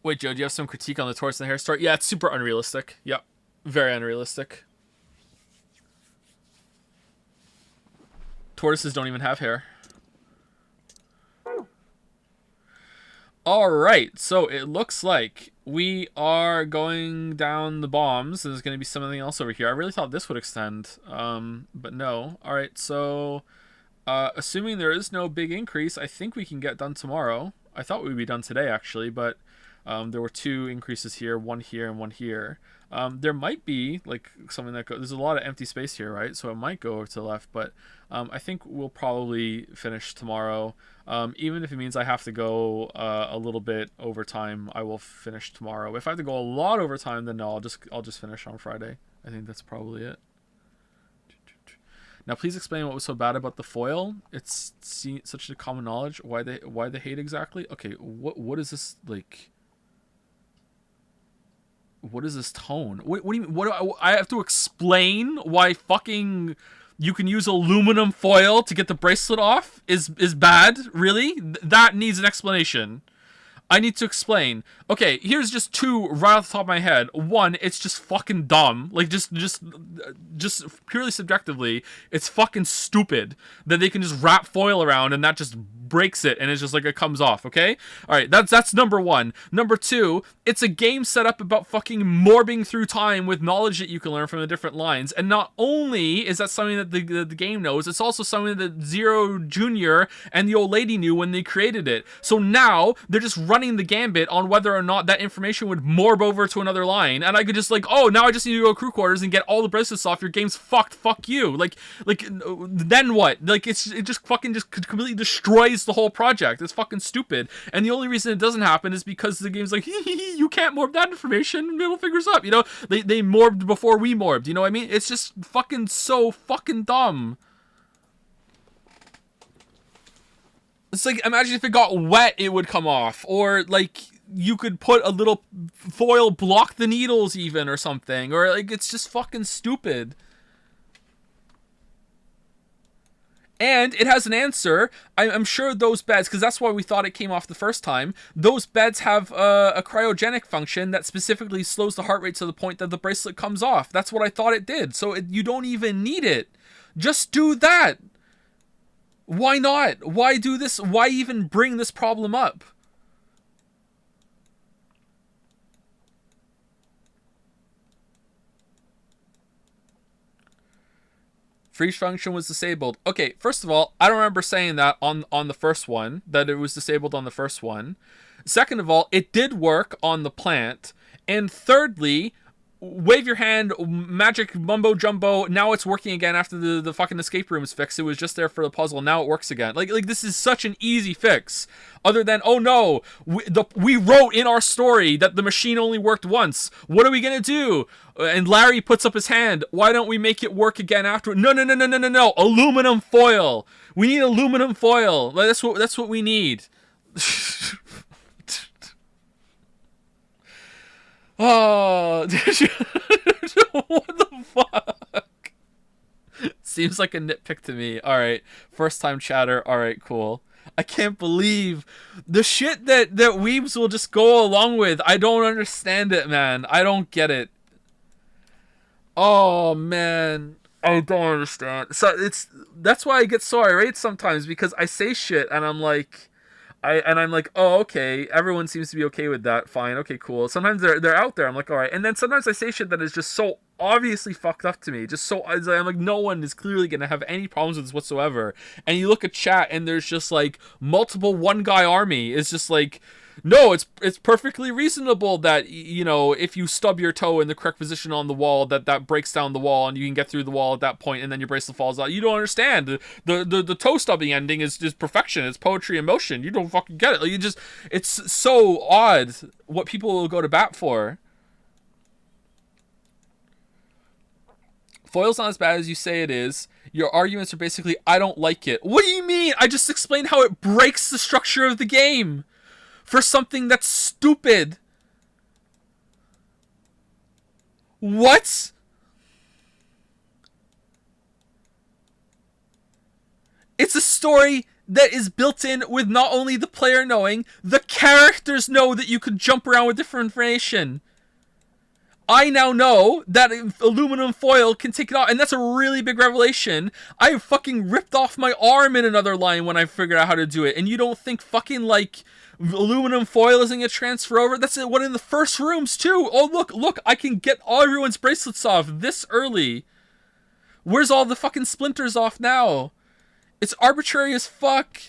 Wait, Joe, do you have some critique on the tortoise and the hare story? Yeah, it's super unrealistic. Yep, very unrealistic. Tortoises don't even have hair. Alright, so it looks like we are going down the bombs. There's going to be something else over here. I really thought this would extend, but no. Alright, so assuming there is no big increase, I think we can get done tomorrow. I thought we'd be done today, actually, but there were 2 increases here, 1 here and 1 here. There might be like something that there's a lot of empty space here, right? So it might go over to the left, but I think we'll probably finish tomorrow. Even if it means I have to go a little bit over time, I will finish tomorrow. If I have to go a lot over time, then no, I'll just finish on Friday. I think that's probably it. Now, please explain what was so bad about the foil. It's such a common knowledge. Why they hate exactly? Okay, what is this like? What is this tone? What do you mean? What do I have to explain why fucking you can use aluminum foil to get the bracelet off is bad? Really? That needs an explanation. I need to explain. Okay, here's just two right off the top of my head. One, it's just fucking dumb. Like, just purely subjectively, it's fucking stupid that they can just wrap foil around and that just breaks it and it's just like it comes off, okay? Alright, that's number one. Number two, it's a game set up about fucking morbing through time with knowledge that you can learn from the different lines. And not only is that something that the game knows, it's also something that Zero Jr. and the old lady knew when they created it. So now, they're just running the gambit on whether or not that information would morb over to another line. And I could just like, oh, now I just need to go to crew quarters and get all the bracelets off. Your game's fucked. Fuck you. Like, then what? Like, it just fucking just completely destroys the whole project. It's fucking stupid. And the only reason it doesn't happen is because the game's like, you can't morb that information. Middle fingers up. You know, they morbed before we morbed. You know what I mean? It's just fucking so fucking dumb. It's like, imagine if it got wet, it would come off. Or, like, you could put a little foil block the needles even or something. Or, like, it's just fucking stupid. And it has an answer. I'm sure those beds, because that's why we thought it came off the first time, those beds have a cryogenic function that specifically slows the heart rate to the point that the bracelet comes off. That's what I thought it did. So you don't even need it. Just do that. Why not? Why do this? Why even bring this problem up? Freeze function was disabled. Okay, first of all, I don't remember saying that on the first one, that it was disabled on the first one. Second of all, it did work on the plant. And thirdly, wave your hand, magic mumbo jumbo, now it's working again after the fucking escape room is fixed. It was just there for the puzzle, now it works again. Like this is such an easy fix. Other than, oh no, we wrote in our story that the machine only worked once. What are we gonna do? And Larry puts up his hand. Why don't we make it work again after? No. Aluminum foil. We need aluminum foil. That's what we need. Oh, what the fuck? Seems like a nitpick to me. Alright, first time chatter. Alright, cool. I can't believe the shit that weebs will just go along with. I don't understand it, man. I don't get it. Oh, man. I don't understand. So that's why I get so irate sometimes, because I say shit and I'm like, oh, okay, everyone seems to be okay with that. Fine, okay, cool. Sometimes they're out there. I'm like, all right. And then sometimes I say shit that is just so obviously fucked up to me. Just so I'm like, no one is clearly gonna have any problems with this whatsoever. And you look at chat and there's just like multiple one guy army. It's just like, no, it's perfectly reasonable that, you know, if you stub your toe in the correct position on the wall, that breaks down the wall and you can get through the wall at that point, and then your bracelet falls out. You don't understand. The toe stubbing ending is perfection. It's poetry in motion. You don't fucking get it. Like, it's so odd what people will go to bat for. Foil's not as bad as you say it is. Your arguments are basically, I don't like it. What do you mean? I just explained how it breaks the structure of the game. For something that's stupid. What? It's a story that is built in with not only the player knowing, the characters know that you could jump around with different information. I now know that aluminum foil can take it off, and that's a really big revelation. I fucking ripped off my arm in another line when I figured out how to do it, and you don't think fucking like aluminum foil isn't gonna transfer over? That's one in the first rooms too. Oh look, I can get all everyone's bracelets off this early. Where's all the fucking splinters off now? It's arbitrary as fuck.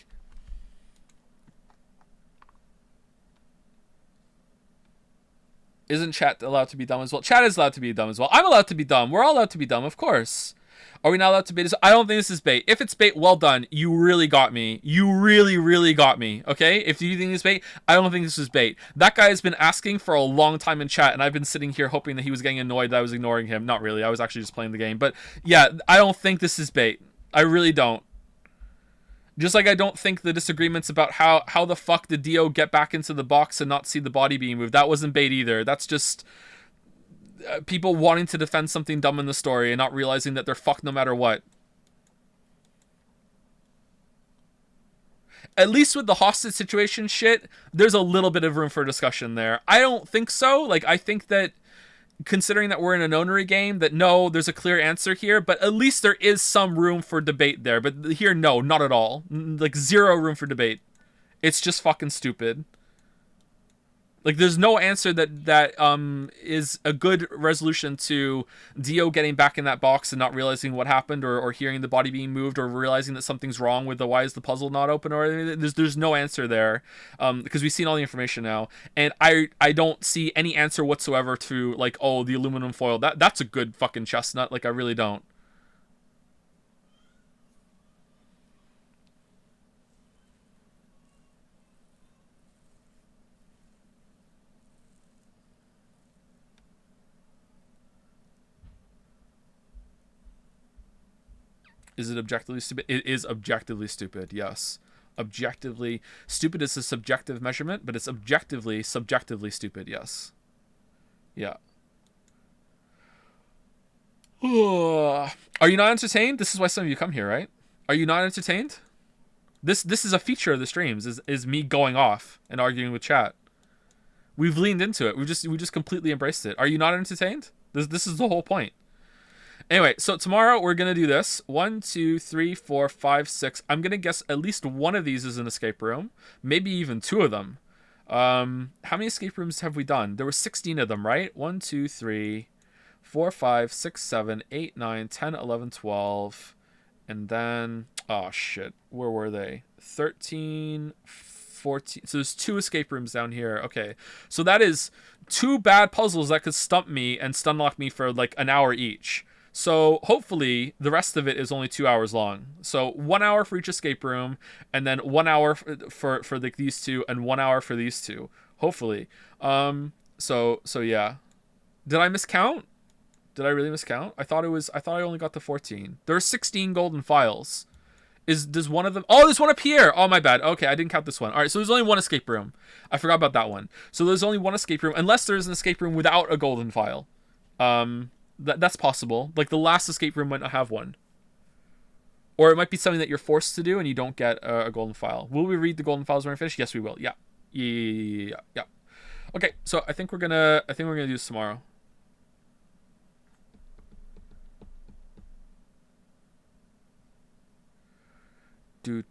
Isn't chat allowed to be dumb as well? Chat is allowed to be dumb as well. I'm allowed to be dumb. We're all allowed to be dumb, of course. Are we not allowed to bait this? I don't think this is bait. If it's bait, well done. You really got me. You really, really got me. Okay? If you think it's bait, I don't think this is bait. That guy has been asking for a long time in chat, and I've been sitting here hoping that he was getting annoyed that I was ignoring him. Not really. I was actually just playing the game. But yeah, I don't think this is bait. I really don't. Just like I don't think the disagreements about how the fuck did Dio get back into the box and not see the body being moved. That wasn't bait either. That's just people wanting to defend something dumb in the story and not realizing that they're fucked no matter what. At least with the hostage situation shit, there's a little bit of room for discussion there. I don't think so. Like, I think that considering that we're in a nonary game, that no, there's a clear answer here, but at least there is some room for debate there. But here, no, not at all. Like, zero room for debate. It's just fucking stupid. Like, there's no answer that is a good resolution to Dio getting back in that box and not realizing what happened, or hearing the body being moved, or realizing that something's wrong with the why is the puzzle not open, or anything. There's no answer there, because we've seen all the information now, and I don't see any answer whatsoever to, like, oh, the aluminum foil. That's a good fucking chestnut. Like, I really don't. Is it objectively stupid? It is objectively stupid, yes. Objectively stupid is a subjective measurement, but it's objectively, subjectively stupid, yes. Yeah. Are you not entertained? This is why some of you come here, right? Are you not entertained? This is a feature of the streams, is me going off and arguing with chat. We've leaned into it. We just completely embraced it. Are you not entertained? This is the whole point. Anyway, so tomorrow we're going to do this. 1, 2, 3, 4, 5, 6. I'm going to guess at least one of these is an escape room. Maybe even 2 of them. How many escape rooms have we done? There were 16 of them, right? 1, 2, 3, 4, 5, 6, 7, 8, 9, 10, 11, 12. And then, oh shit, where were they? 13, 14. So there's 2 escape rooms down here. Okay, so that is 2 bad puzzles that could stump me and stun lock me for like an hour each. So hopefully the rest of it is only 2 hours long. So 1 hour for each escape room, and then 1 hour for like these 2, and 1 hour for these 2. Hopefully. So yeah. Did I miscount? Did I really miscount? I thought I only got to 14. There are 16 golden files. Does one of them? Oh, there's one up here. Oh, my bad. Okay, I didn't count this one. All right, so there's only 1 escape room. I forgot about that one. So there's only 1 escape room, unless there's an escape room without a golden file. That's possible. Like, the last escape room might not have one. Or it might be something that you're forced to do and you don't get a golden file. Will we read the golden files when we're finished? Yes, we will. Yeah. Yeah. Okay, so I think we're gonna do this tomorrow. Are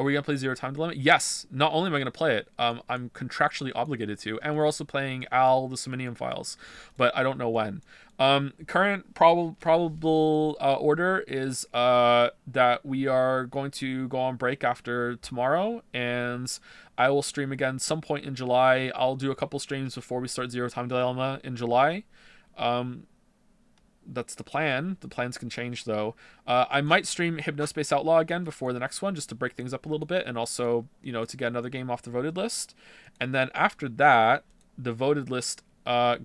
we gonna play Zero Time Dilemma? Yes. Not only am I gonna play it, I'm contractually obligated to, and we're also playing Al the Simonium Files, but I don't know when. Current probable order is that we are going to go on break after tomorrow, and I will stream again some point in July. I'll do a couple streams before we start Zero Time Dilemma in July. That's the plan. The plans can change, though. I might stream Hypnospace Outlaw again before the next one, just to break things up a little bit, and also, to get another game off the voted list. And then after that, the voted list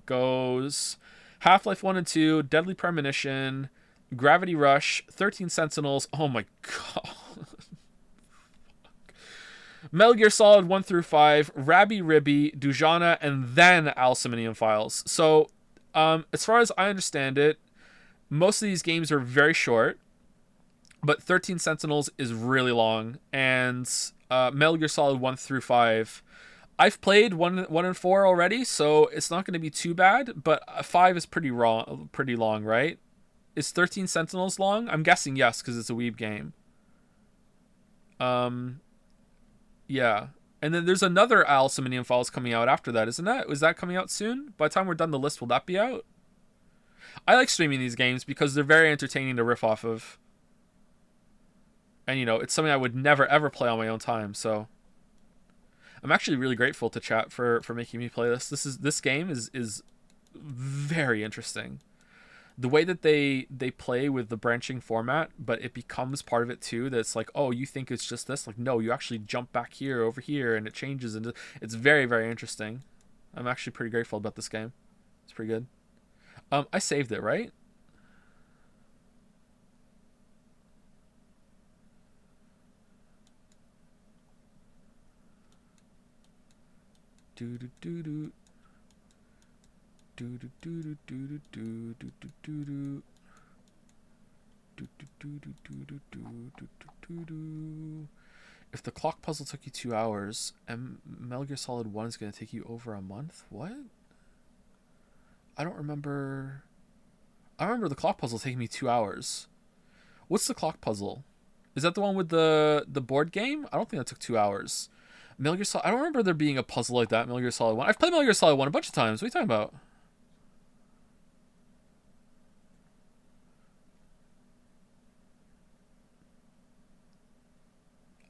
goes Half-Life 1 and 2, Deadly Premonition, Gravity Rush, 13 Sentinels. Oh my god. Metal Gear Solid 1 through 5, Rabby Ribby, Dujana, and then Alice Himiko Files. So, as far as I understand it, most of these games are very short, but 13 Sentinels is really long, and Metal Gear Solid 1 through 5, I've played 1 and 4 already, so it's not going to be too bad, but 5 is pretty long, right? Is 13 Sentinels long? I'm guessing yes, because it's a weeb game. Yeah. And then there's another Alice Himiko Files coming out after that, isn't that? Was that coming out soon? By the time we're done the list, will that be out? I like streaming these games because they're very entertaining to riff off of. And, it's something I would never, ever play on my own time, so. I'm actually really grateful to chat for making me play this. This game is very interesting. the way that they play with the branching format, but it becomes part of it too. That's like, oh, you think it's just this? Like, no, you actually jump back here, over here, and it changes, and it's very, very interesting. I'm actually pretty grateful about this game. It's pretty good. I saved it, right? Do do do do. Do do do do do do do do do do. Do do do do do do do do do. If the clock puzzle took you 2 hours, and Metal Gear Solid 1 is going to take you over a month? What? I don't remember. I remember the clock puzzle taking me 2 hours. What's the clock puzzle? Is that the one with the board game? I don't think that took 2 hours. Metal Gear Solid. I don't remember there being a puzzle like that. Metal Gear Solid 1. I've played Metal Gear Solid 1 a bunch of times. What are you talking about?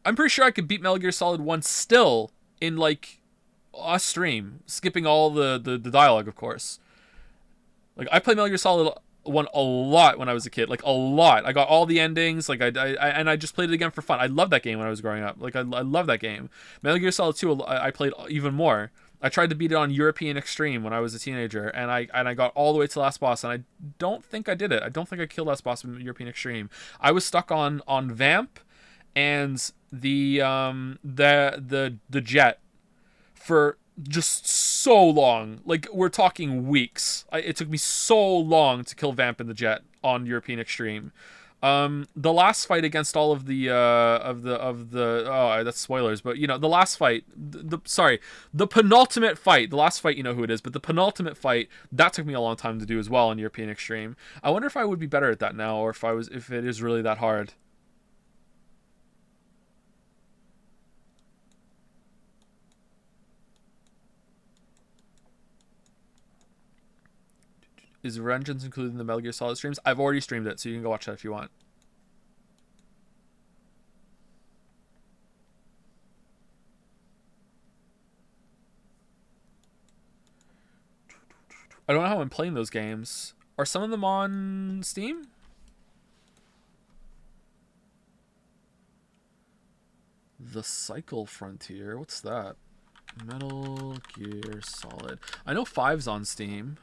I'm pretty sure I could beat Metal Gear Solid 1 still in, like, a stream. Skipping all the dialogue, of course. Like, I played Metal Gear Solid 1 a lot when I was a kid. Like, a lot. I got all the endings. Like, I just played it again for fun. I loved that game when I was growing up. Like, I love that game. Metal Gear Solid 2, I played even more. I tried to beat it on European Extreme when I was a teenager, and I got all the way to last boss, and I don't think I did it. I don't think I killed last boss in European Extreme. I was stuck on Vamp and the jet for just so long. Like, we're talking weeks. It took me so long to kill Vamp in the jet on European Extreme. The last fight against all of the oh, that's spoilers, but you know, the last fight, the penultimate fight, the last fight, you know who it is, but the penultimate fight, that took me a long time to do as well on European Extreme. I wonder if I would be better at that now, or if it is really that hard. Is Vengeance included in the Metal Gear Solid streams? I've already streamed it, so you can go watch that if you want. I don't know how I'm playing those games. Are some of them on Steam? The Cycle Frontier. What's that? Metal Gear Solid. I know 5's on Steam.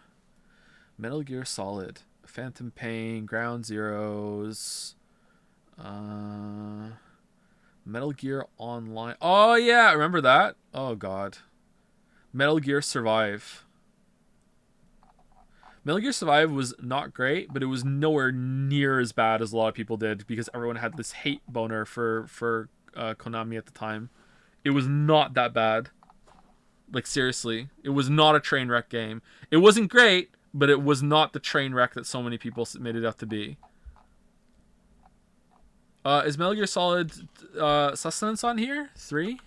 Metal Gear Solid, Phantom Pain, Ground Zeroes, Metal Gear Online. Oh yeah, I remember that. Oh god. Metal Gear Survive. Metal Gear Survive was not great, but it was nowhere near as bad as a lot of people did, because everyone had this hate boner for Konami at the time. It was not that bad. Like, seriously, it was not a train wreck game. It wasn't great, but it was not the train wreck that so many people made it out to be. Is Metal Gear Solid Sustenance on here? 3?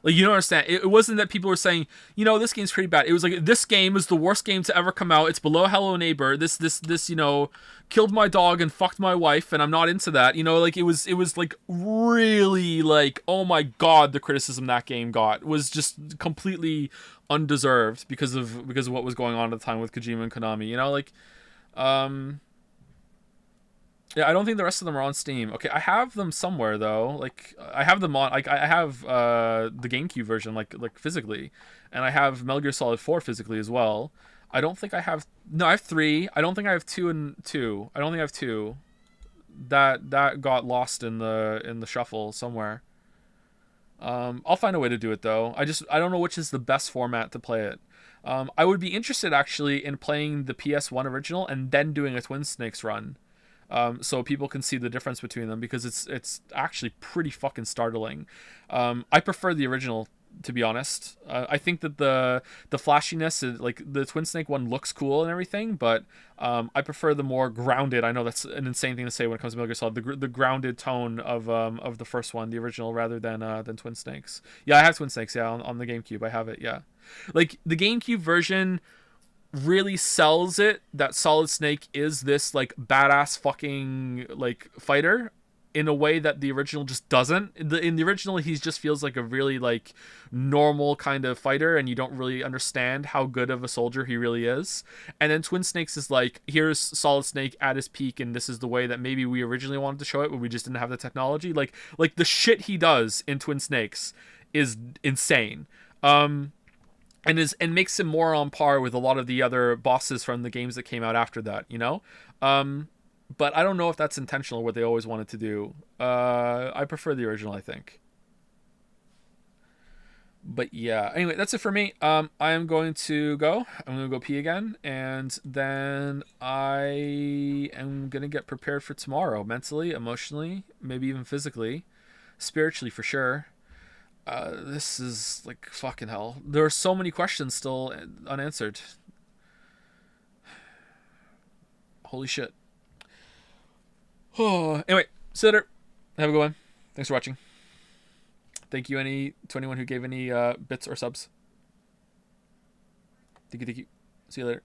Like, you don't understand. It wasn't that people were saying, you know, this game's pretty bad. It was like, this game is the worst game to ever come out. It's below Hello Neighbor. This, you know, killed my dog and fucked my wife, and I'm not into that. You know, like, it was like really like, oh my god, the criticism that game got was just completely undeserved because of what was going on at the time with Kojima and Konami. You know, like, yeah, I don't think the rest of them are on Steam. Okay, I have them somewhere though. Like, I have them on. Like, I have the GameCube version, like physically, and I have Metal Gear Solid 4 physically as well. I don't think I have. No, I have 3. I don't think I have 2 and 2. I don't think I have 2. That got lost in the shuffle somewhere. I'll find a way to do it though. I don't know which is the best format to play it. I would be interested actually in playing the PS1 original and then doing a Twin Snakes run. So people can see the difference between them, because it's actually pretty fucking startling. I prefer the original, to be honest. I think that the flashiness, like the Twin Snake one, looks cool and everything, but I prefer the more grounded. I know that's an insane thing to say when it comes to Metal Gear Solid. The grounded tone of the first one, the original, rather than Twin Snakes. Yeah, I have Twin Snakes. Yeah, on the GameCube, I have it. Yeah, like the GameCube version really sells it that Solid Snake is this like badass fucking like fighter, in a way that the original just doesn't. In the original, he just feels like a really like normal kind of fighter, and you don't really understand how good of a soldier he really is. And then Twin Snakes is like, here's Solid Snake at his peak, and this is the way that maybe we originally wanted to show it, but we just didn't have the technology. Like the shit he does in Twin Snakes is insane. And makes him more on par with a lot of the other bosses from the games that came out after that, you know? But I don't know if that's intentional, what they always wanted to do. I prefer the original, I think. But yeah, anyway, that's it for me. I am going to go. I'm going to go pee again. And then I am going to get prepared for tomorrow. Mentally, emotionally, maybe even physically. Spiritually, for sure. This is like fucking hell. There are so many questions still unanswered. Holy shit. Oh, anyway, see you later. Have a good one. Thanks for watching. Thank you to anyone who gave any bits or subs. Thank you. See you later.